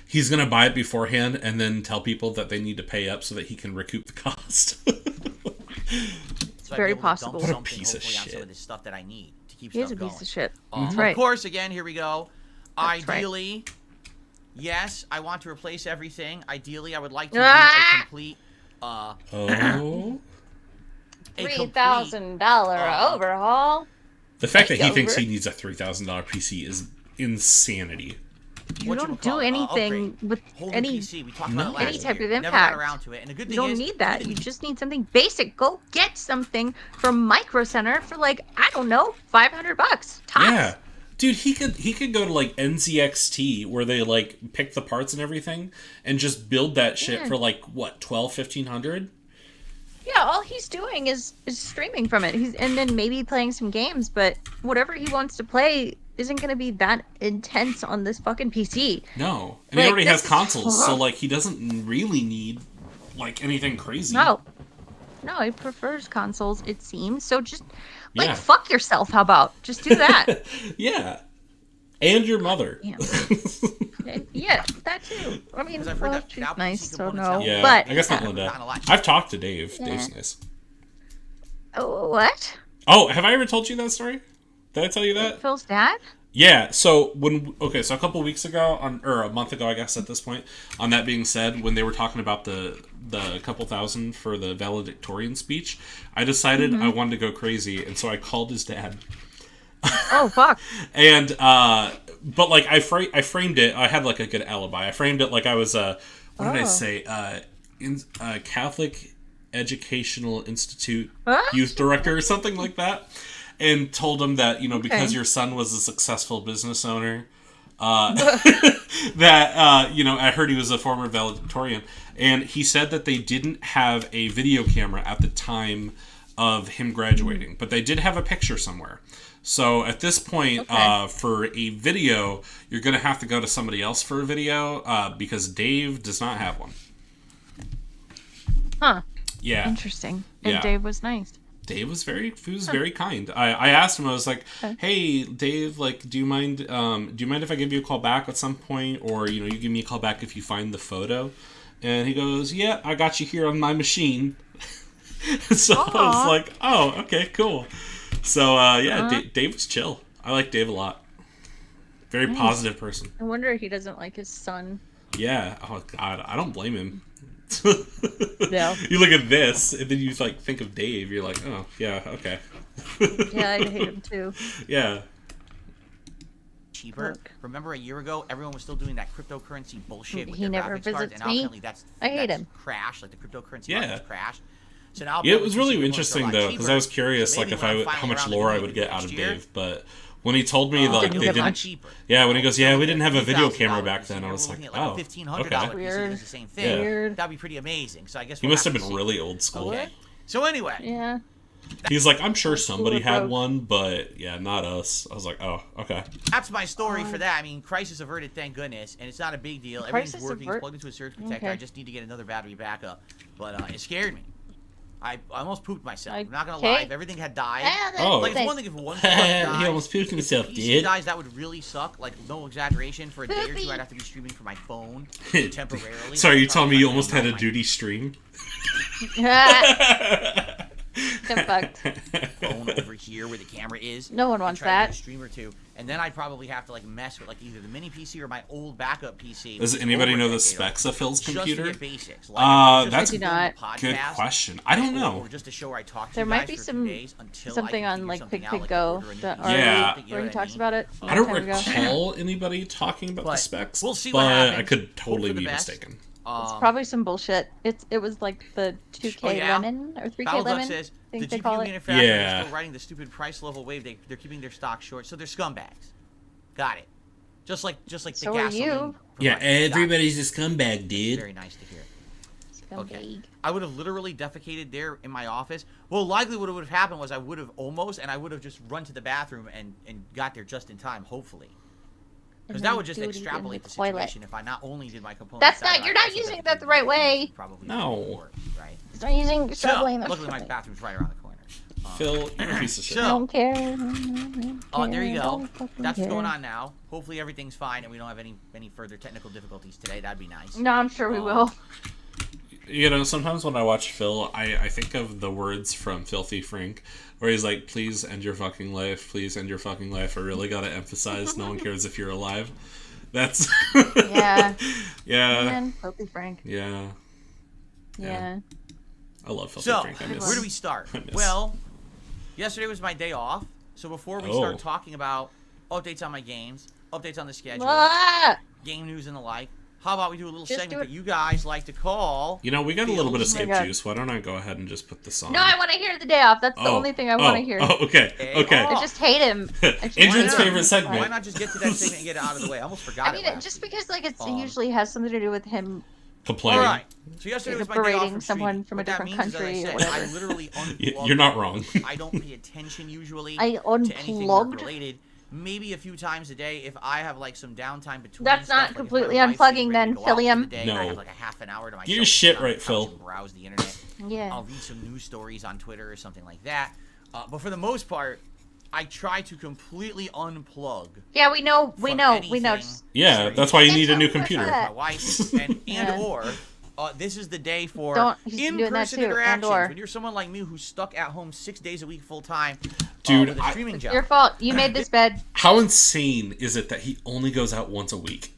He's gonna buy it beforehand and then tell people that they need to pay up so that he can recoup the cost. So I'd very be able to dump possible. What a something, piece of hopefully, on some shit. of this stuff that I need to keep He is stuff a going. piece of shit. Mhm. Right. Of course, again, here we go. That's right. Ideally, yes, I want to replace everything. Ideally, I would like to do Ah! a complete, Oh, $3,000 overhaul. the fact that he Over. thinks he needs a $3,000 PC is insanity. You don't do anything with Whole new any PC. We talked about it last any type year. of Never got impact. around to it. And the good You thing don't is, need that. You just need something basic. Go get something from Micro Center for like, I don't know, $500 tops. Yeah. Dude, he could go to like NZXT where they like pick the parts and everything and just build that shit Yeah. for like what, 1,500? Yeah, all he's doing is streaming from it. And then maybe playing some games, but whatever he wants to play isn't going to be that intense on this fucking PC. No. And he Like, already has this- consoles, so like he doesn't really need like anything crazy. No, he prefers consoles, it seems. So just like Yeah. fuck yourself. How about just do that? Yeah. And your mother. Yeah. Yeah, that too. I mean, 'Cause I've heard well, that she's now PC nice, so components no. now- Yeah, But I guess not yeah. Linda. Not a lot. I've talked to Dave. Yeah. Dave's nice. Oh, what? Oh, have I ever told you that story? Did I tell you that? Phil's dad? Yeah, so so a couple weeks ago, or a month ago, I guess at this point, on that being said, when they were talking about the couple thousand for the valedictorian speech, I decided I wanted to go crazy, and so I called his dad. Oh, fuck. And, but like, I framed it, I had like a good alibi. I framed it like I was, what did I say? Catholic Educational Institute What? youth director or something like that. And told him that, because Okay. your son was a successful business owner, that I heard he was a former valedictorian, and he said that they didn't have a video camera at the time of him graduating, but they did have a picture somewhere. So at this point, for a video, you're going to have to go to somebody else for a video because Dave does not have one. Huh. Yeah. Interesting. And Yeah. Dave was nice. Dave was very kind. I asked him, I was like, hey, Dave, like, do you mind if I give you a call back at some point? Or, you give me a call back if you find the photo? And he goes, yeah, I got you here on my machine. So I was like, oh, okay, cool. So, Dave was chill. I like Dave a lot. Very positive person. I wonder if he doesn't like his son. Yeah. Oh, God. I don't blame him. No. You look at this, and then you, like, think of Dave. You're like, oh, yeah, okay. Yeah, I hate him, too. Yeah. Cheaper. Look. Remember a year ago, everyone was still doing that cryptocurrency bullshit with He their never graphics cards, visits and now me. apparently that's Crashed. Like the cryptocurrency Yeah. market's crashed. So now Yeah, it was really PC interesting ones are a lot though, because cheaper. I was curious, So like maybe if when I'm how finally much around lore I to would doing it get out of next year, Dave. But when he told me like it'll they get a lot didn't, cheaper. yeah, when he goes, yeah, we didn't have a video $2,000 camera back then, I and was we're like, looking at oh, a $1,500 okay. PC Weird. does the same thing. Weird. That'd be pretty amazing. So I guess He we'll must have to been see. really old school. Okay. So anyway, Yeah. He's like, I'm sure somebody had approach. one, but yeah, not us. I was like, oh, okay. that's my story for that. I mean, crisis averted, thank goodness, and it's not a big deal. Everything's Crisis working. It's avert- plugged into a surge protector. Okay. I just need to get another battery backup. But it scared me. I almost pooped myself. I'm not gonna Okay. lie. If everything had died, Oh. like it's one thing if one product dies. He almost puked himself, If the PC dude. dies, that would really suck. Like no exaggeration. For a day or two, I'd have to be streaming from my phone temporarily. Sorry, you telling me you Probably almost had a my duty stream? Get fucked. phone over here where the camera is. No one and wants try to get that. a stream or two, and then I'd probably have to like mess with like either the mini PC or my old backup PC. Does which is anybody over know a the decade specs old, of Phil's just to computer? get basics. Like, That's I do not. Good podcast, question. I don't know. Or just a show where I talk to There you might guys be for some- 2 days until Something I can on figure like something Pig out, Pig like Go order a new that PC, Yeah. you know where he what I talks mean? about it. I don't time ago. recall anybody talking about the But specs, we'll see what but happens. I could Hope totally for the be best. mistaken. It's probably some bullshit. It was like the 2K Oh, yeah? lemon or 3K Battle Duck lemon. says I the think they GPU call it. manufacturers Yeah. are still riding the stupid price level wave. They're keeping their stock short, so they're scumbags. Got it. Just like So the are gasoline. you. Yeah, providers. Got it. everybody's a scumbag, dude. Very nice to hear. Okay. Scumbag. I would have literally defecated there in my office. Well, likely what would have happened was I would have just run to the bathroom and got there just in time, hopefully. Because And that then would just do it in extrapolate the toilet. situation if I not only did my components. That's side not- by you're side, not also using defecated that the right the way. Probably No. more, right? Start using. Start So, blaming. luckily my bathroom's right around the corner. Phil, you're a piece of shit. I So, don't care. there you go. Don't fucking That's what's care. going on now. Hopefully everything's fine and we don't have any further technical difficulties today. That'd be nice. No, I'm sure we will. Sometimes when I watch Phil, I think of the words from Filthy Frank, where he's like, please end your fucking life, please end your fucking life. I really gotta emphasize, no one cares if you're alive. That's... Yeah. Yeah. Man, Filthy Frank. Yeah. Yeah. I love Filthy So, Frank. I miss where do we start? I miss- Well, yesterday was my day off. So before we Oh. start talking about updates on my games, updates on the schedule, Ah! game news and the like, how about we do a little Just segment do it. that you guys like to call... we got a little bit of Oh my skip God. juice. Why don't I go ahead and just put this on? No, I want to hear the day off. That's the only thing I want to hear. Oh, okay. Okay. I just hate him. Adrian's Why not? favorite Why segment. not just get to that segment and get it out of the way? I almost forgot I mean, it last just week. because like it Um, usually has something to do with him. Complaining. All right. So yesterday was my day off Berating from someone streaming. from a What that different means is, as I country or said, whatever. I literally unplugged. You're not wrong. I don't pay attention usually I to anything work unplugged? related. Maybe a few times a day if I have like some downtime between. That's stuff, not like if my completely wife's unplugging getting ready then, to go out for the Philium. day and I No. have like a half an hour to myself. Get your to shit sit on the right, couch Phil. and browse the internet. Yeah. I'll read some news stories on Twitter or something like that. But for the most part, I try to completely unplug. Yeah, we know. We from know. anything We know. Yeah, that's why you need a That's new what computer. we're My wife and Yeah. or this is the day for Don't- he's been doing that in-person too, interactions. and/or. When you're someone like me who's stuck at home 6 days a week full time, Dude, with a streaming job. Your fault. You made this bed. How insane is it that he only goes out once a week?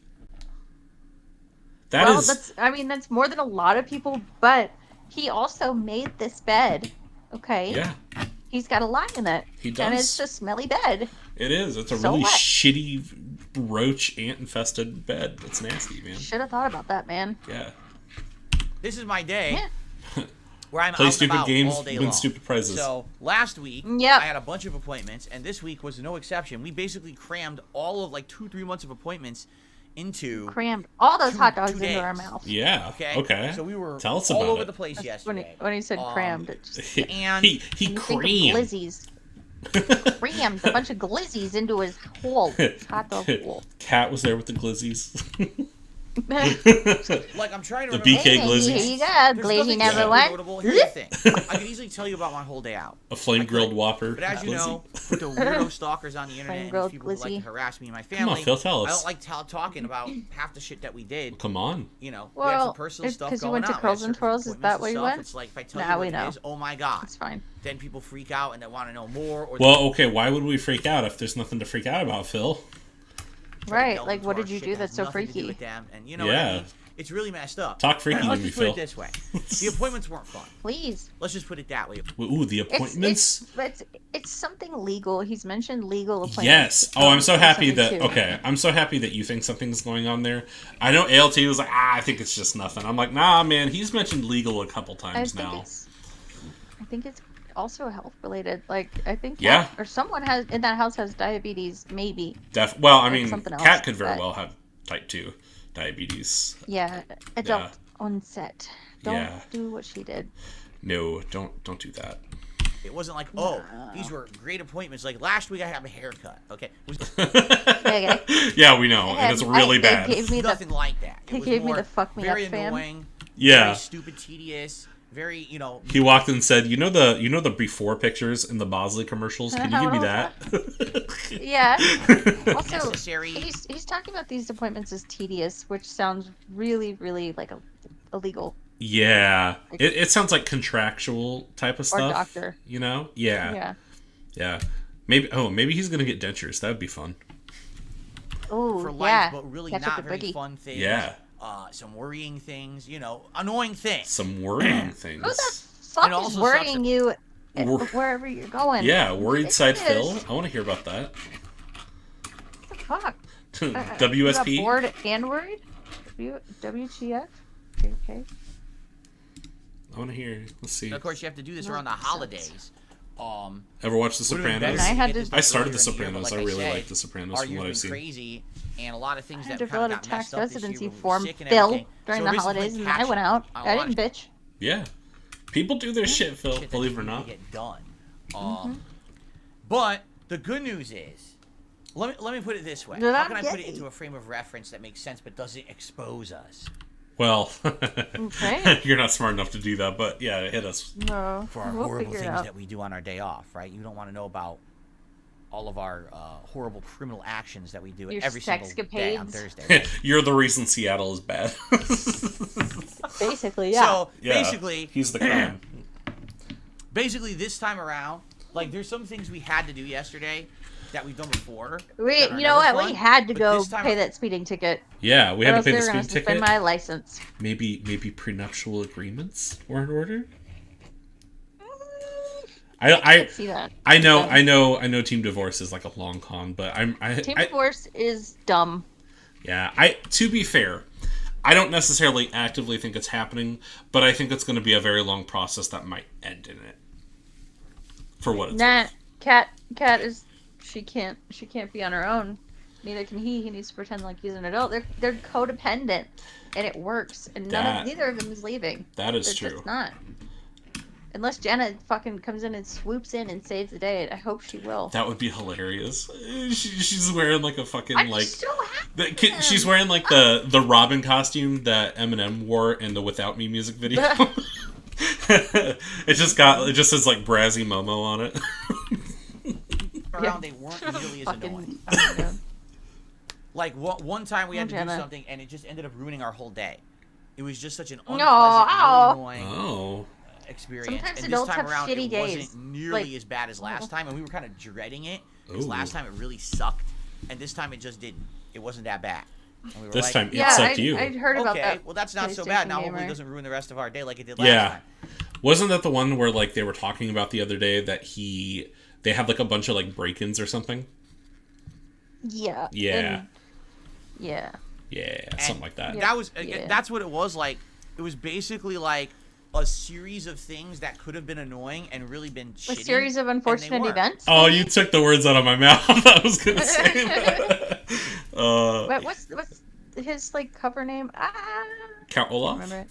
That Well, is... that's. I mean, that's more than a lot of people. But he also made this bed. Okay. Yeah, He's got a lie in it. he And it's does. a smelly bed. It is. It's a So really what? shitty roach ant-infested bed. It's nasty, man. Should have thought about that, man. Yeah. This is my day. Yeah. where I'm Play out and stupid about games, all day win long. stupid prizes. So last week, Yep. I had a bunch of appointments, and this week was no exception. We basically crammed all of like 2-3 months of appointments into Crammed all those hot dogs 2 into our days. mouth. Yeah. Okay. So we were Tell us all about over it. the place When yesterday. he said crammed, it just And he you think of creamed. glizzies. Crammed a bunch of glizzies into his hole. Hot dog hole. Cat was there with the glizzies. like I'm trying to The remember. BK Here glizzies. you go, There's glizzy nothing number super one. notable. Here's the thing. I could easily tell you about my whole day out. A flame grilled Whopper. But as you glizzy. know, with the weirdo stalkers on the internet and these grilled people who like to glizzy. harass me and my Come family, on, Phil, tell I us. don't like talking about half the shit that we did. Come on. You know, we had some Well, personal it's stuff 'cause you going went to on. We had Curls and certain Twirls, is appointments that and where you stuff. went? It's like if I tell Nah, you we what know. it is, oh my god. It's fine. Then people freak out and they want to know more. Or Well, okay, why would we freak out if there's nothing to freak out about, Phil? Right, like what did you do that's so freaky? And you know what I Yeah. mean? It's really messed up. Talk freaky Let's to me, just put Phil. it this way. The appointments weren't fun. Please. Let's just put it that way. Ooh, the appointments? It's something legal. He's mentioned legal appointments. Yes. Oh, I'm so happy that. recently, too. Okay, I'm so happy that you think something's going on there. I know ALT was like, I think it's just nothing. I'm like, nah, man. He's mentioned legal a couple times now. I think it's also health related. Like I think Yeah. Kat, or someone has in that house has diabetes. Maybe. Well, I Like mean, something else, Kat could very but- well have type 2 diabetes. Yeah, adult onset. Don't Yeah. do what she did. No, don't do that. It wasn't like, oh, these were great appointments. Like last week, I had a haircut. Okay, it was Yeah, we know, and it's really bad. They gave me nothing like that. They It was gave me more the fuck me very up fam. annoying. Yeah. Very stupid, tedious. Very, you know. He walked in and said, "You know the before pictures in the Bosley commercials? Can you give me that?" Yeah. Also, Necessary. he's talking about these appointments as tedious, which sounds really, really like illegal. Yeah, it sounds like contractual type of Or stuff. doctor. You know? Yeah. Yeah. Maybe he's gonna get dentures. That would be fun. Oh, For life, yeah. but really Catch up not the very boogie. fun things. Yeah. Some worrying things, you know, annoying things. Some worrying things. Who the fuck And is also worrying you Wor- wherever you're going? Yeah, worried side It Phil. is. I want to hear about that. What the fuck? You got WSP. bored and worried? WTF? Okay. I want to hear. Let's see. And of course, you have to do this around the holidays. Ever watch The Would've been better Sopranos? And I to had get to- this I started earlier The in the year, but Sopranos. like I really said, like The Sopranos our from year's what been I've seen. crazy, and a lot of things I had that to fill kind out of a got messed tax up this year residency when we were form, sick and Phil, everything. during So the we're basically holidays, and catching I went out. a I lot didn't of bitch. Yeah, people do their shit, Phil. shit that Believe it or just not. needed to get done. But the good news is, let me put it this way. That How I'm can I put it gay. into a frame of reference that makes sense but doesn't expose us? Well, Okay. you're not smart enough to do that, but yeah, hit us. No. For our we'll horrible figure it things out. that we do on our day off, right? You don't want to know about all of our horrible criminal actions that we do Your every single day on sexcapades. Thursday. Right? You're the reason Seattle is bad. Basically, yeah. So Yeah, basically, he's the crime. basically this time around, like there's some things we had to do yesterday that we've done before. we, that are you know never what? fun, We had to but go this time- pay that speeding ticket. Yeah, we Or had to else pay they the were gonna speed suspend ticket. my license. Maybe prenuptial agreements were in order. I See that? I know Team Divorce is like a long con, but Team divorce is dumb. Yeah, to be fair, I don't necessarily actively think it's happening, but I think it's going to be a very long process that might end in it. For what it's Nah, Cat is she can't be on her own. Neither can he. He needs to pretend like he's an adult. They're codependent, and it works. And neither of them is leaving. That is They're true. just not. Unless Jenna fucking comes in and swoops in and saves the day. I hope she will. That would be hilarious. She's wearing like a fucking I'm like. so happy. She's wearing like the Robin costume that Eminem wore in the "Without Me" music video. it just says like Brazzy Momo on it. Around they weren't nearly as Fucking- annoying. oh my God. Like one time we had to do Jenna. something and it just ended up ruining our whole day. It was just such an No, unpleasant, ow. really annoying Oh. experience. Sometimes and adults this time have around, shitty it days. wasn't nearly Like- as bad as last time, and we were kind of dreading it because Ooh. last time it really sucked, and this time it just didn't. It wasn't that bad. And we were This like, time it Yeah, sucked you. I'd heard about okay, that. well that's not so PlayStation bad. Now game, hopefully it right? doesn't ruin the rest of our day like it did last Yeah. time. Wasn't that the one where like they were talking about the other day that they had like a bunch of like break-ins or something? Yeah. Yeah. And- yeah. Yeah, And something like that. Yeah. That was Yeah. that's what it was like. It was basically like a series of things that could have been annoying and really been A shitty. series of unfortunate events. Oh, you took the words out of my mouth. I was gonna say that. Wait, what's his like cover name? Count Olaf? Remember it?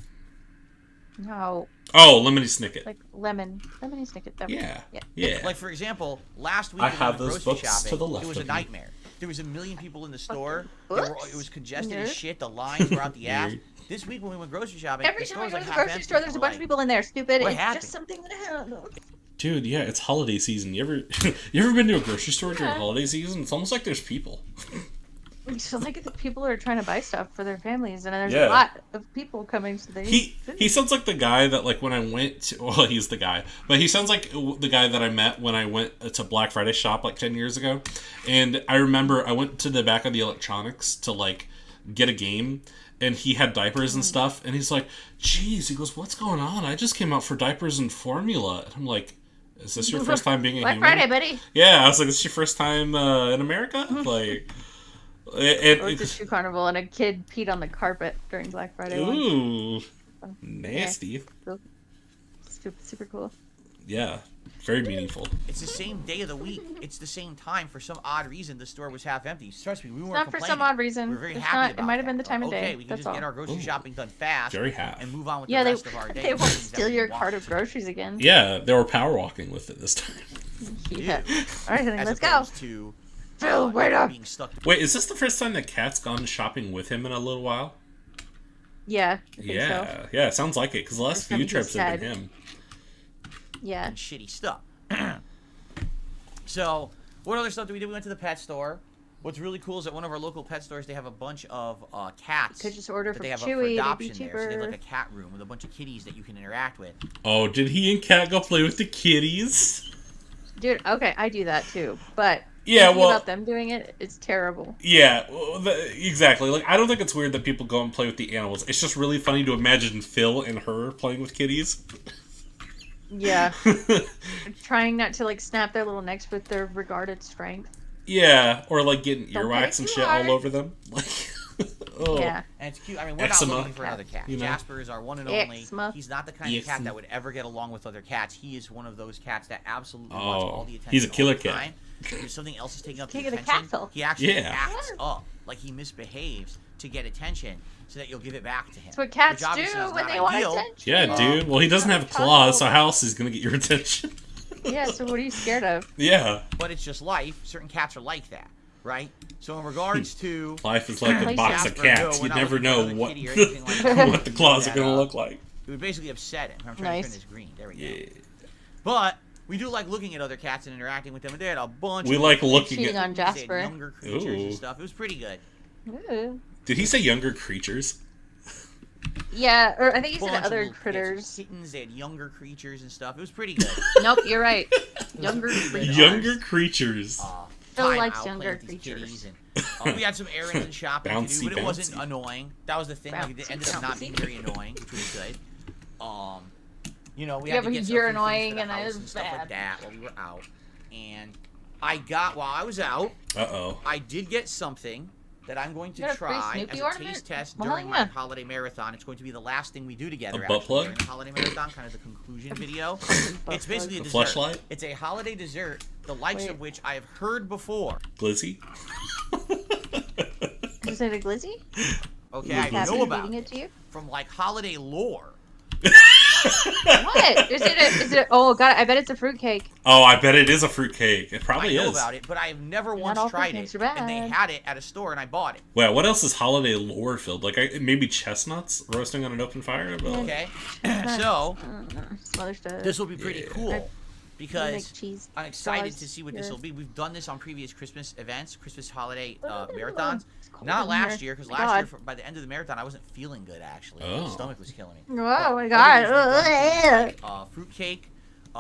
No. Oh, Lemony Snicket. Like Lemony Snicket. That Yeah. Like, for example, last week I when have we went those grocery books to shopping, the left it was a of me. nightmare. There was a million people in the store. Books? It was congested Nerd. as shit. The lines were out the ass. Nerd. This week when we went grocery shopping, Every the time I store was go like to the half grocery empty. store, there's a bunch of people in there. Stupid. What It's happened? just something that happened. Dude, yeah, it's holiday season. You ever been to a grocery store during holiday season? It's almost like there's people. So like the people are trying to buy stuff for their families, and there's Yeah. a lot of people coming to the. He sounds like the guy that, like, when I went to, well, he's the guy, but he sounds like the guy that I met when I went to Black Friday shop like 10 years ago. And I remember I went to the back of the electronics to, like, get a game, and he had diapers and stuff, and he's like, geez, he goes, what's going on? I just came out for diapers and formula. And I'm like, is this your first time being a Black human? Friday, buddy. Yeah, I was like, this is your first time in America? Like, Or it's a shoe carnival, and a kid peed on the carpet during Black Friday. ooh, nasty. So, super cool. Yeah, very meaningful. It's the same day of the week. It's the same time. For some odd reason, the store was half empty. Trust me, we weren't Not for complaining. some odd reason. We were very It's happy not- about it might have that. been the time of Okay, day, we can that's just get all. our grocery Ooh. shopping done fast Very half. and move on with Yeah, the they rest of our day. they with won't things that steal we your want cart to of do. groceries again. Yeah, they were power walking with it this time. Yeah. All right, then As let's go. opposed to Phil, wait up. being stuck. Wait, is this the first time that Kat's gone shopping with him in a little while? Yeah. I think Yeah, So. yeah, it sounds like it, because the last First time few he trips have been said. him. Yeah. And shitty stuff. So, what other stuff did we do? We went to the pet store. What's really cool is at one of our local pet stores, they have a bunch of cats. Could just order that from they have up Chewy, for it'd be adoption there. So they have cheaper. like a cat room with a bunch of kitties that you can interact with. Oh, did he and Kat go play with the kitties? Dude, okay, I do that too, but Yeah, thinking well, about them doing it, it's terrible. yeah, well, exactly. Like, I don't think it's weird that people go and play with the animals. It's just really funny to imagine Phil and her playing with kitties. Yeah. Trying not to like snap their little necks with their regarded strength. Yeah, or like getting Don't earwax pay and too shit hard. all over them. Like, oh. Yeah. And it's cute. I mean, we're Eczema. not looking for another cat. You know? Jasper is our one and only. Eczema. He's not the kind of cat Eczema. that would ever get along with other cats. He is one of those cats that absolutely wants Oh, all the attention. he's a killer all the cat. time. If something else is taking up the King of the attention, castle. he actually Yeah. acts up, like he misbehaves to get attention, so that you'll give it back to him. That's what cats Which obviously do is when not they want ideal. attention. Yeah, dude. Well, he doesn't have claws, so how else is he gonna get your attention? Yeah, so what are you scared of? Yeah. But it's just life. Certain cats are like that, right? So in regards to Life is like a Like box of Jasper, cats. no, You we're not never looking for know another what kitty or anything like that. what the claws are That, gonna look like. it would basically upset him. I'm trying to Nice. turn this green. There we go. Yeah. But we do like looking at other cats and interacting with them. And they had a bunch. We of like different looking Cheating at. on they had Jasper. younger creatures Ooh. and stuff. It was pretty good. Ooh. Did he say younger creatures? Yeah, or I think he Bunch said of other little kids, critters. kittens. They had younger creatures and stuff. It was pretty good. Nope, you're right. Younger creatures. Younger creatures. Phil Time likes out younger playing with these creatures. kitties And, we had some errands and shopping to Bouncy, do, but it wasn't bouncy. annoying. That was the thing. Like, it ended up not being very annoying, which was good. You know, we Yeah, had to but get some you're few things for annoying the and house it's and stuff bad. like that while we were out. And while I was out, Uh-oh. I did get something that I'm going You to got a free try Snoopy as a ornament? taste test Well, during my yeah. holiday marathon. It's going to be the last thing we do together. A butt actually, plug? during the holiday marathon, kind of the conclusion video. Butt It's basically a A dessert. fleshlight? It's a holiday dessert, the likes Wait. of which I have heard before. Glizzy? Is it a glizzy? Okay, Happy I know Happy about feeding it it to you? from like holiday lore. What? Is it oh god, I bet it's a fruitcake. Oh, I bet it is a fruitcake. It probably I know is. about it, but I have never Not once all tried fruitcakes it. are bad. And they had it at a store, and I bought it. Wow, what else is holiday lore filled? Like, maybe chestnuts roasting on an open fire? But Okay, so Some other stuff. this will be pretty cool They because make cheese I'm excited sauce to see what here. this will be. We've done this on previous Christmas events, Christmas holiday Oh, marathons. it's cold Not in last here. year, because My last year, God. by the end of the marathon, I wasn't feeling good, actually. Oh. My stomach was killing me. Oh my But god. other things we've done things like, fruitcake,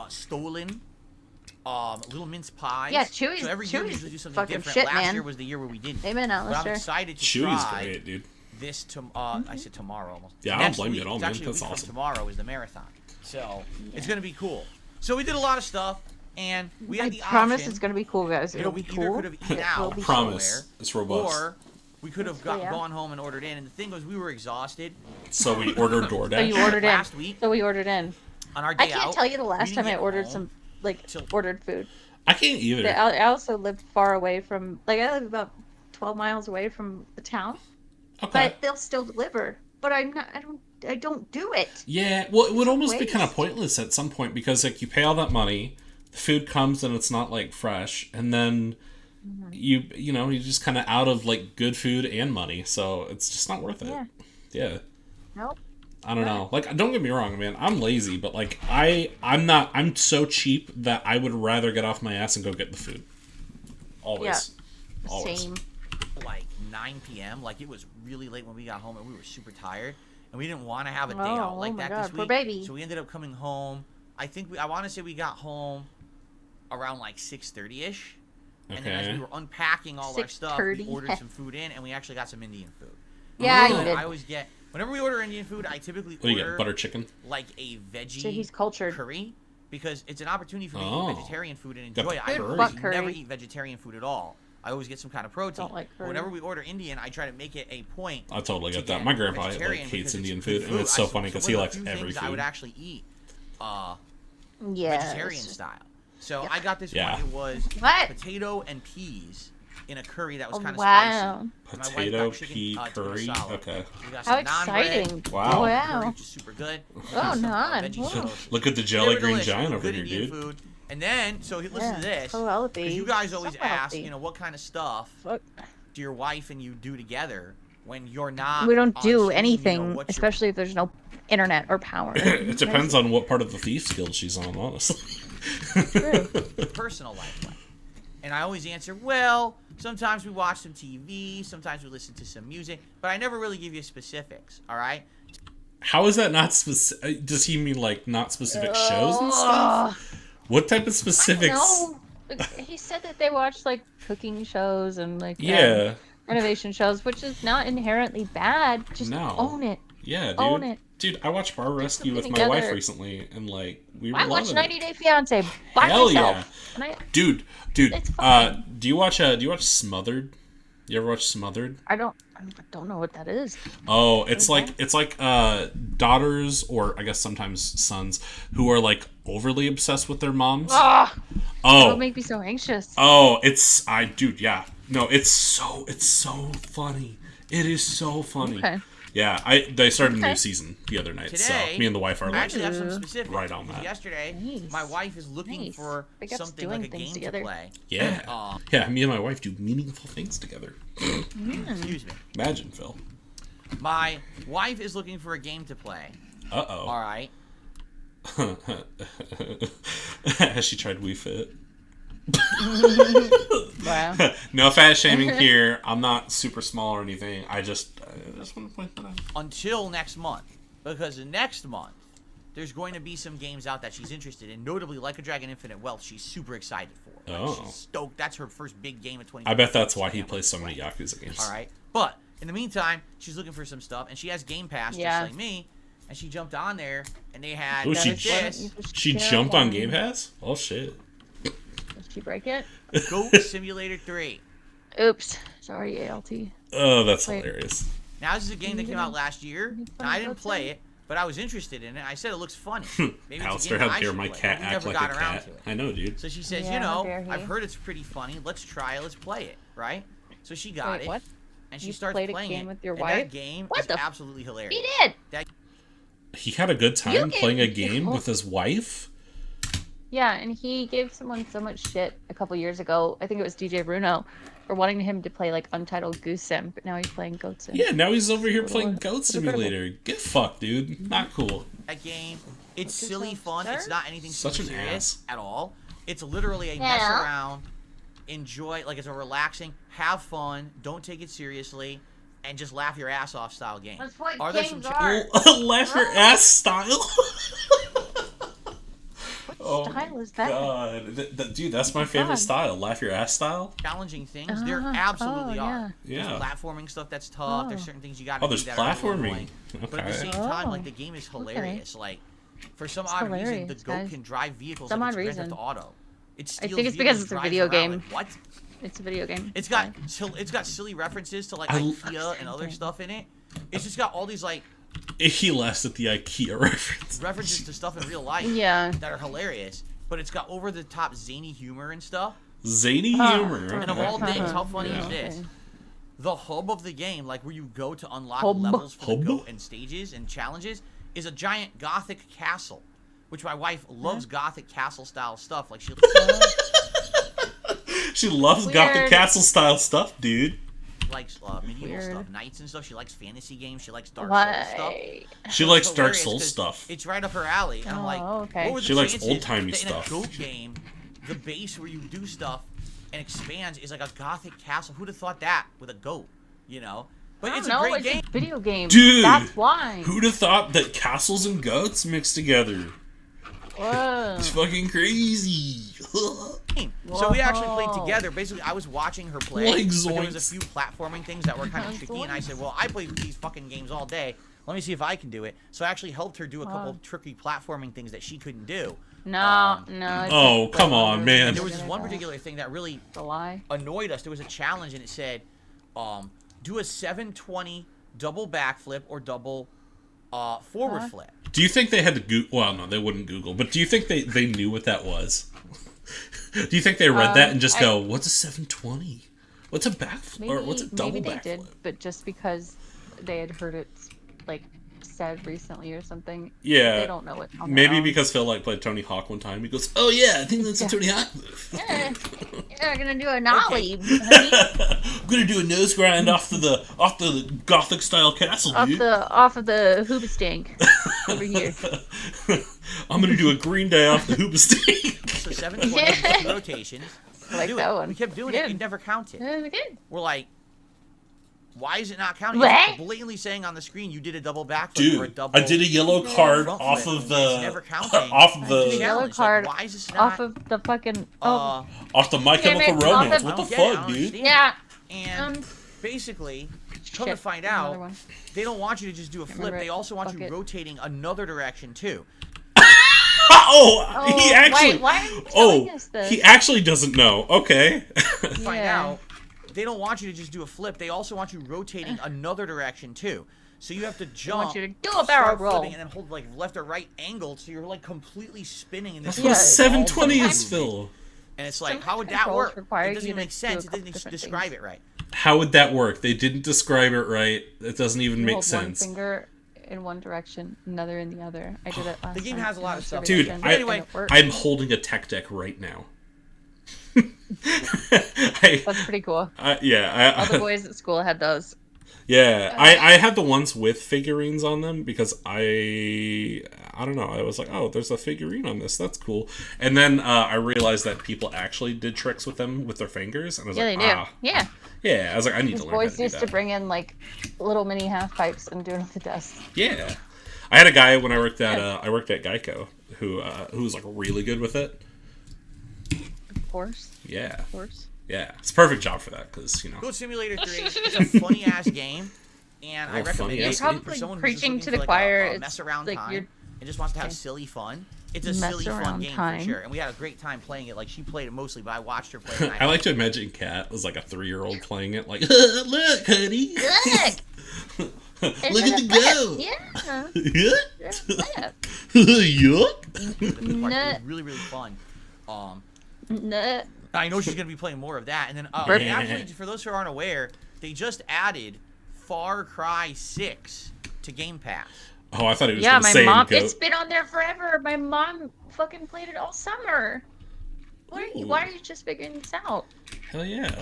stolen, little mince pies. Yeah, Chewy's- So every year we Chewy's usually do something fucking different. shit, Last man. year was the year where we didn't. Amen, But I'm Alistair. excited to Chewy's try great, dude. this I said tomorrow almost. Yeah, I don't Next blame you week. at all, It's man. actually a That's week from awesome. Tomorrow is the marathon, so it's gonna be cool. So we did a lot of stuff, and we I had the promise option. it's gonna be cool, guys. You know, It'll we be either cool. could have eaten It out will be Promise. somewhere, It's robust. or we could have gone home and ordered in. And the thing was, we were exhausted. So we ordered DoorDash. So you ordered in. Last week, So we ordered in. on our day I can't out, tell you the we last didn't time I get ordered home. ordered food. I can't either. I also live far away from, I live about 12 miles away from the town. Okay. But they'll still deliver. But I don't do it. Yeah, well, it would almost be kind of waste. pointless at some point because like you pay all that money, the food comes and it's not like fresh, and then you're just kind of out of like good food and money, so it's just not worth it. Yeah. Nope. I don't know. Like, don't get me wrong, man. I'm lazy, but like I'm so cheap that I would rather get off my ass and go get the food. Always. Yeah. Always. Same. Like 9 p.m. Like it was really late when we got home, and we were super tired, and we didn't want to have a day out like that this poor week. baby. So we ended up coming home. I think I want to say we got home around like 6:30ish. And then as we were unpacking all our stuff, we 6:30. ordered some food in, and we actually got some Indian food. Yeah, Oh. you did. I always get whenever we order Indian food, I typically What do you order get? Butter chicken? like a veggie So he's cultured. curry because it's an opportunity for me to Oh. eat vegetarian food and Got enjoy the it. I curry. Butt never curry. eat vegetarian food at all. I always get some kind of protein. Don't like But curry. whenever we order Indian, I try to make it a point. I totally to get that. My grandpa like vegetarian hates because Indian it's food, good and it's so I- funny because one he of the likes few every things I would food. actually eat Yeah. vegetarian style. So I got this Yeah. one. It was What? potato and peas in a curry that was Oh, kind of wow. spicy. My wife Potato, got chicken, pea, tomato curry. salad. Okay. We got How some naan bread, exciting. Wow. Wow. which is super good. Oh, Some, naan. veggie Whoa. toast. Look at the They jelly were green delicious. giant over Good here, Indian dude. food. And then, so listen to this. So healthy. Because you guys always So ask, healthy. what kind of stuff Fuck. do your wife and you do together when you're not We don't on do screen, anything, what's your especially if there's no internet or power. It depends on what part of the Thieves Guild she's on, honestly. True. personal life like? And I always answer, well, sometimes we watch some TV, sometimes we listen to some music, but I never really give you specifics, all right? How is that not specific? Does he mean like not specific shows and stuff? What type of specifics? No. He said that they watch like cooking shows and like Yeah. renovation shows, which is not inherently bad. Just No. own it. Yeah, dude. Own it. Dude, I watched Bar Rescue with something my wife together. recently, and like we were I watched loving 90 it. Day Fiance by Hell myself. yeah. And Dude, It's fine. do you watch Smothered? You ever watch Smothered? I don't know what that is. Oh, it's Okay. like daughters, or I guess sometimes sons, who are like overly obsessed with their moms. Ah, that Oh, would make me so anxious. dude, yeah. No, it's so funny. It is so funny. Okay. Yeah, they started a new Okay. season the other night, Today, so me and the wife are I like, actually have some Ooh. specifics. Right on because that. Yesterday, Nice. my wife is looking Nice. for Big up's something doing like a things game together. to play. yeah, yeah. Me and my wife do meaningful things together. Excuse me. Imagine, Phil. My wife is looking for a game to play. All Uh right. oh. Has she tried Wii Fit? Wow. No fat shaming here. I'm not super small or anything. I just want to point that out. Until next month. Because next month, there's going to be some games out that she's interested in. Notably, Like a Dragon Infinite Wealth, she's super excited for. Like, Oh. She's stoked. That's her first big game of 20. I bet that's why he plays so many Yakuza games. All right. But in the meantime, she's looking for some stuff, and she has Game Pass Yeah. just like me. And she jumped on there, and they had Ooh, this She jumped on Game Pass? Oh shit. Did she break it? Goat Simulator 3. Oops. Sorry, ALT. Oh, that's Wait. hilarious. Now, this is a game that came out last year. you And I find didn't what's play in? it, but I was interested in it. I said it looks funny. Maybe it's a Alistair, game how I dare should my play, cat but we act never like got a around cat? to it. I know, dude. So she says, Yeah, you how know, dare he. I've heard it's pretty funny. Let's try it. Let's play it, right? So she got Wait, it. what? And she You starts played a playing game it. with your and wife? That game What is the f- absolutely hilarious. He did. He had a good time gave playing a me- game with his wife? Yeah, and he gave someone so much shit a couple years ago. I think it was DJ Bruno for wanting him to play like Untitled Goose Sim, but now he's playing Goat Sim. Yeah, now he's over here playing Little- Goat little bit of a- Simulator. Get fucked, dude. Not cool. That game, it's What's silly this fun. one, It's sir? not anything Such super an serious ass. at all. It's literally a mess Yeah. around, enjoy, like it's a relaxing, have fun, don't take it seriously, and just laugh your ass off style game. That's what Are there games some are. Laugh your ass style? Oh style is that? God. Dude, that's my favorite God. style. Laugh your ass style? challenging things? There Ah, absolutely oh, are. yeah. There's platforming stuff that's tough. There's Oh. certain things you got to Oh, do there's that are a little platforming. annoying. But at the Okay. same time, like Oh, the game is hilarious. Like for some It's odd reason, the hilarious, goat guys. can drive vehicles Some like odd it's Grand reason. Theft Auto. It I steals think it's because vehicles, it's a drives video around, game. like, what? It's a video game. It's got silly references to like IKEA and other stuff in it. It's just got all these like. He laughs at the IKEA references to stuff in real life. Yeah. That are hilarious, but it's got over the top zany humor and stuff. Zany humor. And of all things, how funny is this? The hub of the game, like where you go to unlock levels for the goat and stages and challenges, is a giant gothic castle, which my wife loves gothic castle style stuff. Like she loves gothic castle style stuff, dude. Likes medieval stuff, knights and stuff. She likes fantasy games. She likes Dark Souls stuff. She likes Dark Souls stuff. It's right up her alley. And I'm like, what were the she likes chances old timey that stuff. In a goat game, the base where you do stuff and expands is like a gothic castle. Who'd have thought that with a goat? You know. But it's a great game. A video game. Dude, that's why. Who'd have thought that castles and goats mixed together? Whoa. It's fucking crazy. So we actually played together. Basically, I was watching her play. Like but there was a few platforming things that were kind of tricky, and I said, well, I play these fucking games all day. Let me see if I can do it. So I actually helped her do a couple tricky platforming things that she couldn't do. No. Oh, come on, man. And there was this one particular thing that really annoyed us. There was a challenge, and it said, do a 720 double backflip or double forward flip. Do you think they had to Google? Well, no, they wouldn't Google. But do you think they knew what that was? Do you think they read that and just go, "What's a 720? What's a backflip? Or what's a double backflip?" Maybe they did, but just because they had heard it like said recently or something. Yeah. They don't know it. Maybe because Phil played Tony Hawk one time. He goes, "Oh yeah, I think that's a Tony Hawk move." Yeah, I'm gonna do a nollie. I'm gonna do a nose grind off the Gothic style castle, dude. Off of the hoobastank over here. I'm gonna do a Green Day off the hoobastank. So 720 rotations. I like that one. We kept doing it. It never counted. We're like, why is it not counting? It's blatantly saying on the screen you did a double backflip or a double. I did a yellow card off of the. It's never counting. Off of the yellow card. Like, why is this not, off of the fucking. Off the My Chemical Romance. What the fuck, dude? Yeah. And basically, come to find out, they don't want you to just do a flip. They also want you rotating another direction too. He actually. Wait, why are you telling us this? He actually doesn't know. Okay. Find out. They don't want you to just do a flip. They also want you rotating another direction too. So you have to jump. They want you to do a barrel roll and then hold like left or right angled, so you're like completely spinning in this. That's what a 720 is, Phil. And it's like, how would that work? It doesn't even make sense. It didn't describe it right. How would that work? They didn't describe it right. It doesn't even make sense. One finger in one direction, another in the other. I did it last The game time. has a lot of stuff. Dude, anyway, I'm holding a tech deck right now. That's pretty cool. All the boys at school had those. Yeah, I had the ones with figurines on them because I don't know. I was like, oh, there's a figurine on this. That's cool. And then I realized that people actually did tricks with them with their fingers, and I was like, they do. Yeah. Yeah, I was like, I need to learn how to do that. Boys used to bring in like little mini half pipes and do it at the desk. Yeah, I had a guy when I worked at Geico who was like really good with it. Of course. Yeah. Of course. Yeah, it's a perfect job for that because Goat Simulator 3 is a funny ass game, and I recommend it for someone who's preaching looking to for the choir. a mess around like time and just wants to have silly fun. It's a silly fun game for sure, and we had a great time playing it. Like she played it mostly, but I watched her play it. I like to imagine Kat was like a 3-year-old playing it, like, look, honey, look, look at the goat. Yeah. Yuck. It was really, really fun. I know she's gonna be playing more of that, and then actually, for those who aren't aware, they just added Far Cry 6 to Game Pass. Oh, I thought it was my say mom. goat. It's been on there forever. My mom fucking played it all summer. Why are you just figuring this out? Hell yeah.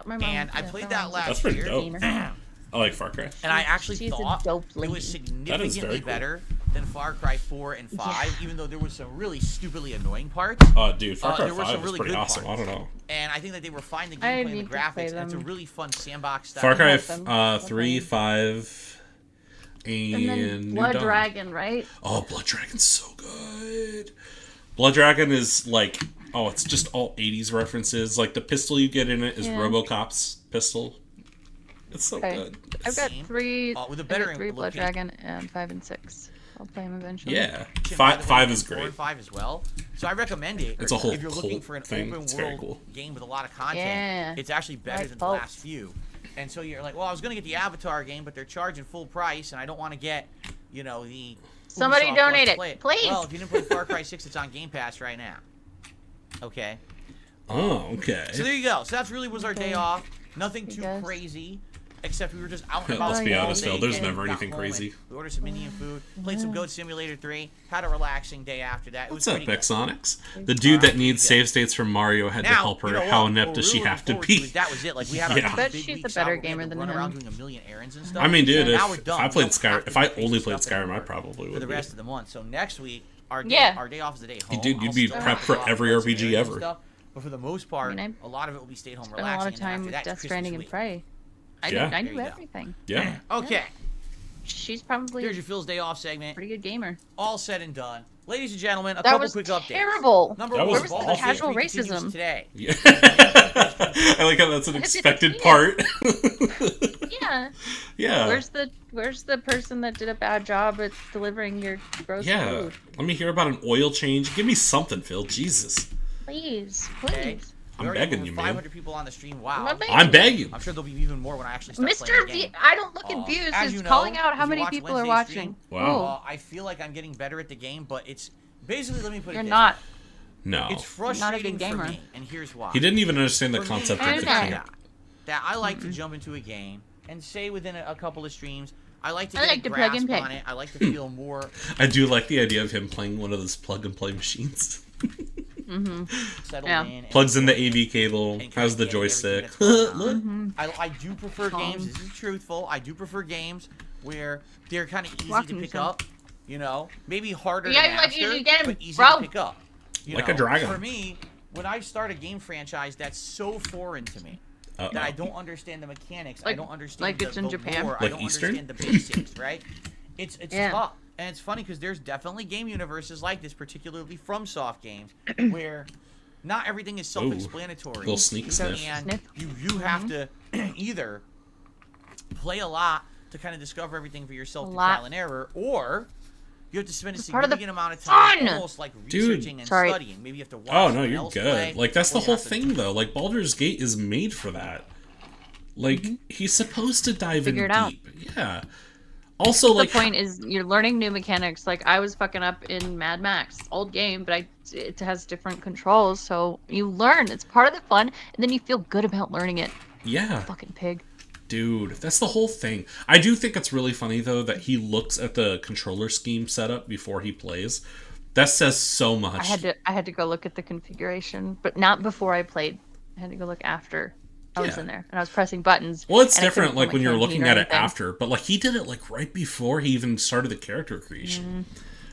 My mom. And I played that last That's pretty year. dope. I like Far Cry. And I actually She's thought a dope it lady. was significantly better than Far Cry 4 and 5, even though there was some really stupidly annoying parts. Oh, dude, Far Cry there were 5 some was really pretty good awesome. parts. I don't know. And I think that they refined the gameplay and the graphics, and it's a really fun sandbox style. Far Cry 3, 5, and then Blood Dragon, right? Oh, Blood Dragon's so good. Blood Dragon is like, it's just all 80s references. Like the pistol you get in it is RoboCop's pistol. It's so good. I've got 3. with a better 3 Blood location. Dragon and 5 and 6. I'll play them eventually. Yeah, By the way, five is 4 great. and 5 as well. So I recommend it. It's a whole if you're looking cult for an thing. open It's very world cool. game with a lot of content. Yeah. It's actually better Like than cults. the last few. And so you're like, well, I was gonna get the Avatar game, but they're charging full price, and I don't want to get, you know, the. Somebody Ubisoft donate Let's it, Play please. Well, if you didn't play Far Cry 6, it's on Game Pass right now. Okay. Oh, okay. So there you go. So that's really was our day Okay. off. Nothing too guys. crazy. Except we were just out and about. Let's be all honest, day Phil, there's and never got anything home crazy. and We ordered some Indian food, played some Goat Simulator 3, had a relaxing day after that. It What's was up, pretty good. Bexonics? The dude that needs pretty good. save states from Mario had to Now, help her. you know How what? inept What does we're she really have to looking forward be? is that was it. Like we had Yeah. our Bet big she's a weeks better out where we gamer had to than run him. around doing a million errands and stuff. I mean, dude, So now we're if done. I We played don't Skyrim, have to if I do crazy only played stuff Skyrim, I anymore probably for would the be. rest of the month. So next week, our day, Yeah. our day off is the day home. dude, you'd I'll be still prepped have to for go out every and play some RPG errands and ever. stuff, But for the most part, I mean, a lot of it will be stay at home Spent a relaxing. lot of and then time after with that, Death Christmas Stranding and week. Prey. I Yeah. knew There you go. everything. Yeah. Okay. She's probably Here's a your Phil's Day Off segment. pretty good gamer. All said and done. Ladies and gentlemen, a That couple was quick updates. terrible. Number That one, was Baldur's awful. Gate Casual 3 continues racism. Today. Yeah. I like how that's an I didn't expected see it. part. Yeah. Yeah. Where's the person that did a bad job at delivering your gross Yeah. food? Let me hear about an oil change. Give me something, Phil. Jesus. Please, Okay. please. We I'm already have begging over you, man. 500 people on the stream. Wow. My baby. I'm begging. I'm sure there'll be even more when I actually start playing Mr. the V, game. I don't look at views. as It's you know, calling out how if you many watch people are Wednesday's watching. Wow. Oh, I feel like I'm getting better at the game, but it's basically, let me put it you're this not. No. way. It's frustrating good gamer. for me, and here's why. He didn't even understand the For me, concept I of the understand. camp. that I like to jump into a game and say within a couple of streams, I like to I get like a to plug and grasp play. on it. I like to feel more I do like the idea of him playing one of those plug and play machines. settled Yeah. in. And Plugs in the AV cable, and has the kinda getting joystick. everything Look. that's going on. I do prefer Calm. games. This is truthful. I do prefer games where they're kind of easy Walking to pick some. up. You know, maybe harder Yeah, to like master, you get 'em, but easy bro. to pick up. You Like know? a dragon. For me, when I start a game franchise that's so foreign to me that I don't understand the mechanics, I Like- don't understand like the, it's in the Japan? lore, I Like don't Eastern? understand the basics, right? It's Yeah. tough. And it's funny because there's definitely game universes like this, particularly from soft games, where not everything is self-explanatory. Little sneak sniff. And Sniff. you have to either play a lot to kind of discover everything for yourself A through lot. trial and error, or you have to spend a It's part of the significant amount of time fun! almost like Dude. researching and Sorry. studying. Maybe you have to watch Oh no, someone you're else good. play, Like that's the or you whole have to- thing though. Like Baldur's Gate is made for that. Like he's supposed to dive in Figure it out. deep. Yeah. Also, like The point is, you're learning new mechanics. Like I was fucking up in Mad Max, old game, but it has different controls, so you learn. It's part of the fun, and then you feel good about learning it. yeah, Fucking pig. dude, that's the whole thing. I do think it's really funny though that he looks at the controller scheme setup before he plays. That says so much. I had to go look at the configuration, but not before I played. I had to go look after I was Yeah. in there, and I was pressing buttons. Well, it's and I couldn't different put like my when you're canteen looking or at it anything. after, but like he did it like right before he even started the character creation.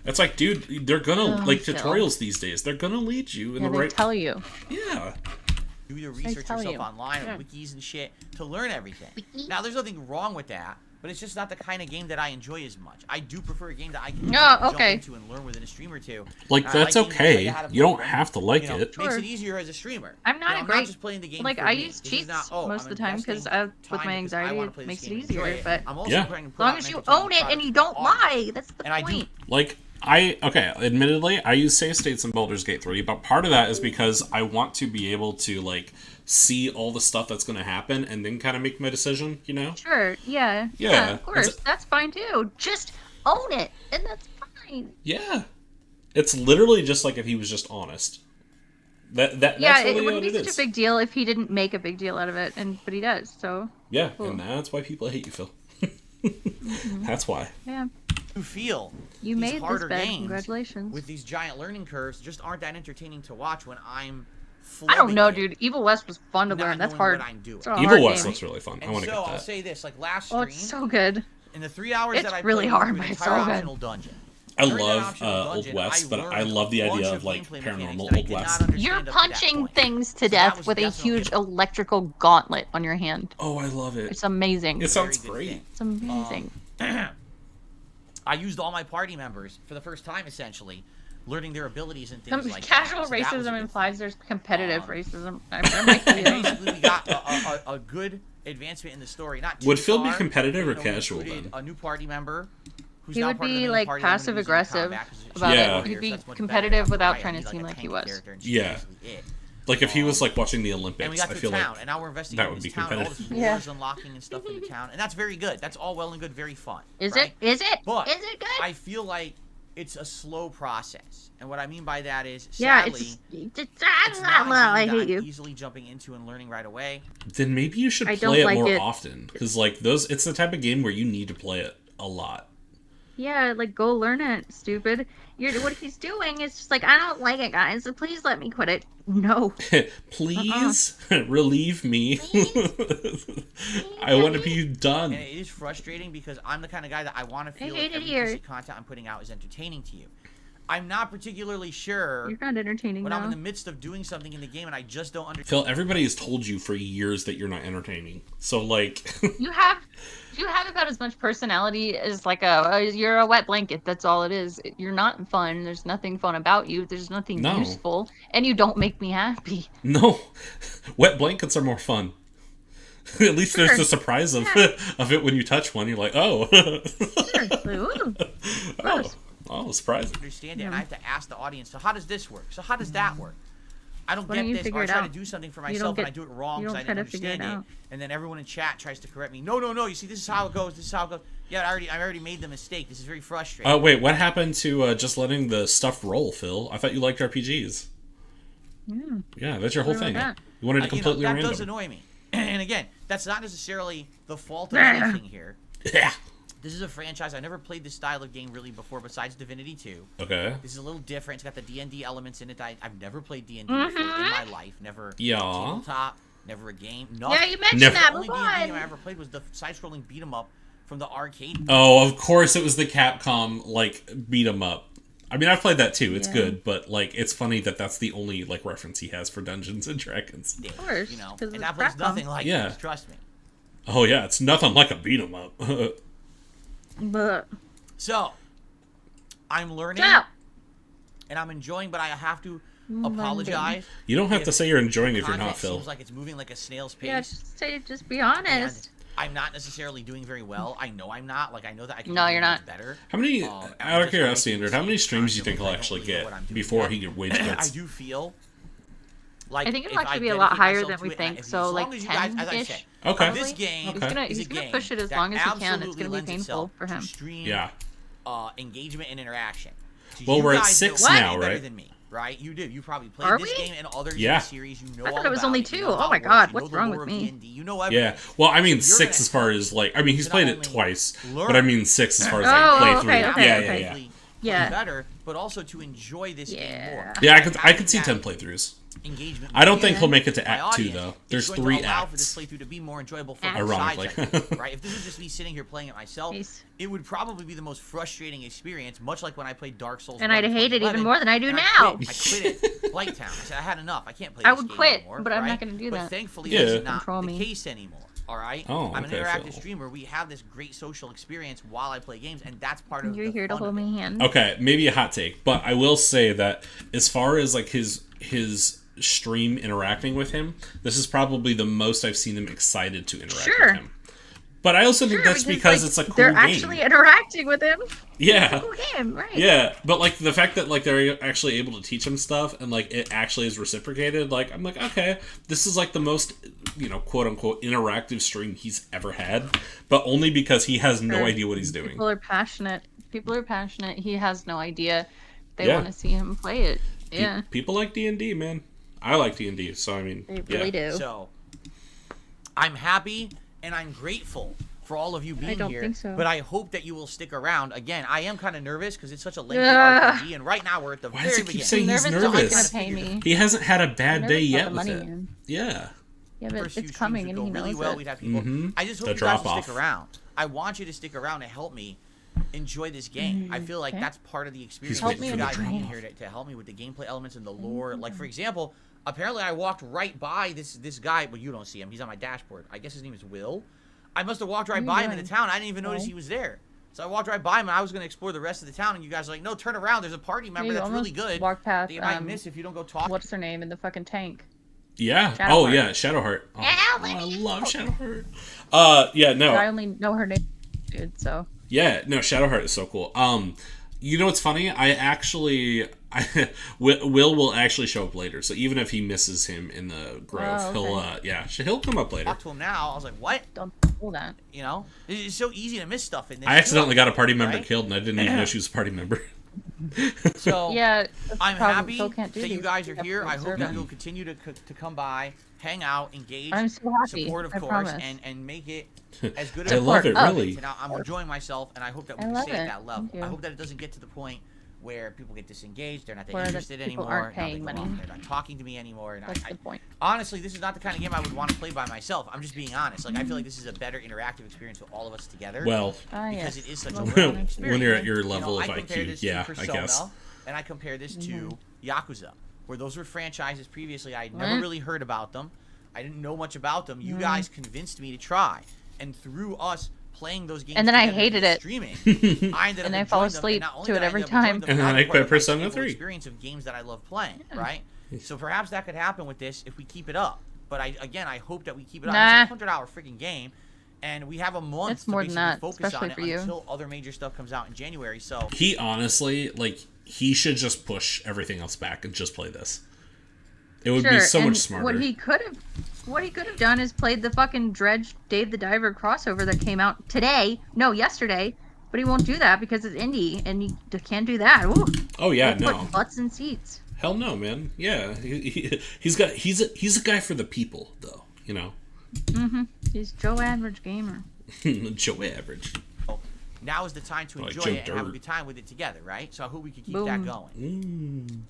It's like, dude, they're gonna like Phil. tutorials these days. They're gonna lead you in Yeah, the they right. tell you. Yeah. do the research tell yourself you. online Yeah. or wikis and shit to learn everything. Now, there's nothing wrong with that, but it's just not the kind of game that I enjoy as much. I do prefer a game that I can jump okay. into and learn within a stream or two. Like And I that's games that tell okay. how to You don't play them. have to like You know, it. Makes Sure. it easier as a streamer. I'm not You know, a I'm great- not just playing the game Like for I me. use This is cheats not, oh, most I'm of the time investing because with time my because I anxiety wanna it play this makes it game and easier. enjoy it. But I'm also Yeah. trying to as put long out as an you entertaining own it and product you for don't the audience. lie, that's the And I do point. Like admittedly, I use save states in Baldur's Gate 3, but part of that is because I want to be able to like see all the stuff that's going to happen and then kind of make my decision, you know? Sure, yeah. Yeah, Of course. it's- That's fine too. Just own it, and that's fine. Yeah. It's literally just like if he was just honest. Yeah, that's it really wouldn't what be it such is. a big deal if he didn't make a big deal out of it, but he does. So Yeah, Cool. and that's why people hate you, Phil. That's why. yeah, You feel you these made this harder bed. games Congratulations. with these giant learning curves just aren't that entertaining to watch when I'm I don't know, flubbing it. dude. Evil West was fun to Not learn. That's knowing hard. what I'm doing. It's a Evil hard West game. looks really fun. I And want to so get I'll that. say this, like last Oh, stream, it's so good. in the 3 hours It's that I really played hard, through but the it's entire so good. optional dungeon. I During that love optional Old dungeon, West, but I learned love the a bunch idea of of like gameplay mechanics paranormal that I Old did not West. understand You're up to that punching point. things to So that death was with a definitely huge good. electrical gauntlet on your hand. Oh, I love it. It's amazing. It sounds Very good great. thing. It's amazing. I used all my party members for the first time, essentially, learning their abilities and things Some like casual that. So that was a racism good implies there's competitive Um, racism. There might be And basically, we got a good advancement in the story. Not too Would Phil be far. competitive or We casual, recruited then? a new party member who's He now would part of the be main like party. I'm gonna passive use him in aggressive combat 'cause she's about Yeah. it. warrior, He'd so be that's much competitive better. without Right, trying he's to like seem a like he tanky was. character, and she's Yeah. basically it. Like if he was like watching the Olympics, And we got I to feel a town, like and now we're investigating that would this be town, and all competitive. this Yeah. floors unlocking and stuff in the town, and that's very good. That's all well and good, very fun. Is right? it? Is it? But Is it good? I feel like it's a slow process, and what I mean by that is, Yeah, sadly, it's it's not a I game hate that you. I'm easily jumping into and learning right away. Then maybe you should I play don't it like more it. often, because like those, it's the type of game where you need to play it a lot. Yeah, like go learn it, stupid. What he's doing is just like, I don't like it, guys. So please let me quit it. No. Please relieve me. I want to be done. And it is frustrating because I'm the kind of guy that I want to feel like hate it every here. piece of content I'm putting out is entertaining to you. I'm not particularly sure You're not entertaining when I'm in now. the midst of doing something in the game and I just don't understand. Phil, everybody has told you for years that you're not entertaining. So like, You have about as much personality as like you're a wet blanket. That's all it is. You're not fun. There's nothing fun about you. There's nothing No. useful, and you don't make me happy. no, wet blankets are more fun. At least there's Sure. the surprise of it when you touch one. You're like, oh, Ooh, oh, surprising. Understand it, and I have to ask the audience, so how does this work? So how does that work? I don't Why get don't you this, figure or I it try to out? do something for You don't myself and I get- do it wrong you because I don't try didn't to figure understand it it. out. And then everyone in chat tries to correct me. No, you see, this is how it goes. This is how it goes. Yeah, I already made the mistake. This is very frustrating. Oh wait, what happened to just letting the stuff roll, Phil? I thought you liked RPGs. Yeah, that's your whole What about thing. that? You wanted to completely that random. does annoy me. And again, that's not necessarily the fault of anything here. Yeah. This is a franchise. I never played this style of game really before besides Divinity 2. Okay. This is a little different. It's got the D&D elements in it. I've never played D&D before in my life. Never Yeah. tabletop, never a game. Nothing. Yeah, you mentioned Never. that The only before. D&D game I ever played was the side-scrolling beat-em-up from the arcade. Oh, of course it was the Capcom like beat 'em up. I mean, I've played that too. It's Yeah. good, but like it's funny that that's the only like reference he has for Dungeons and Dragons. Of course, you know, 'cause and it's that plays Capcom. nothing like Yeah. this. Trust me. Oh yeah, it's nothing like a beat 'em up. But So, I'm learning yeah. and I'm enjoying, but I have to apologize. You don't have to If say you're enjoying it if you're Content not, Phil. seems like it's moving like a snail's pace. Yeah, just be and honest. I'm not necessarily doing very well. I know I'm not. Like I know that I can. No, do you're much not. better. How many, I'm out of just curiosity, making Andrew, how many mistakes streams do you think constantly. he'll I actually don't really know get what I'm doing before yet. he get wage I quits? do feel like I think it'll if actually I be a lot dedicate higher myself than to we it, and think. if- So as like long as you guys, as I 10-ish. said, Okay. this game Okay. is He's a gonna game push it as that long as he can. It's absolutely gonna be lends painful itself for him. to stream Yeah. engagement and interaction. So Well, you we're at guys 6 know way now, better right? than me, right? You do. You probably played Are this we? game and other Yeah. series. You know I all thought it was about only it. You 2. know how Oh my it works. God, You know what's the wrong lore with of me? D&D. You know everything. Yeah. Well, I mean, So you're 6 gonna as far as like, I mean, he's to played not it only twice, learn- but I mean 6 as far as Oh, like playthrough. okay, okay, yeah, okay. yeah, yeah. Yeah. Better, but also to enjoy this game more. Yeah, I Having could see that 10 playthroughs. engagement. I don't with think you he'll make it to and my Act 2 audience though. is There's going to 3 allow for this acts. playthrough to be more enjoyable for both Ironically. sides, I think, right? If this was just me sitting here playing it myself, Peace. it would probably be the most frustrating experience, much like when I played Dark Souls. And 1 I'd in hate it even 2011, more than I do and now. I quit it Blighttown. I said I had enough. I can't play I this would game quit, anymore, but I'm not right? gonna do But that. thankfully, Yeah. that's not Control the me. case anymore. All right, Oh, I'm an okay, interactive Phil. streamer. We have this great social experience while I play games, and that's part of You're the here to fun hold of it. my hand. Okay, maybe a hot take, but I will say that as far as like his stream interacting with him, this is probably the most I've seen him excited to interact Sure. with him. But I also think that's because like, it's a cool they're game. actually interacting with him. Yeah. Cool game, right? Yeah, but like the fact that like they're actually able to teach him stuff and like it actually is reciprocated, like I'm like, okay, this is like the most, you know, quote unquote interactive stream he's ever had, but only because he has no Sure. idea what he's doing. People are passionate. People are passionate. He has no idea. They Yeah. want to see him play it. Yeah, People like D&D, man. I like D&D, so I mean, they really yeah. do. So, I'm happy and I'm grateful for all of you being don't here. think so. But I hope that you will stick around. Again, I am kind of nervous because it's such a lengthy Ugh. RPG, and right now we're at the Why very does he beginning. keep saying he's Nervous that he's nervous? gonna pay me. He hasn't had a bad Nervous day about yet the with money, it. man. Yeah. Yeah, but First few it's streams coming, would and go he knows really well. it. We'd have people. Mhm. I just hope The you guys will drop-off. stick around. I want you to stick around and help me enjoy this game. I feel like okay. that's part of the experience. waiting You for the guys being drop-off. here to help me with the gameplay elements and the lore. Like for example, apparently I walked right by this guy, but you don't see him. He's on my dashboard. I guess his name is Will. I must have walked right What are by you him in the doing? town. I didn't even notice Okay. he was there. So I walked right by him, and I was going to explore the rest of the town, and you guys are like, no, turn around. There's a party member you that's really almost good walked past, that you might miss if you don't go talk. What's her name in the fucking tank? Yeah. Shadowheart. Oh, yeah, Shadowheart. Oh, Yeah, I love Shadowheart. Yeah, I no. only know her name, dude. So Yeah, no, Shadowheart is so cool. You know what's funny? Will actually show up later. So even if he misses him in the grove, he'll come up later. Talk to him now. I was like, what? Don't pull that. You know, it's so easy to miss stuff in this. I accidentally got a party member right? killed, and I didn't even know she was a party member. So yeah, I'm happy that these. you guys are here. I hope that you'll continue to come by, hang out, engage, I'm so happy. support, of I course, promise. and make it as good as I love it, really. And I'm enjoying myself, and I hope that we I can love stay at it. that level. Thank you. I hope that it doesn't get to the point where people get disengaged. They're not that Where the interested people anymore. aren't now they paying go money. off, they're not talking to me anymore. And That's the point. honestly, this is not the kind of game I would want to play by myself. I'm just being honest. Like, I feel like this is a better interactive experience with all of us together. Well, because it is such a When learning experience. you're at your level I of compare IQ, this yeah, to I Persona, guess. and I compare this to Yakuza, where those were franchises previously I had never really heard about them. I didn't know much about them. You guys convinced me to try, and through us playing those games, And then I together hated and it. Streaming, I ended up And I fall enjoying them, asleep and not only to did it I every end up enjoying time. them, And but then now I they're quit part of my Persona stable 3. experience of games that I love playing, right? So perhaps that could happen with this if we keep it up. But I hope that we keep it up. Nah. It's a $100 freaking game. And we have a month It's to more than basically that, focus especially on it for you. until other major stuff comes out in January. So He honestly, he should just push everything else back and just play this. It would be so and much smarter. What he could have done is played the fucking Dredge Dave the Diver crossover that came out today. No, yesterday. But he won't do that because it's indie, and he can't do that. Ooh. Oh yeah, They no. put butts in seats. Hell no, man. Yeah, he's a guy for the people, though. You know. He's Joe Average Gamer. Joe Average. now is the time to Like enjoy Joe it and have a Dirt. good time with it together, right? So I hope we can keep Boom. that going.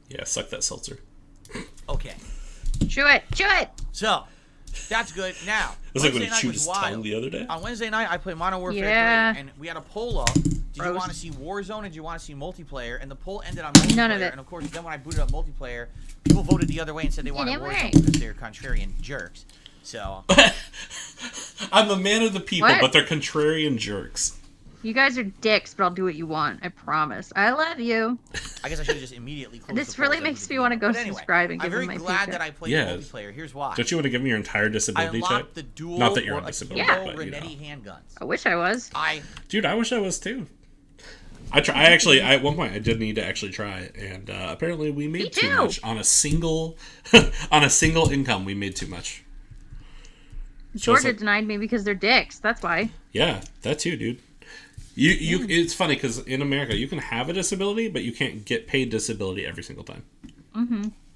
Yeah, suck that seltzer. Okay. Chew it! Chew it! So, that's good. Now, It was like when Wednesday he night chewed was his tongue wild. the other day. On Wednesday night, I played Modern Warfare Yeah. 3, and we had a poll up. Did you Gross. want to see Warzone, or did you want to see multiplayer? And the poll ended on multiplayer. None of it. And of course, then when I booted up multiplayer, people voted the other way and said they wanted didn't Warzone work. because they're contrarian jerks. So, I'm a man of the people, What? but they're contrarian jerks. You guys are dicks, but I'll do what you want. I promise. I love you. I guess I should have just immediately closed This the really polls makes after me the want to video. go But anyway, subscribe and I'm give very him my glad paycheck. that I played Yeah. multiplayer. Here's why. Don't you want to give me your entire I disability unlocked check? the dual Not that you're or on a disability, dual but, you know. Renetti handguns. I wish I was. Dude, I wish I was too. At one point I did need to actually try, and apparently we made too too. much on a single income. We made too much. Georgia like- denied me because they're dicks. That's why. Yeah, that too, dude. You it's funny because in America you can have a disability, but you can't get paid disability every single time.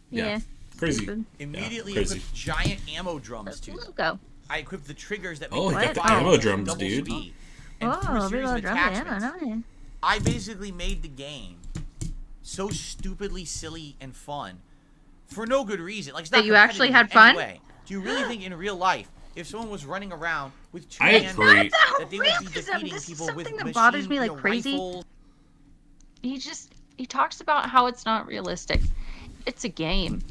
Yeah. Crazy. Stupid. Immediately crazy. equipped giant ammo drums too. Logo. I equipped the triggers that make Oh, you the got the fire ammo with drums, double dude. speed. And through a Oh, series of reload drum. Yeah, attachments, no. I basically made the game so stupidly silly and fun for no good reason. Like, it's not That you actually competitive had in any fun? way. Do you really think in real life, if someone was running around with two I hands, agree. that they would be Realism. defeating This is people with something that machine, bothers me like crazy. rifles? He talks about how it's not realistic. It's a game.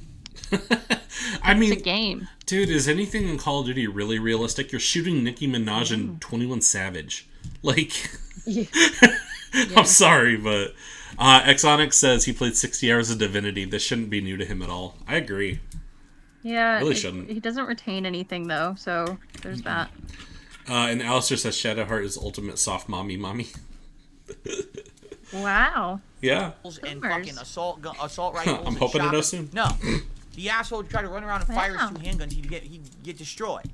I mean, It's a game. dude, is anything in Call of Duty really realistic? You're shooting Nicki Minaj and 21 Savage. Like, I'm sorry, but Exonic says he played 60 hours of Divinity. This shouldn't be new to him at all. I agree. Yeah. Really shouldn't. He doesn't retain anything though, so there's that. And Alistair says Shadowheart is ultimate soft mommy. Wow. Yeah. And Boomers. fucking assault rifles. I'm and hoping to know shotguns. soon. No, the asshole would try to run around and fire Wow. his two handguns. He'd get destroyed.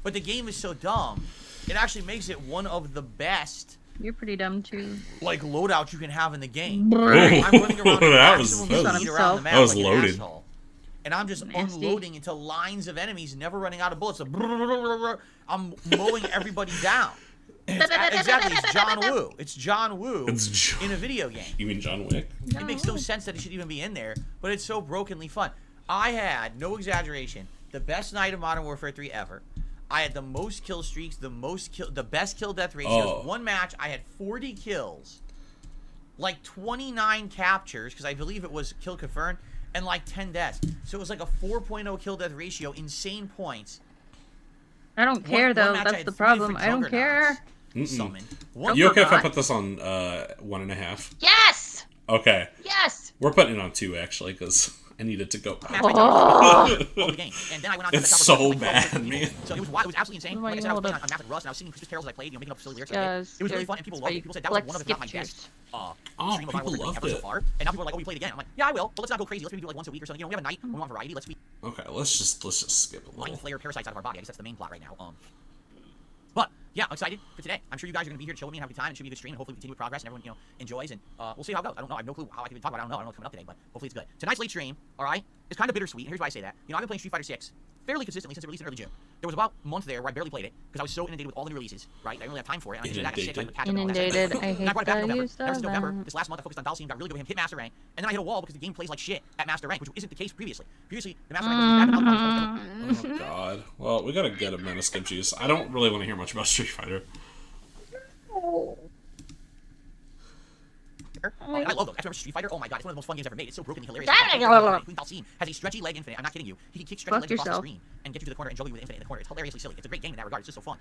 But the game is so dumb, it actually makes it one of the best You're pretty dumb too. like loadouts you can have in the game. Ooh. I'm running around at That was- maximum that speed was- around the map that was like an loaded. asshole. And I'm just Nasty. unloading into lines of enemies, never running out of bullets. So I'm mowing everybody down. Exactly, it's John Woo. It's John Woo It's John- in a video game. You mean John Wick? It makes no sense that it should even be in there, but it's so brokenly fun. I had, no exaggeration, the best night of Modern Warfare 3 ever. I had the most kill streaks, the best kill death ratios. Oh. One match, I had 40 kills, like 29 captures, because I believe it was kill confirmed, and like 10 deaths. So it was like a 4.0 kill death ratio, insane points. I don't care One though. match I That's had the 3 problem. different I don't juggernauts care. Summoned. You okay if I not. put this on 1.5? Yes. Okay. Yes. We're putting it on 2 actually, because I need it to go. All the game. And then I went on to It's the top so of the bad, man. So it was absolutely insane. Like I said, I was playing on Math and Rust, and I was singing Christmas carols as I played, making up silly lyrics. It was really fun, and people loved it. People said that was one of, if not my best stream of people loved ever so it. far. And now people are like, oh, we played again. I'm like, yeah, I will, but let's not go crazy. Let's maybe do it like once a week or something. You know, we have a night, we want variety. Let's be Okay, let's just skip a mind little. flayer parasites out of our body. I guess that's the main plot right now. But yeah, I'm excited for today. I'm sure you guys are gonna be here to chill with me and have a good time. It should be a good stream, and hopefully we continue with progress and everyone enjoys. And we'll see how it goes. I don't know. I have no clue how I can even talk about it. I don't know what's coming up today, but hopefully it's good. Tonight's late stream, all right, is kind of bittersweet. And here's why I say that. I've been playing Street Fighter 6 fairly consistently since it released in early June. There was about a month there where I barely played it because I was so inundated with all the new releases. Right, I didn't really have time for it. And I just did that shit. So I would catch up on all that shit. Inundated. I And I hate brought it back in that November. use Ever since November, of this last month I focused on Dalsim, got really good with him, hit Master Rank, and then I hit a wall because the game plays like shit at Master Rank, which isn't the case previously. Previously, the Master Rank was back Oh god. Well, we gotta get a amount of skip juice. I don't really want to hear much about Street Fighter. I love those. I remember Street Fighter. Oh my god, it's one of the most fun games ever made. It's so brokenly hilarious. Dalsim has a stretchy leg infinite. I'm not kidding you. He can kick stretchy legs across the screen and get you to the corner and juggle you with infinite in the corner. It's hilariously silly. It's a great game in that regard. It's just so fun.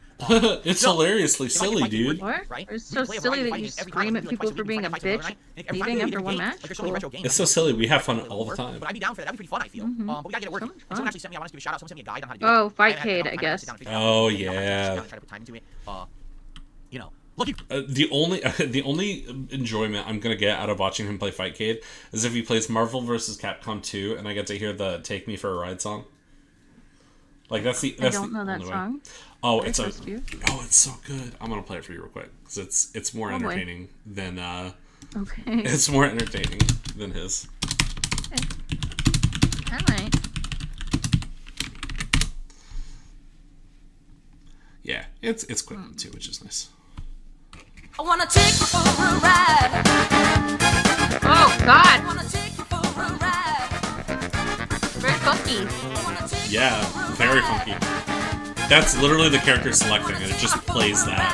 It's hilariously silly, dude. What? Right? It's so silly that you scream at people for being a bitch leaving after one match. It's so silly. We have fun all the time. But I'd be down for that. That'd be pretty fun, I feel. But we gotta get it working. So much Someone fun. actually sent me. I want to give a shout out. Someone sent me a guide on how to do Oh, it. Fightcade, I guess. Oh, yeah. Try to put time into it. You know. Look, The only enjoyment I'm gonna get out of watching him play Fightcade is if he plays Marvel vs. Capcom 2 and I get to hear the "Take Me for a Ride" song. Like that's the I don't know that only way. song. Oh, Are it's you a supposed to? it's so good. I'm gonna play it for you real quick because it's more Oh, boy. entertaining than Okay. it's more entertaining than his. Alright. Yeah, it's quick too, which is nice. I wanna take you for a ride. Oh, I God. wanna take you for a ride. Very funky. I wanna take you Yeah, for a very ride. funky. That's literally the character selecting, and it just plays that.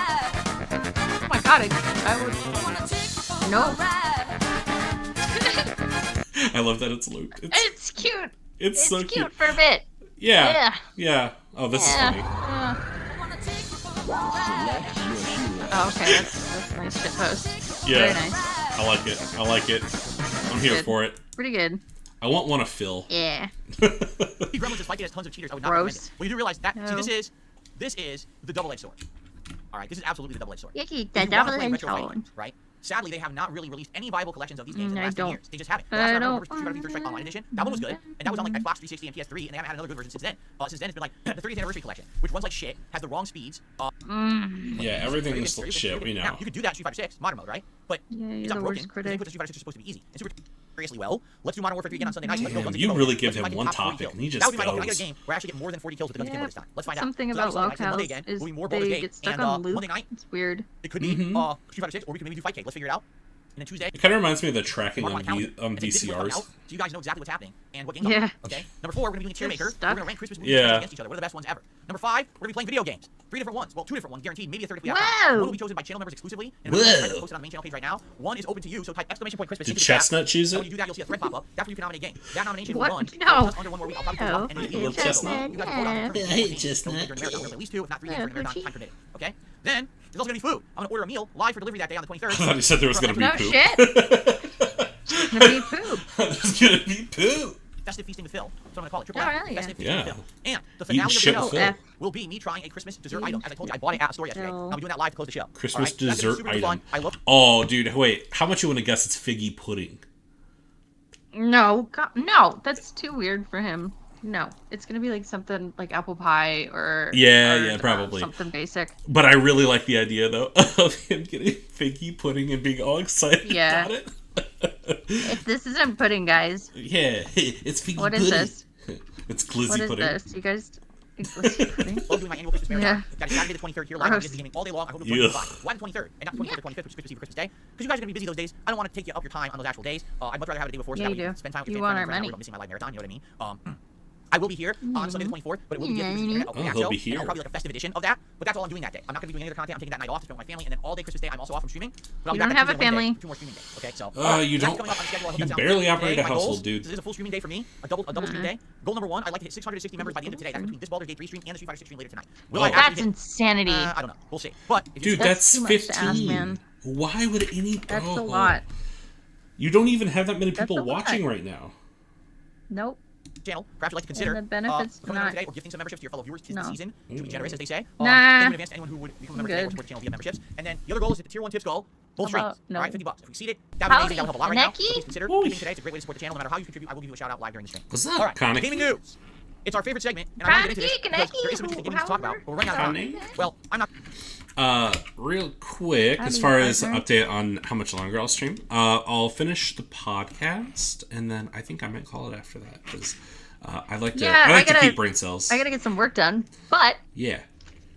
Oh, my God. I would... I wanna take you for a No. ride. I love that it's looped. It's cute. It's so cute for a bit. Yeah. Yeah. Oh, this is funny. I wanna take you for a ride. Oh, okay. That's a nice shitpost. Yeah. Very nice. I like it. I like it. I'm here Good. for it. Pretty good. I want one of Phil. Yeah. Gremlins is fighting has tons of cheaters. I would not recommend Gross. it. Well, you do realize that. No. See, this is the double-edged sword. All right, this is absolutely the double-edged sword. Yucky, If the you wanna play double-edged retro fighting sword. games, right? Sadly, they have not really released any viable collections of these games in the I last 10 don't. years. They just haven't. The I last one I don't. remember was Street Fighter Third Strike Online Edition. That one was good, and that was on like Xbox 360 and PS3, and they haven't had another good version since then. Since then, it's been like the 30th anniversary collection, which runs like shit, has the wrong speeds. Yeah, everything very is good, very shit. good. We know. Now, you could do that in Street Fighter 6 modern mode, right? But Yeah, you're it's the not broken. worst Because critic. Street Fighter 6 is supposed to be easy. And Super seriously well. Let's do Modern Warfare 3 again on Sunday night. Man, you really give him one topic, and he just That would be my goal. Can I get goes. a game where I actually get more than 40 kills with the guns Yeah, akimbo this time? Let's find out. Something So that'll about be Sunday night. Monday locales again, is will be more Baldur's they Gate, get stuck and, on loop. Monday night, It's weird. it could be Street Fighter 6, or we could maybe do Fightcade. Let's figure it out. And then Tuesday, It kind of reminds me of the tracking mark on, my calendar. on And then this is what's coming VCRs. out, so you guys know exactly what's happening and what games Yeah. are. Okay. Number 4, we're gonna be doing Cheermaker. We're stuck. gonna rank Christmas movies Yeah. against each other. What are the best ones ever? Number 5, we're gonna be playing video games. 3 different ones. Well, 2 different ones, guaranteed. Maybe a third if we have time. Whoa. One will be chosen by channel members exclusively, and we're Whoa. going to post it on the main channel page right now. One is open to you, so type exclamation point Christmas. Did into the chat. Chestnut choose And it? when you do that, you'll see a thread pop up. That's where you can nominate a game. That nomination What? will run. No. Just under 1 more week. I'll probably put it No. up, and You love Chestnut? You guys can vote on it. I hate Chestnut. During the marathon, at least 2, if not 3 games Yeah, during the marathon, Gucci. time permitted. Okay. Then there's also gonna be food. I'm gonna order a meal live for delivery that day on the 23rd. I thought he said there was gonna be No poop. shit. It's gonna be poop. There's gonna be poop. Festive feasting with Phil. That's what I'm gonna call it. Triple Oh, F. hell yeah. Festive feasting with Yeah. Phil. And the Eating finale of the shit show with Phil. will be me trying a Christmas dessert item. As I told you, I bought it at a store yesterday. Phil. I'll be doing that live to close the show. Christmas All right? That's gonna be dessert super, super fun. item. I look. Oh, dude, wait. How much you want to guess it's figgy pudding? No, God, no, that's too weird for him. No, it's gonna be like something like apple pie or Yeah, or, probably. something basic. But I really like the idea, though, of him getting figgy pudding and being all excited Yeah. about it. If this isn't pudding, guys, Yeah, it's figgy what pudding. is this? It's glizzy What is pudding. this? You guys think glizzy pudding? Love doing my annual Christmas marathon. Yeah. Got it Saturday the 23rd here live. I'm Gross. just gaming all day long. I hope Yeah. you'll fine. Why the 23rd and not the 24th or 25th, which is Christmas Eve or Christmas Day? Because you guys are gonna be busy those days. I don't want to take you up your time on those actual days. I'd much rather have it the day before so Yeah, that you way do. can spend time with You your want family our and friends money. without missing my live marathon. You know what I mean? I will be here on Sunday the 24th, but it will be via the internet. Oh, he'll be And here. I'll probably like a festive edition of that. But that's all I'm doing that day. I'm not gonna be doing any other content. I'm taking that night off to spend with my family, and then all day Christmas Day I'm also off from streaming. But I'll You be back don't next have a Tuesday and Wednesday family. for 2 more streaming days. Okay, so You that's don't. coming up on the schedule. I hope You that sounds barely good. operate Today, a my household, goals, dude. This is a full streaming day for me. A double streaming day. Goal number 1, I'd like to hit 660 members by the end of today. That's between this Baldur's Gate 3 stream and the Street Fighter 6 stream later tonight. Will I Whoa. actually That's hit? insanity. I don't know. We'll see. But if you Dude, That's that's too much to ask, 15. man. Why would any... That's oh. a lot. You don't even have that many That's people a lot. watching right now. Nope. channel, perhaps you'd like to consider And the benefits becoming a member not- today or gifting some memberships to your fellow viewers. 'Tis the No. season to be generous, as they say. Nah. Thank you in advance to anyone who would become a member today or Good. support the channel via memberships. And then the other goal is to hit the tier 1 tips goal. Both How about- streams. no. All right, $50. If we exceed it, that would be amazing. That would help a lot right now. So Kaneki? please consider giving today. It's a great way to support the channel. No matter how you contribute, I will give you a shout out live during the stream. What's up, All right, Kaneki? gaming news. It's our favorite segment, and I want to get into this because there is some interesting gaming to talk about. But we're running out of time. Kaneki? Well, I'm not. Real quick, as Howdy, far as partner. update on how much longer I'll stream, I'll finish the podcast, and then I think I might call it after that because I like to. Yeah, I like I gotta- to keep brain cells. I gotta get some work done, but Yeah.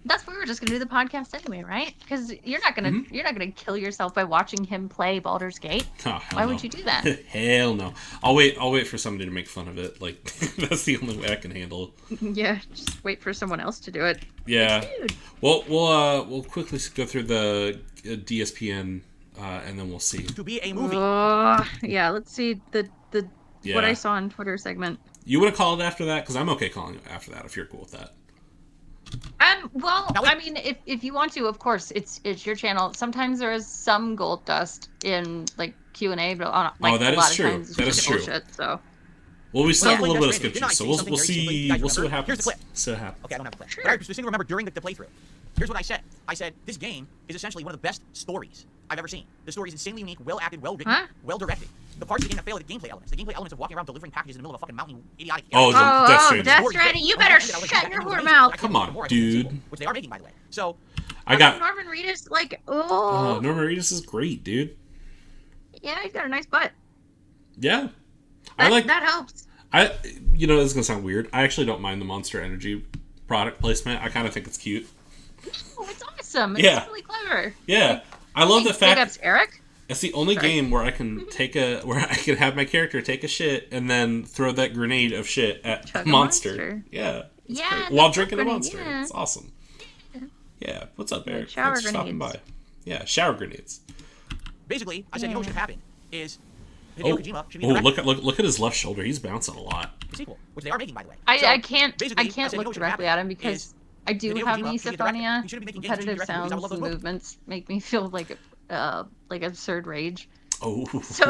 that's why we were just gonna do the podcast anyway, right? Because you're not gonna kill yourself by watching him play Baldur's Gate. Oh, hell Why no. would you do that? Hell no. I'll wait for somebody to make fun of it. Like that's the only way I can handle it. Yeah, just wait for someone else to do it. Yeah. Dude. We'll quickly go through the DSPN and then we'll see. To be a movie. Yeah, let's see the Yeah. what I saw on Twitter segment. You want to call it after that? Because I'm okay calling it after that if you're cool with that. Well, Now, I mean, if you want to, of course, it's your channel. Sometimes there is some gold dust in like Q&A, but like, that a is lot true. of times it's That just is true. bullshit, so. Well, we still have a Well, little bit of Death skip Stranding, juice, so didn't I say we'll something very see. succinctly? We'll see what Here's happens. the clip. See what happens. Okay, I don't have the clip. Sure. But I distinctly remember during the playthrough. Here's what I said. I said, this game is essentially one of the best stories I've ever seen. The story is insanely unique, well acted, well written, Huh? well directed. The parts of the game that fail are the gameplay elements. The gameplay elements of walking around delivering packages in the middle of a fucking mountain, idiotic. Oh, Death Stranding. Death Stranding, you better shut your whore mouth. Come on, dude. Which they are making, by the way. So, I got. Norman Reedus, like, Norman Reedus is great, dude. yeah, he's got a nice butt. Yeah, I like. That helps. You know, this is gonna sound weird. I actually don't mind the Monster Energy product placement. I kind of think it's cute. Oh, it's awesome. It's Yeah. really clever. Yeah, I love the Big fact ups, Eric. it's the only Sorry. game where I can have my character take a shit and then throw that grenade of shit at Chug a a monster. monster. Yeah, it's Yeah, great. the While chug drinking a grenade, monster. yeah. It's awesome. Yeah, what's up, Eric? shower Thanks for stopping by. grenades. Yeah, shower grenades. basically, I said, you know what should happen is Hideo Oh, Kojima should be the look at his left shoulder. He's bouncing a lot. sequel, which they are making, by the way. I So, can't basically, I can't said, you know look what should directly happen at him because is I do Hideo have Kojima should be directed. misophonia. He should be making games, he should be Repetitive directing movies. I would sounds love and those movies. movements make me feel like absurd rage. Oh, So-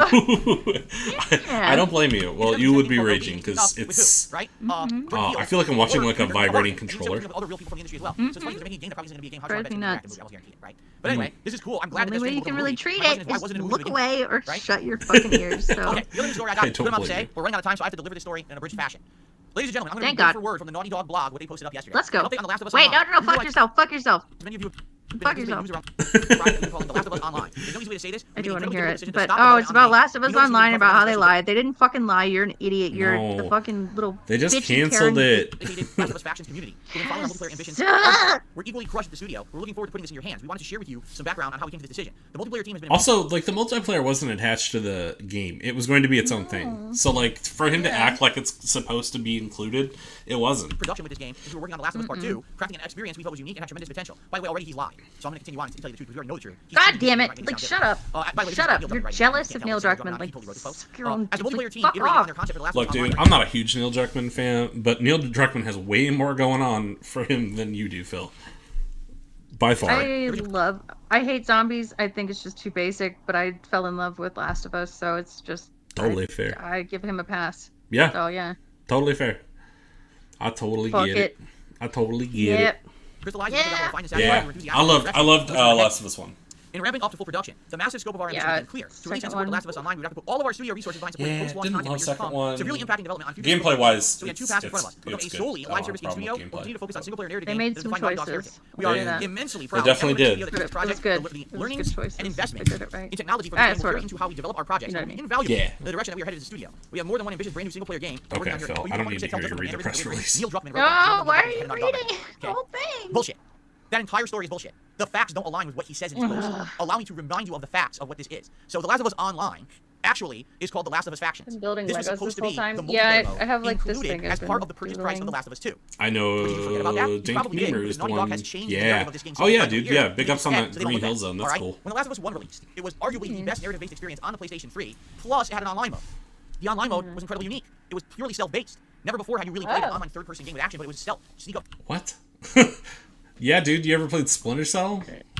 I don't blame you. Well, you would be raging because With it's. who, right? Oh, I feel like I'm watching like a vibrating controller. Other real people from the industry as well. So it's funny because they're making a game that probably isn't going to be a game. How do I Drives bet me it's gonna be nuts. interactive movie? I will guarantee it, right? But anyway, this is cool. I'm glad The that only this way you thing can will really be a treat movie. My it question is why wasn't it a to movie to look begin with? away or Right? shut your fucking ears. So Okay, the other story I got. I Put don't them up blame today. you. We're running out of time, so I have to deliver this story in an abridged fashion. Ladies and gentlemen, I'm going to Thank read word God. for word from the Naughty Dog blog, what they posted up yesterday. let's go. An update on The Last of Us Wait, Online. no, Usually fuck I- yourself. Fuck yourself. Many of you have Fuck been yourself. news around The Last of Us Online. There's no easy way to say this. I do want to Incredibly hear difficult it, decision to but stop oh, development it's on about the game. Last of Us You know this is Online a about how they controversial lied. They didn't fucking lie. You're an idiot. You're No. the fucking little. They just bitchy canceled Karen. it. dedicated Last of Us factions community. We've been following our multiplayer ambitions. Suck. We're equally crushed at the studio. We're looking forward to putting this in your hands. We wanted to share with you some background on how we came to this decision. The multiplayer team has been Also, like the multiplayer wasn't attached to the game; it was going to be its own thing. So, like, for him to act like it's supposed to be included, it wasn't. production with this game. Since we were working on The Last of Us Part 2, crafting an experience we felt was unique and had tremendous potential. By the way, already he's lied. So I'm going to continue on and tell you the truth because we already know the truth. God damn it! Like, shut up. By the way, Shut up. You're jealous of Neil Druckmann. Druckmann. Like, He totally wrote this post. suck your own. As a multiplayer like, team, fuck iterating on off. their concept for The Last Look, of Us dude, Online. I'm not a huge Neil Druckmann fan, but Neil Druckmann has way more going on for him than you do, Phil. By far. I hate zombies. I think it's just too basic, but I fell in love with Last of Us, so it's just Totally fair. I give him a pass. Yeah, So yeah. totally fair. I totally Fuck get it. I totally get Yep. Crystallized Yeah. into the fine and it. satisfying Yeah, enthusiasm I loved and Last of Us 1. In ramping up to full production, the massive scope of our ambition Yeah, became clear. To second release and support The one. Last of Us Online, we would have to put all of our studio resources behind supporting Yeah, post-launch didn't content for love years to second come, one. severely impacting development on future Gameplay-wise, So we had two paths in front of us. Become a it's solely good. I live don't service have a game problem studio, with or gameplay. continue to focus on single-player narrative They games made that some define Naughty Dog's choices. heritage. We I'll are do that. immensely They proud definitely of every did. studio that It this was project, good. the It was good learnings choices. and They investments did it right. in technology from Ah, the sort game of. into how we develop our projects You know have what I been mean? invaluable Yeah. in the direction that we are headed as a studio. We have more than one ambitious brand new single-player game we're Okay, working on here. Phil, We I don't want need to to tell hear you different read the narratives press that release. Neil Druckmann wrote No, down. why are you Head on Dog reading Right. the whole thing? Bullshit. That entire story is bullshit. The facts don't align with what he says in his post. Allow me to remind you of the facts of what this is. So The Last of Us Online actually is called The Last of Us Factions. Been building This was Legos supposed this to whole be time. the Yeah, multiplayer mode I have like this included thing. as part of the purchase price of The Googling. Last of Us 2. I Did you forget about that? know You Dane probably did, Gamer because is the Naughty Dog one. has changed the Yeah. narrative of this game Oh yeah, several dude. years. Yeah, big ups on Yeah, that so they Green love Hill that. Zone. That's Alright? cool. When The Last of Us 1 released, it was arguably the best narrative-based experience on the PlayStation 3, plus it had an online mode. The online mode was incredibly unique. It was purely stealth-based. Never before had you really played an online third-person game with action, but it was stealth. Sneak up. What? Yeah, dude. You ever played Splinter Cell?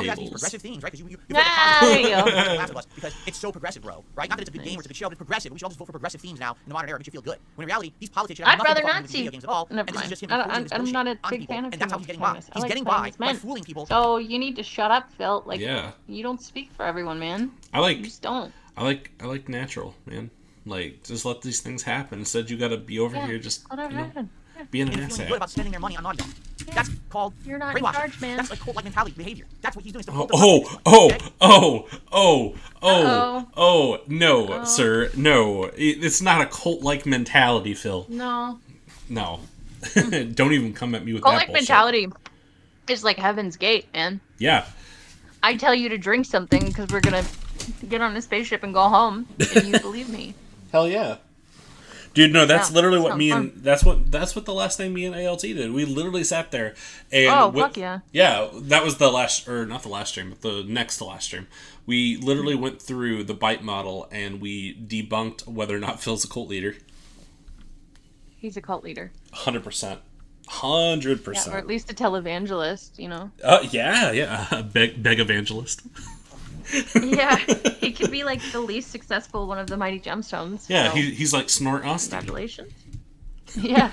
all you have to be tables. progressive themes, right? Because you There you go. Last of Us because it's so progressive, bro. Right? Not that it's a good game or it's a good show, but it's progressive. We should all just vote for progressive themes now in the modern era. It makes you feel good. When in reality, these politicians have I'd nothing rather to fucking not do with see. video games at all. Never And this is mind. just him I don't- imposing this I'm bullshit not a on big people, fan of and that's how female he's getting by. feminists. I He's like getting by feminist by men. fooling people. So you need to shut up, Phil. Like, Yeah. you don't speak for everyone, man. I You like just don't. I like natural, man. Like, just let these things happen. Instead, you gotta be over here just, being an And feeling asset. good about spending their money on Naughty Dog. That's called You're not in brainwashing. charge, man. That's like cult-like mentality behavior. That's what he's doing. No, sir. No. It's not a cult-like mentality, Phil. No. No. Don't even come at me with that Cult-like bullshit. mentality is like Heaven's Gate, man. Yeah. I tell you to drink something because we're gonna get on a spaceship and go home, and you believe me. Hell yeah. Dude, no, that's Yeah, literally what sounds me fun. and that's what the last thing me and ALT did. We literally sat there and Fuck yeah. Yeah, that was the last, or not the last stream, but the next to last stream. We literally went through the bite model and we debunked whether or not Phil's a cult leader. He's a cult leader. 100%. Yeah, 100%. or at least a televangelist, you know? Yeah. Beg evangelist. Yeah, he could be like the least successful one of the Mighty Gemstones. Yeah, so he's like Snort Austin. congratulations. Yeah.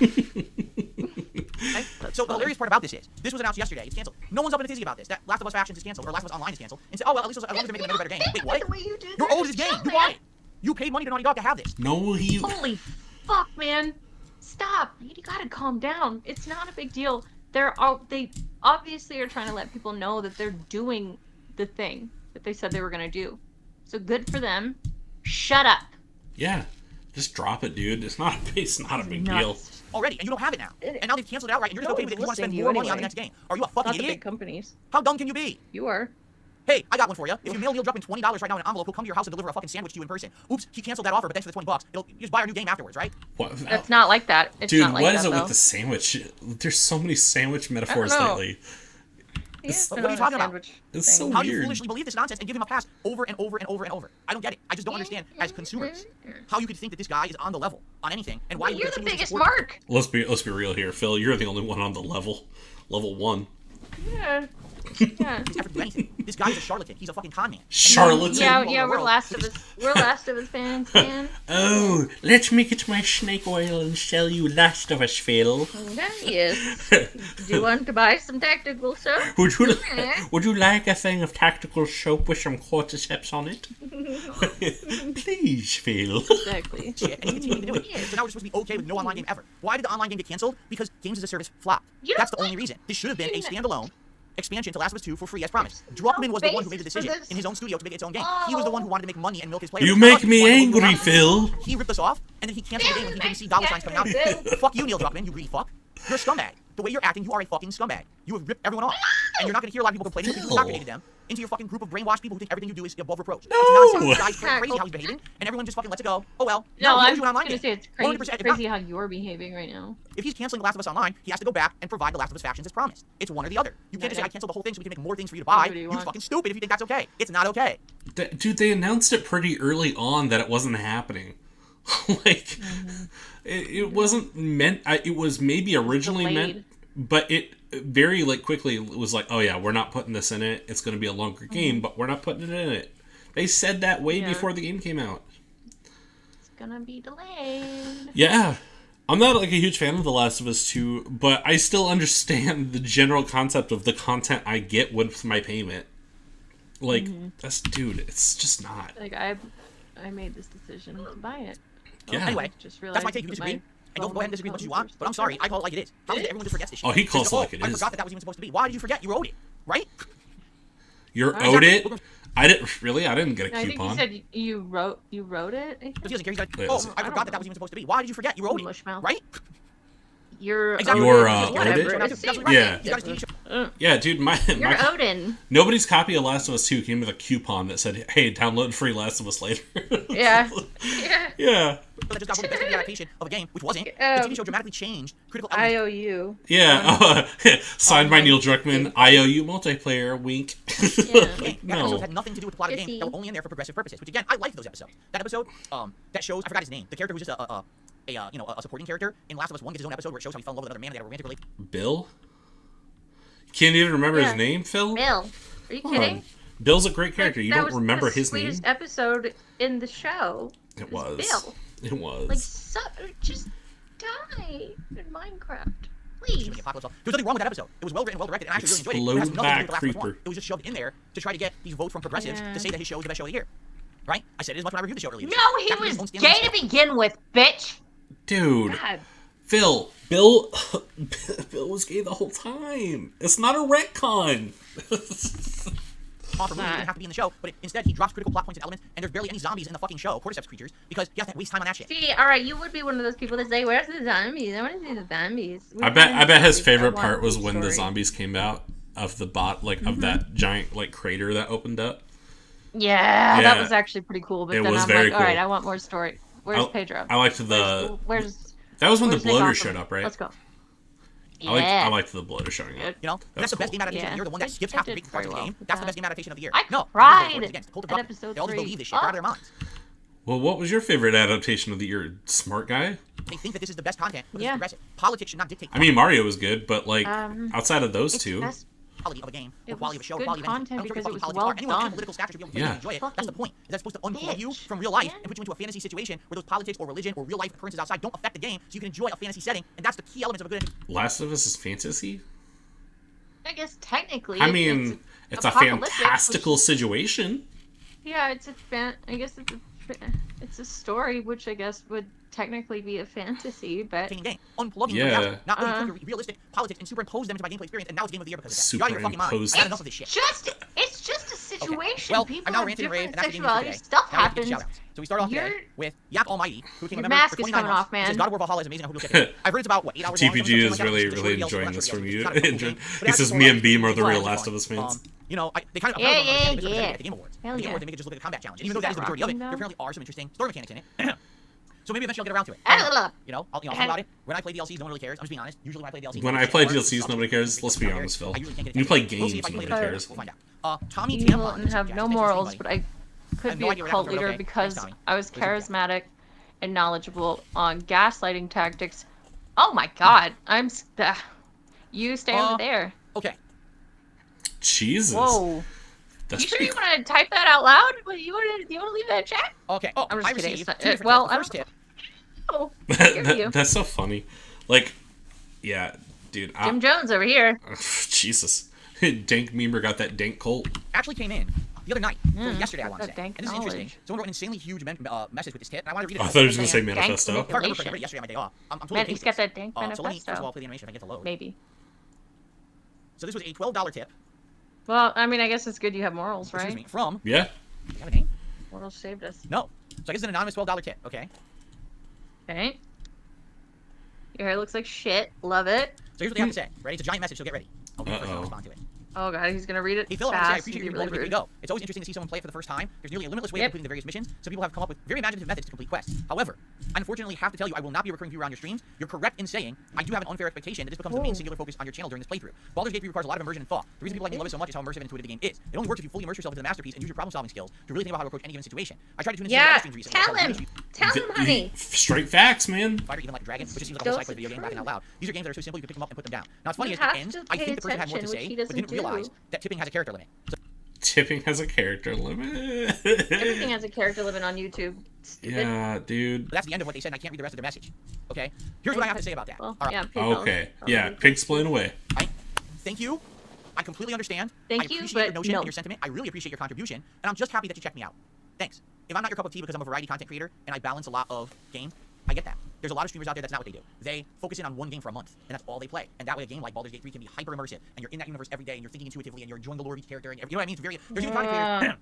So the hilarious part about this is, this was announced yesterday. It's canceled. No one's up in a tizzy about this. That Last of Us Factions is canceled, or Last of Us Online is canceled. And say, oh well, at least as long as they're making another better game. Wait, what? The way you do You're that owed is this game. so You bad. bought it. You paid money to Naughty Dog to have this. No, he... Holy fuck, man. Stop. You gotta calm down. It's not a big deal. They obviously are trying to let people know that they're doing the thing that they said they were gonna do. So good for them. Shut up. Yeah. Just drop it, dude. It's not a big deal. Nuts. Already, and you don't have it now. And now they've canceled it outright, and you're just okay with it. You want to spend listening more to you money on the anyway. next game. Are you a fucking Not the idiot? big companies. How dumb can you be? You are. Hey, I got one for you. If you mail Neil Druckmann $20 right now in an envelope, he'll come to your house and deliver a fucking sandwich to you in person. Oops, he canceled that offer, but thanks for the $20. You just buy our new game afterwards, right? What? That's not like that. It's Dude, not like what that, is it though. with the sandwich? There's so many sandwich metaphors know. lately. It's What are you talking about? It's so How do you weird. foolishly believe this nonsense and give him a pass over and over and over and over? I don't get it. I just don't understand, as consumers, how you could think that this guy is on the level on anything, and why Well, you you're the continue to biggest support him. mark. Let's be real here, Phil. You're the only one on the level 1. Yeah. He's never do anything. This guy is a charlatan. He's a fucking con man. Charlatan. Yeah, we're Last of Us. We're Last of Us fans, man. Oh, let me get my snake oil and sell you Last of Us, Phil. Yes. Do you want to buy some tactical soap? Would you like a thing of tactical soap with some cordyceps on it? Please, Phil. Exactly. Shit, and he continued to do it. So now we're supposed to be okay with no online game ever. Why did the online game get canceled? Because games as a service flopped. You know That's the what? only reason. This should have been a standalone expansion to Last of Us 2 for free as promised. Druckmann was the one who made the decision in his own studio to make its own game. He was the one who wanted to make money and milk his players. You Not make us, me who wanted to angry, move on. Phil. He ripped us off, and then he canceled the game when he didn't see dollar signs coming out. Fuck you, Neil Druckmann, you greedy fuck. You're a scumbag. The way you're acting, you are a fucking scumbag. You have ripped everyone off. And you're not going to hear a lot of people complaining because you indoctrinated them into your fucking group of brainwashed people who think everything you do is above reproach. No! It's nonsense. This guy's crazy how he's behaving, and everyone just fucking lets it go. Oh well. No, he I'm owes you an online gonna say game. it's crazy, 100%. If crazy not- how you're behaving right now. If he's canceling The Last of Us Online, he has to go back and provide The Last of Us Factions as promised. It's one or the other. You can't just say, I canceled the whole thing so we can make more things for you to buy. Do what you You're want. fucking stupid if you think that's okay. It's not okay. Dude, they announced it pretty early on that it wasn't happening. Like, it wasn't meant. It was maybe originally delayed. meant, but it very quickly was like, oh yeah, we're not putting this in it. It's going to be a longer game, but we're not putting it in it. They said that way Yeah. before the game came out. It's gonna be delayed. Yeah. I'm not a huge fan of The Last of Us 2, but I still understand the general concept of the content I get with my payment. Dude, it's just not. Like I made this decision to buy it. Yeah. Anyway, Just that's my realized take. You that disagree. my And go ahead and disagree as much as you want. phone But I'm sorry, I call it like it is. How is it everyone just forgets this shit? Oh, he calls Says, it like it I is. forgot that was even supposed to be. Why did you forget? You were owed it, right? You're Exactly. owed it? I didn't get a I think coupon. you said you wrote it. I think? Because he doesn't care. He's like, Wait, oh, was it- I forgot that was even supposed to be. Why did you forget? You were owed it, Mushmouth. right? You're Exactly. You're, Odin, owed whatever. it? That's It's right. Yeah. He's got his TV show. Yeah, dude, You're Odin. nobody's copy of Last of Us 2 came with a coupon that said, hey, download free Last of Us later. Yeah. Yeah. Yeah. That just got voted best movie adaptation of a game, which wasn't. The TV show dramatically changed critical I elements. owe you. Yeah. Signed by Neil Druckmann, IOU multiplayer, wink. Yeah. That No. episode had nothing to do with the plot of the game. Kissy. That were only in there for progressive purposes. Which again, I liked those episodes. That episode, that shows. I forgot his name. The character who's just a supporting character in Last of Us 1 gets his own episode where it shows how he fell in love with another man. They had a romantic relationship. Bill? Can't even remember his Yeah. name, Phil? Bill. Are you Come kidding? on. Bill's a great character. You That don't was remember the his name? sweetest episode in the show. It was. Bill. It was. Like, just die in Minecraft. Please. The apocalypse. There's nothing wrong with that episode. It was well written, well directed, and I actually really enjoyed it. It has Explode nothing to do with back the Last of Us 1. creeper. It was just shoved in there to try to get these votes from progressives Yeah. to say that his show is the best show of the year. Right? I said it as much when I reviewed the show earlier. No, he was gay to begin with, bitch. Dude. God. Phil, Bill was gay the whole time. It's not a retcon. Offer movie didn't have to be in the show, but instead he drops critical plot points and elements, and there's barely any zombies in the fucking show, cordyceps creatures, because he has to waste time on that shit. See, alright, you would be one of those people that say, where's the zombies? I want to see the zombies. I bet his favorite part was when the zombies came out of the of that giant giant that opened up. Yeah, that was actually pretty cool. But it then was I'm very like, cool. all right, I want more story. Where's Pedro? I liked Where's that was when the where's Nick bloater Offerman? showed up, right? Let's go. I liked the bloater showing up. You know, that's the best game adaptation of the year. The one that skips half the big parts of the game. That's the best game adaptation of the year. I no, cried again, at episode they all 3. believe this shit. They're out of their minds. Well, what was your favorite adaptation of the year? Smart guy? They think that this is the best content. But this is progressive. Politics should not dictate. I mean, Mario was good, but outside of those two. Quality of a game, or It quality of a was show, good quality of anything. content I don't care because what it was politics well are. Anyone with done. political stature should be able to enjoy it. That's the point. That's supposed to unplug you from real life and put you into a fantasy situation where those politics or religion or real life occurrences outside don't affect the game, so you can enjoy a fantasy setting. And that's the key elements of a good. Last of Us is fantasy? I guess technically. I mean, it's a fantastical situation. Yeah, I guess it's a story, which I guess would technically be a fantasy, but game. Unplugging reality, not letting realistic politics and superimpose them into my gameplay experience, and now it's game of the year because of that. You're out of your fucking mind. I had enough of this shit. It's just a situation. Well, People I'm now have ranting and raving, different and that's the game sexuality. Stuff now we have to get happens. shoutouts. So we start off today with Yak Almighty, who became a Your member mask for is 29 coming months. off, man. Says God of War Valhalla is amazing. I hope you'll check it out. I've heard it's about 8 hours long. TPG is really enjoying this from you. He says me and Beam are the real Last of Us fans. You know, they kind of Yeah. at the Game Awards. Hell The Game yeah. Awards, they make it just look like a combat challenge. And even though that is the majority of it, there apparently are some interesting story mechanics in it. So maybe eventually I'll get around to it. You know, I'll think about it. When I play DLCs, no one really cares. I'm just being honest. Usually when I play DLCs, When I play DLCs, nobody cares. Let's be honest, Phil. You play games, nobody cares. We'll find out. Tommy you Tampon. will have no morals, but I could be a cult leader because I was charismatic and knowledgeable on gaslighting tactics. Oh my god, you stay over there. Okay. Jesus. Whoa. That's You sure you want to type that out loud? You want to leave that in chat? Okay. Oh, I'm just I kidding. received It's two not- different well, tips. The first tip. Oh, I hear you. That's so funny. Like, yeah, dude. Jim Jones over here. Jesus. Dank Memer got that dank Colt. Actually came in the other night, so yesterday I want to say. dank And this is interesting. knowledge. Someone wrote an insanely huge message with this tip, and I want to read it. I thought he was going to say Dank manifesto. If I remember manipulation. correctly, I read it yesterday on my day off. I'm totally Man, okay he's with got this. that dank So let me first of manifesto. all play the animation if I get to load. Maybe. So this was a $12 tip. Well, I mean, I guess it's good you have morals, Excuse right? me, from. Yeah. Do you have a name? Morals saved us. No. So I guess it's an anonymous $12 tip. Okay. Okay. Your hair looks like shit. Love it. So here's what they have to say. Ready? It's a giant message, so get ready. I'll be the first one to respond to it. Oh god, he's gonna read it Hey Phil, I want to say I fast. appreciate It'd your be role to really make me rude. go. It's always interesting to see someone play it for the first time. There's nearly a limitless way of completing the various missions, so people have come up with very imaginative methods to complete quests. However, I unfortunately have to tell you I will not be a recurring viewer on your streams. You're correct in saying I do have an unfair expectation that this becomes the main singular focus on your channel during this playthrough. Baldur's Gate 3 requires a lot of immersion and thought. The reason people like me love it so much is how immersive and intuitive the game is. It only works if you fully immerse yourself into the masterpiece and use your problem-solving skills to really think about how to approach any given situation. I tried to tune in some Yeah, streams recently. tell him. Tell him, honey. Straight facts, man. Fighter, even like a dragon, which just seems like a whole cycle of video game laughing out loud. These are games that are so simple you can pick them up and put them down. Now, it's funny You is at have the end, to I pay think the person had more to attention, which say, he but doesn't didn't realize do. that tipping has a character limit. So Tipping has a character limit. Everything has a character limit on YouTube. Stupid. Yeah, dude. that's the end of what they said, and I can't read the rest of their message. Okay? Here's what I have to say about that. Well, All right. yeah, PayPal. Okay. Yeah, explain away. Thank you. I completely understand. Thank I you, appreciate your but notion no. and your sentiment. I really appreciate your contribution, and I'm just happy that you checked me out. Thanks. If I'm not your cup of tea because I'm a variety content creator and I balance a lot of games, I get that. There's a lot of streamers out there that's not what they do. They focus in on one game for a month, and that's all they play. And that way, a game like Baldur's Gate 3 can be hyper immersive, and you're in that universe every day, and you're thinking intuitively, and you're enjoying the lore of each character, and you know what I mean? It's very. There's even content creators.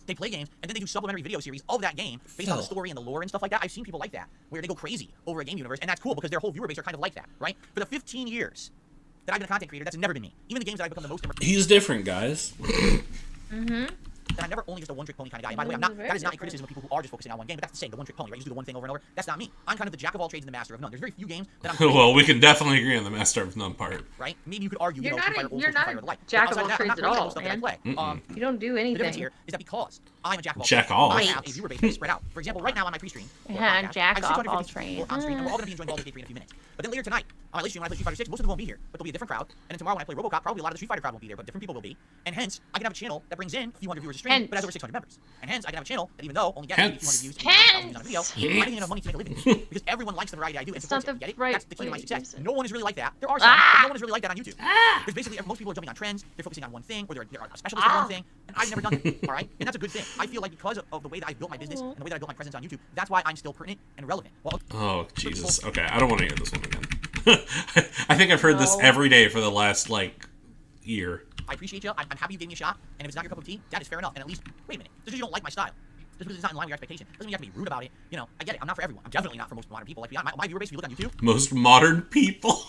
They play games, and then they do supplementary video series of that game based on the story and the lore and stuff like that. I've seen people like that, where they go crazy over a game universe, and that's cool because their whole viewer base are kind of like that, right? For the 15 years that I've been a content creator, that's never been me. Even the games that I've become the most immersed He's different, guys. that I'm never only just a one-trick pony kind of guy. And by the way, that is not a criticism of people who are just focusing on one game, but that's the same, the one-trick pony, right? You just do the one thing over and over. That's not me. I'm kind of the jack of all trades and the master of none. There's very few games that I'm Well, we can definitely agree on the master of none part. right? Maybe you could argue, You're you know, not Street a- Fighter, old you're school not Street Fighter, the like. jack But of all outside that, I'm trades not at really all, stuff that I man. play. You don't do The difference anything. here is that because I'm a jack of all Jack trades, off. I have a viewer base that's spread out. For example, right now on my pre-stream, or Yeah, podcast, jack I have off 650 all people trades. on stream, and we're all going to be enjoying Baldur's Gate 3 in a few minutes. But then later tonight, on my late stream when I play Street Fighter 6, most of them won't be here, but there'll be a different crowd. And then tomorrow when I play RoboCop, probably a lot of the Street Fighter crowd won't be there, but different people will be. And hence, I can have a channel that brings in a few hundred viewers a stream. stream, but has over 600 members. And hence, I can have a channel that even though only gets maybe 200 views and 1,000 views on a video, I can get enough money to make a living because everyone likes the variety I do and supports it. Get it? That's the key to my success. No one is really like that. There are some, but no one is really like that on YouTube. Because basically, most people are jumping on trends, they're focusing on one thing, or they're a specialist on one thing, and I've never done it, all right? And that's a good thing. I feel like because of the way that I built my business and the way that I built my presence on YouTube, that's why I'm still pertinent and relevant. Well, oh, Jesus. Okay, I don't want to hear this one again. I think I've heard this every day for the last, year. I appreciate you. I'm happy you gave me a shot. And if it's not your cup of tea, that is fair enough. And at least, wait a minute. Just because you don't like my style, just because it's not in line with your expectation, doesn't mean you have to be rude about it. You know, I get it. I'm not for everyone. I'm definitely not for most modern people. Like, my viewer base, if you look on YouTube. Most modern people?